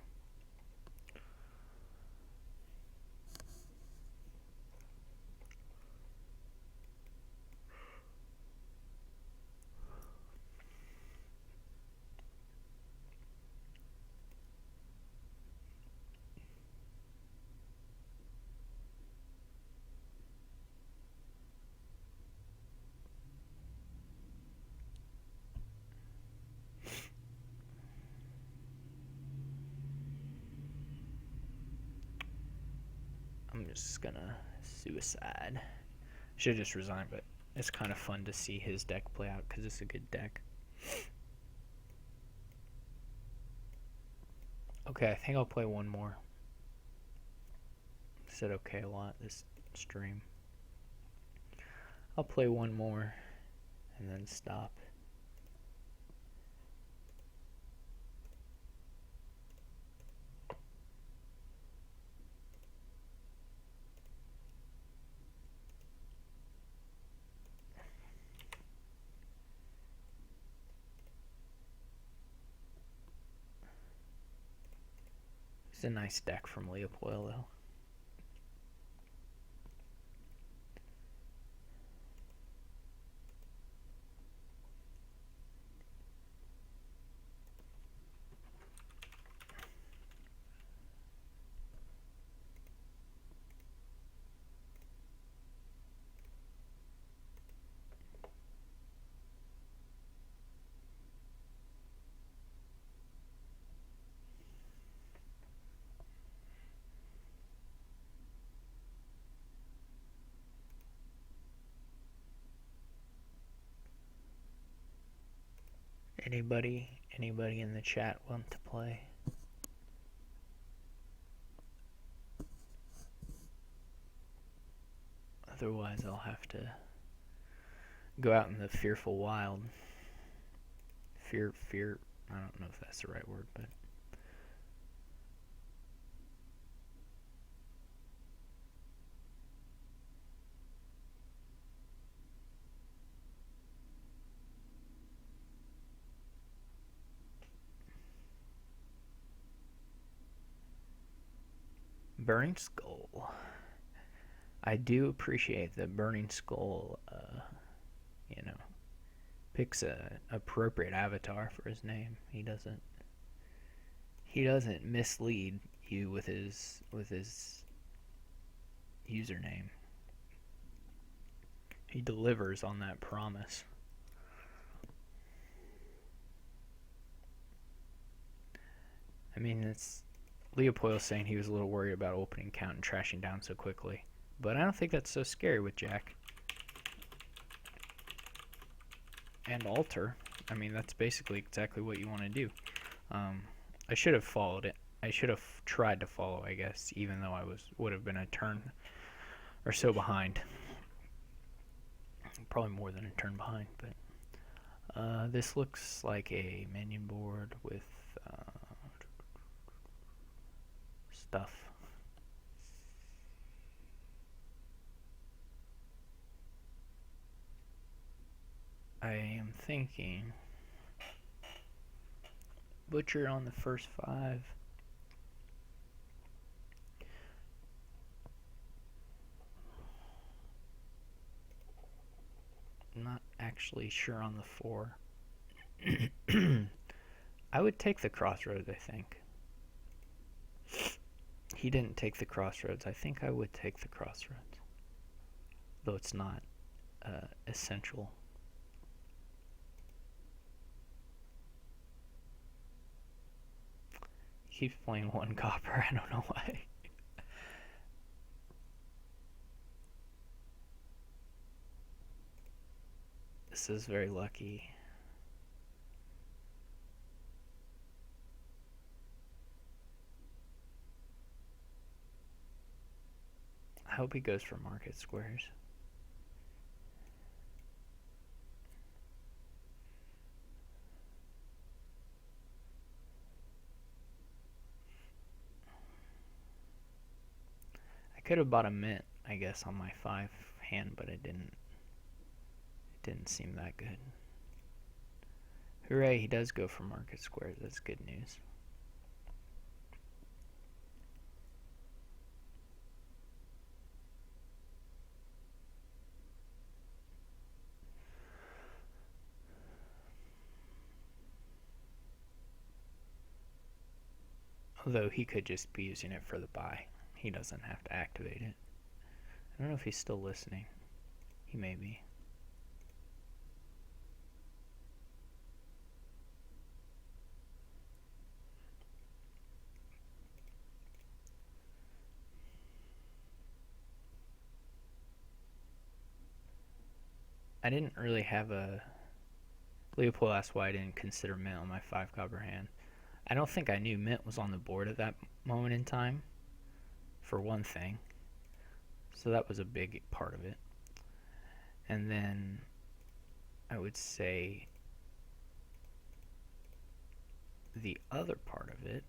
I'm just gonna suicide. Should just resign, but it's kind of fun to see his deck play out because it's a good deck. Okay, I think I'll play one more. I said okay a lot this stream. I'll play one more and then stop. It's a nice deck from Leopold, though. Anybody in the chat want to play? Otherwise, I'll have to go out in the fearful wild. Fear, I don't know if that's the right word, but Burning Skull. I do appreciate that Burning Skull, picks a appropriate avatar for his name. He doesn't mislead you with his username. He delivers on that promise. I mean, it's Leopold saying he was a little worried about opening count and trashing down so quickly, but I don't think that's so scary with Jack. And alter. I mean, that's basically exactly what you want to do. I should have followed it. I should have tried to follow, I guess, even though I would have been a turn or so behind. Probably more than a turn behind, but this looks like a minion board with stuff. I am thinking Butcher on the first 5. Not actually sure on the 4. I would take the Crossroads, I think. He didn't take the Crossroads. I think I would take the Crossroads. Though it's not essential. He keeps playing 1 copper. I don't know why. This is very lucky. I hope he goes for market squares. I could have bought a mint, I guess, on my 5 hand, but it didn't. It didn't seem that good. Hooray, he does go for market squares. That's good news. Although he could just be using it for the buy. He doesn't have to activate it. I don't know if he's still listening. He may be. I didn't really have a... Leopold asked why I didn't consider mint on my 5 copper hand. I don't think I knew mint was on the board at that moment in time, for one thing. So that was a big part of it. And then I would say the other part of it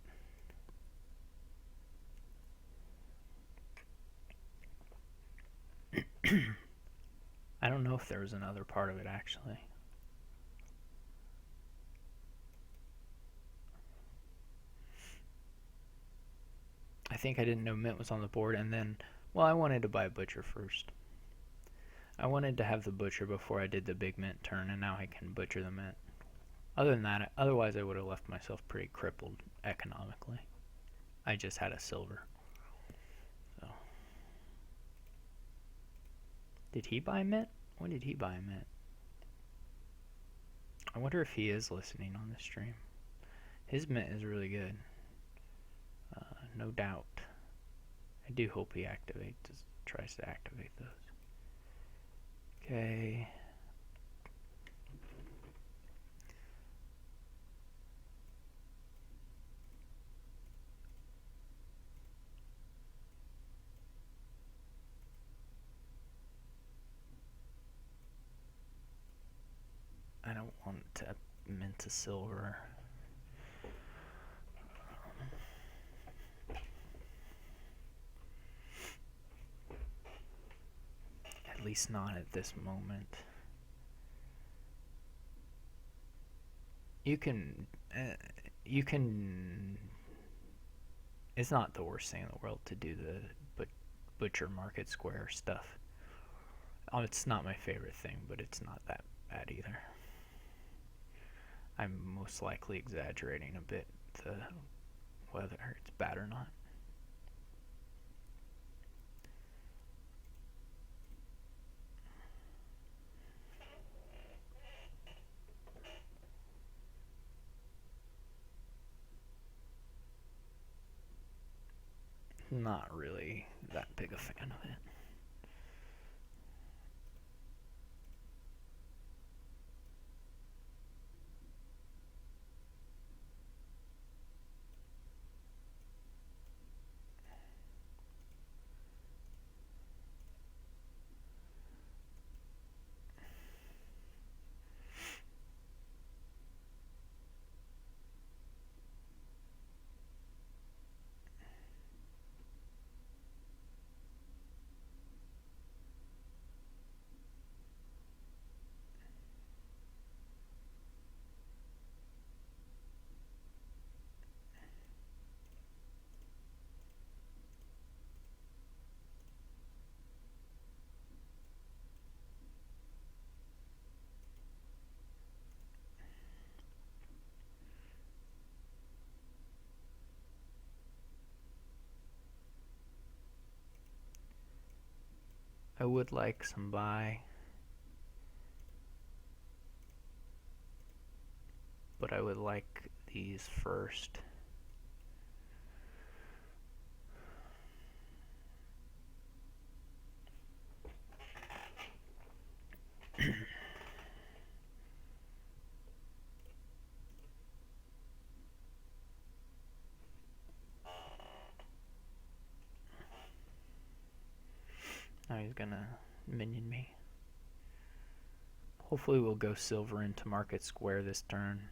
I don't know if there was another part of it actually. I think I didn't know mint was on the board, and then, well, I wanted to buy a butcher first. I wanted to have the butcher before I did the big mint turn, and now I can butcher the mint. Other than that, otherwise I would have left myself pretty crippled economically. I just had a silver. So, did he buy mint? When did he buy mint? I wonder if he is listening on the stream. His mint is really good. No doubt. I do hope he tries to activate those. Okay. I don't want to mint a silver. At least not at this moment. You can, it's not the worst thing in the world to do the butcher market square stuff. It's not my favorite thing, but it's not that bad either. I'm most likely exaggerating a bit whether it's bad or not. Not really that big a fan of it. I would like some buy, but I would like these first. gonna minion me. Hopefully we'll go silver into market square this turn.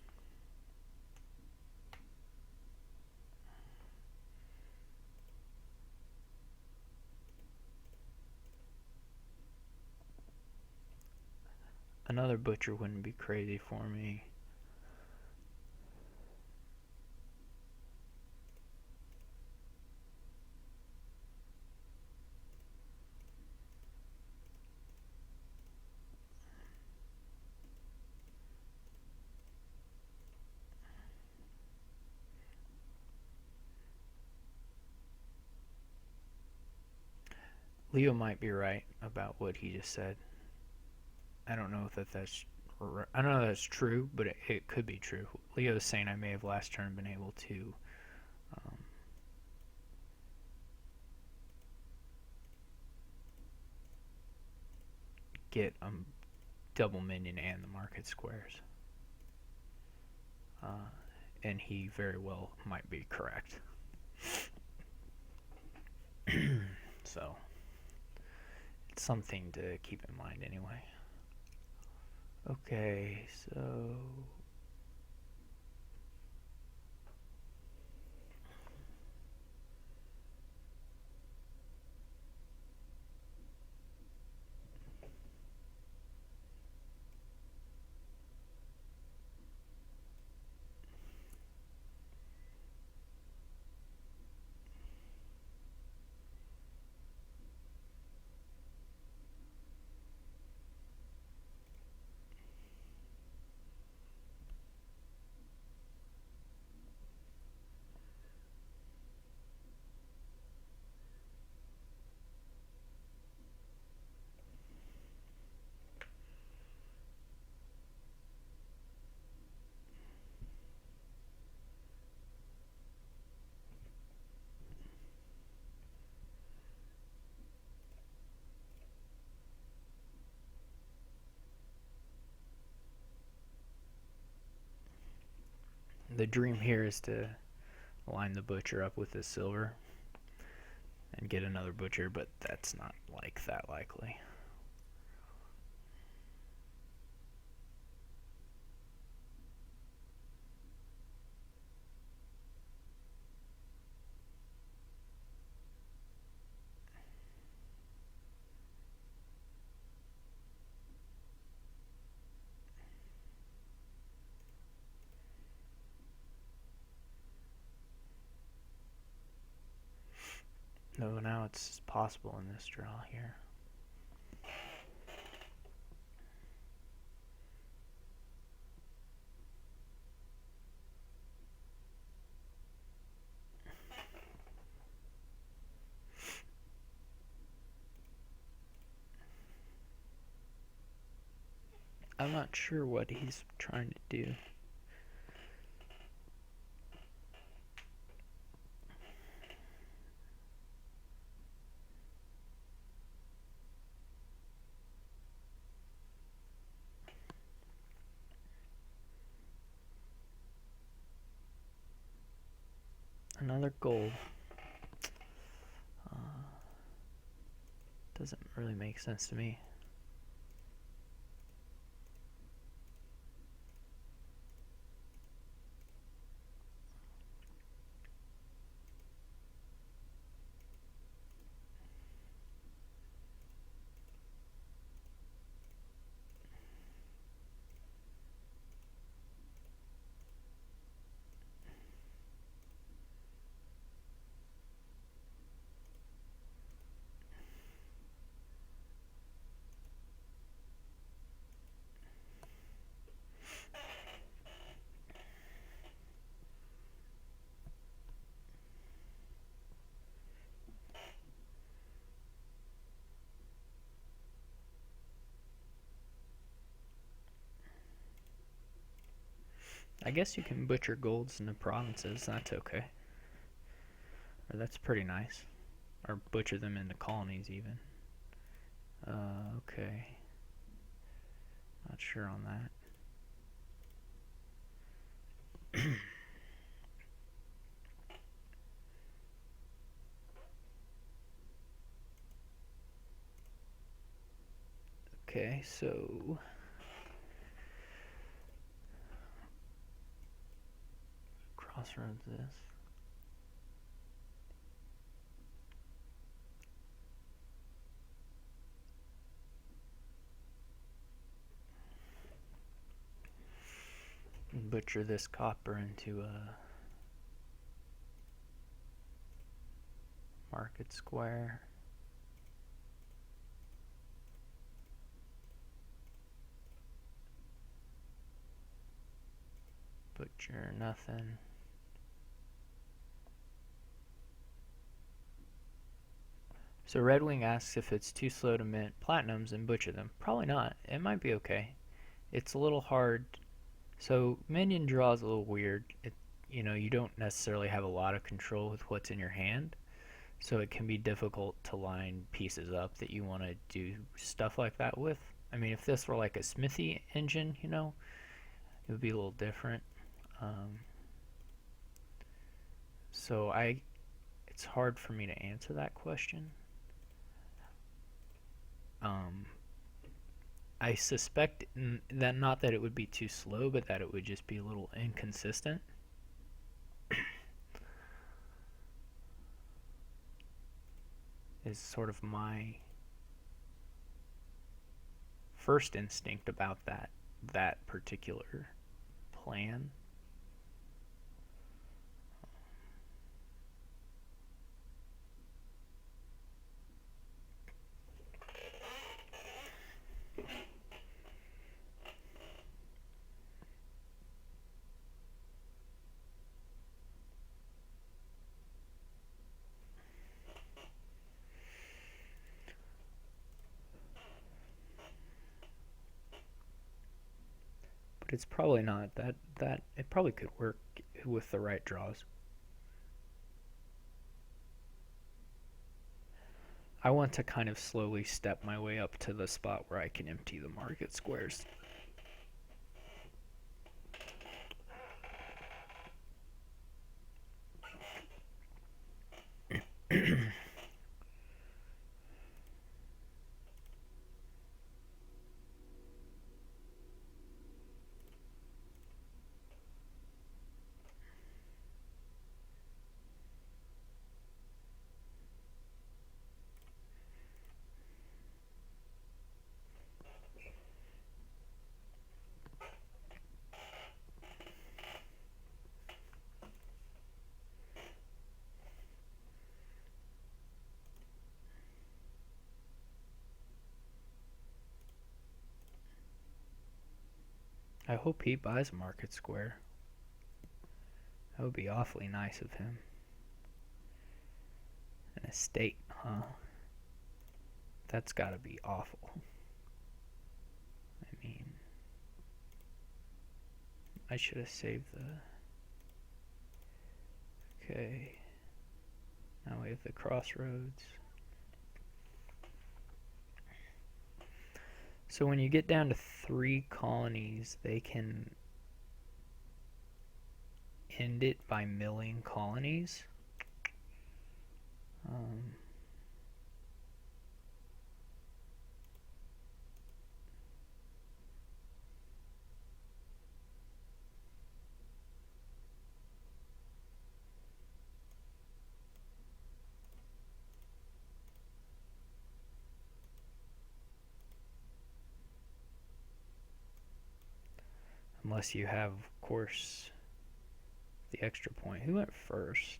Another butcher wouldn't be crazy for me. Leo might be right about what he just said. I don't know if that's I don't know if that's true, but it could be true. Leo is saying I may have last turn been able to get double minion and the market squares. And he very well might be correct. So, it's something to keep in mind anyway. Okay, so the dream here is to line the butcher up with the silver and get another butcher, but that's not like that likely. No, now it's possible in this draw here. I'm not sure what he's trying to do. Another gold. Doesn't really make sense to me. I guess you can butcher golds in the provinces, that's okay. Or that's pretty nice. Or butcher them into colonies even. Okay. Not sure on that. Okay, so crossroads this. Butcher this copper into a market square. Butcher nothing. So Red Wing asks if it's too slow to mint platinums and butcher them. Probably not. It might be okay. It's a little hard. So minion draw is a little weird. You don't necessarily have a lot of control with what's in your hand. So it can be difficult to line pieces up that you want to do stuff like that with. I mean, if this were like a smithy engine, it would be a little different. Um, so it's hard for me to answer that question. I suspect that not that it would be too slow, but that it would just be a little inconsistent. Is sort of my first instinct about that particular plan. But it's probably not that it probably could work with the right draws. I want to kind of slowly step my way up to the spot where I can empty the market squares. I hope he buys a market square. That would be awfully nice of him. An estate, huh? That's gotta be awful. I mean, I should have saved the... Okay. Now we have the crossroads. So when you get down to 3 colonies, they can end it by milling colonies. Unless you have, of course, the extra point. Who went first?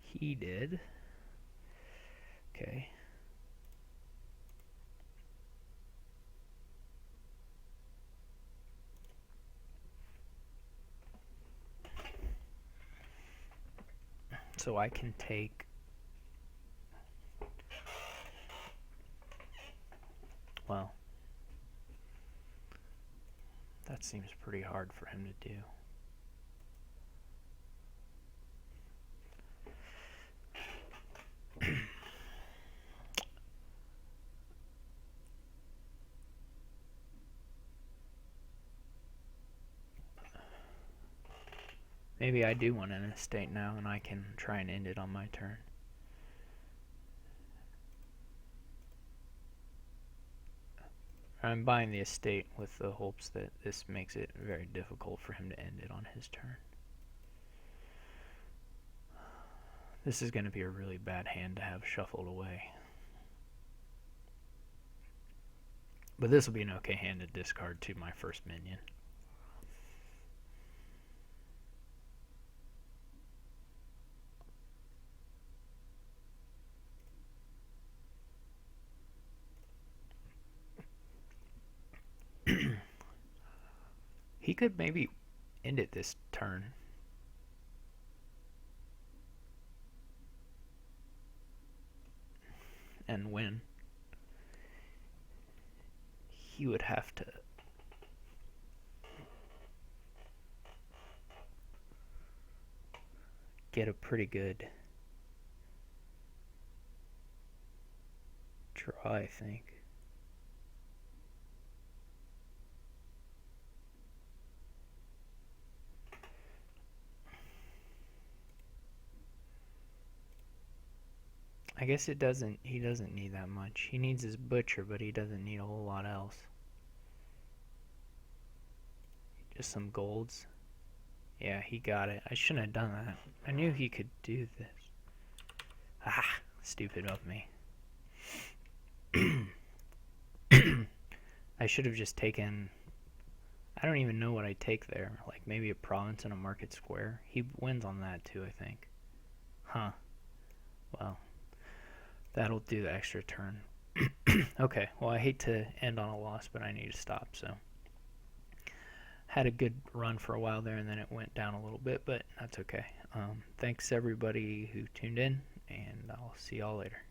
He did. Okay. So I can take... Well, that seems pretty hard for him to do. Maybe I do want an estate now and I can try and end it on my turn. I'm buying the estate with the hopes that this makes it very difficult for him to end it on his turn. This is going to be a really bad hand to have shuffled away. But this will be an okay hand to discard to my first minion. He could maybe end it this turn. And win. He would have to get a pretty good draw, I think. I guess he doesn't need that much. He needs his butcher, but he doesn't need a whole lot else. Just some golds. Yeah, he got it. I shouldn't have done that. I knew he could do this. Ah, stupid of me. I should have just taken... I don't even know what I take there. Like maybe a province and a market square. He wins on that too, I think. Huh. Well, that'll do the extra turn. Okay, well I hate to end on a loss, but I need to stop, so. Had a good run for a while there, and then it went down a little bit, but that's okay. Thanks everybody who tuned in, and I'll see y'all later.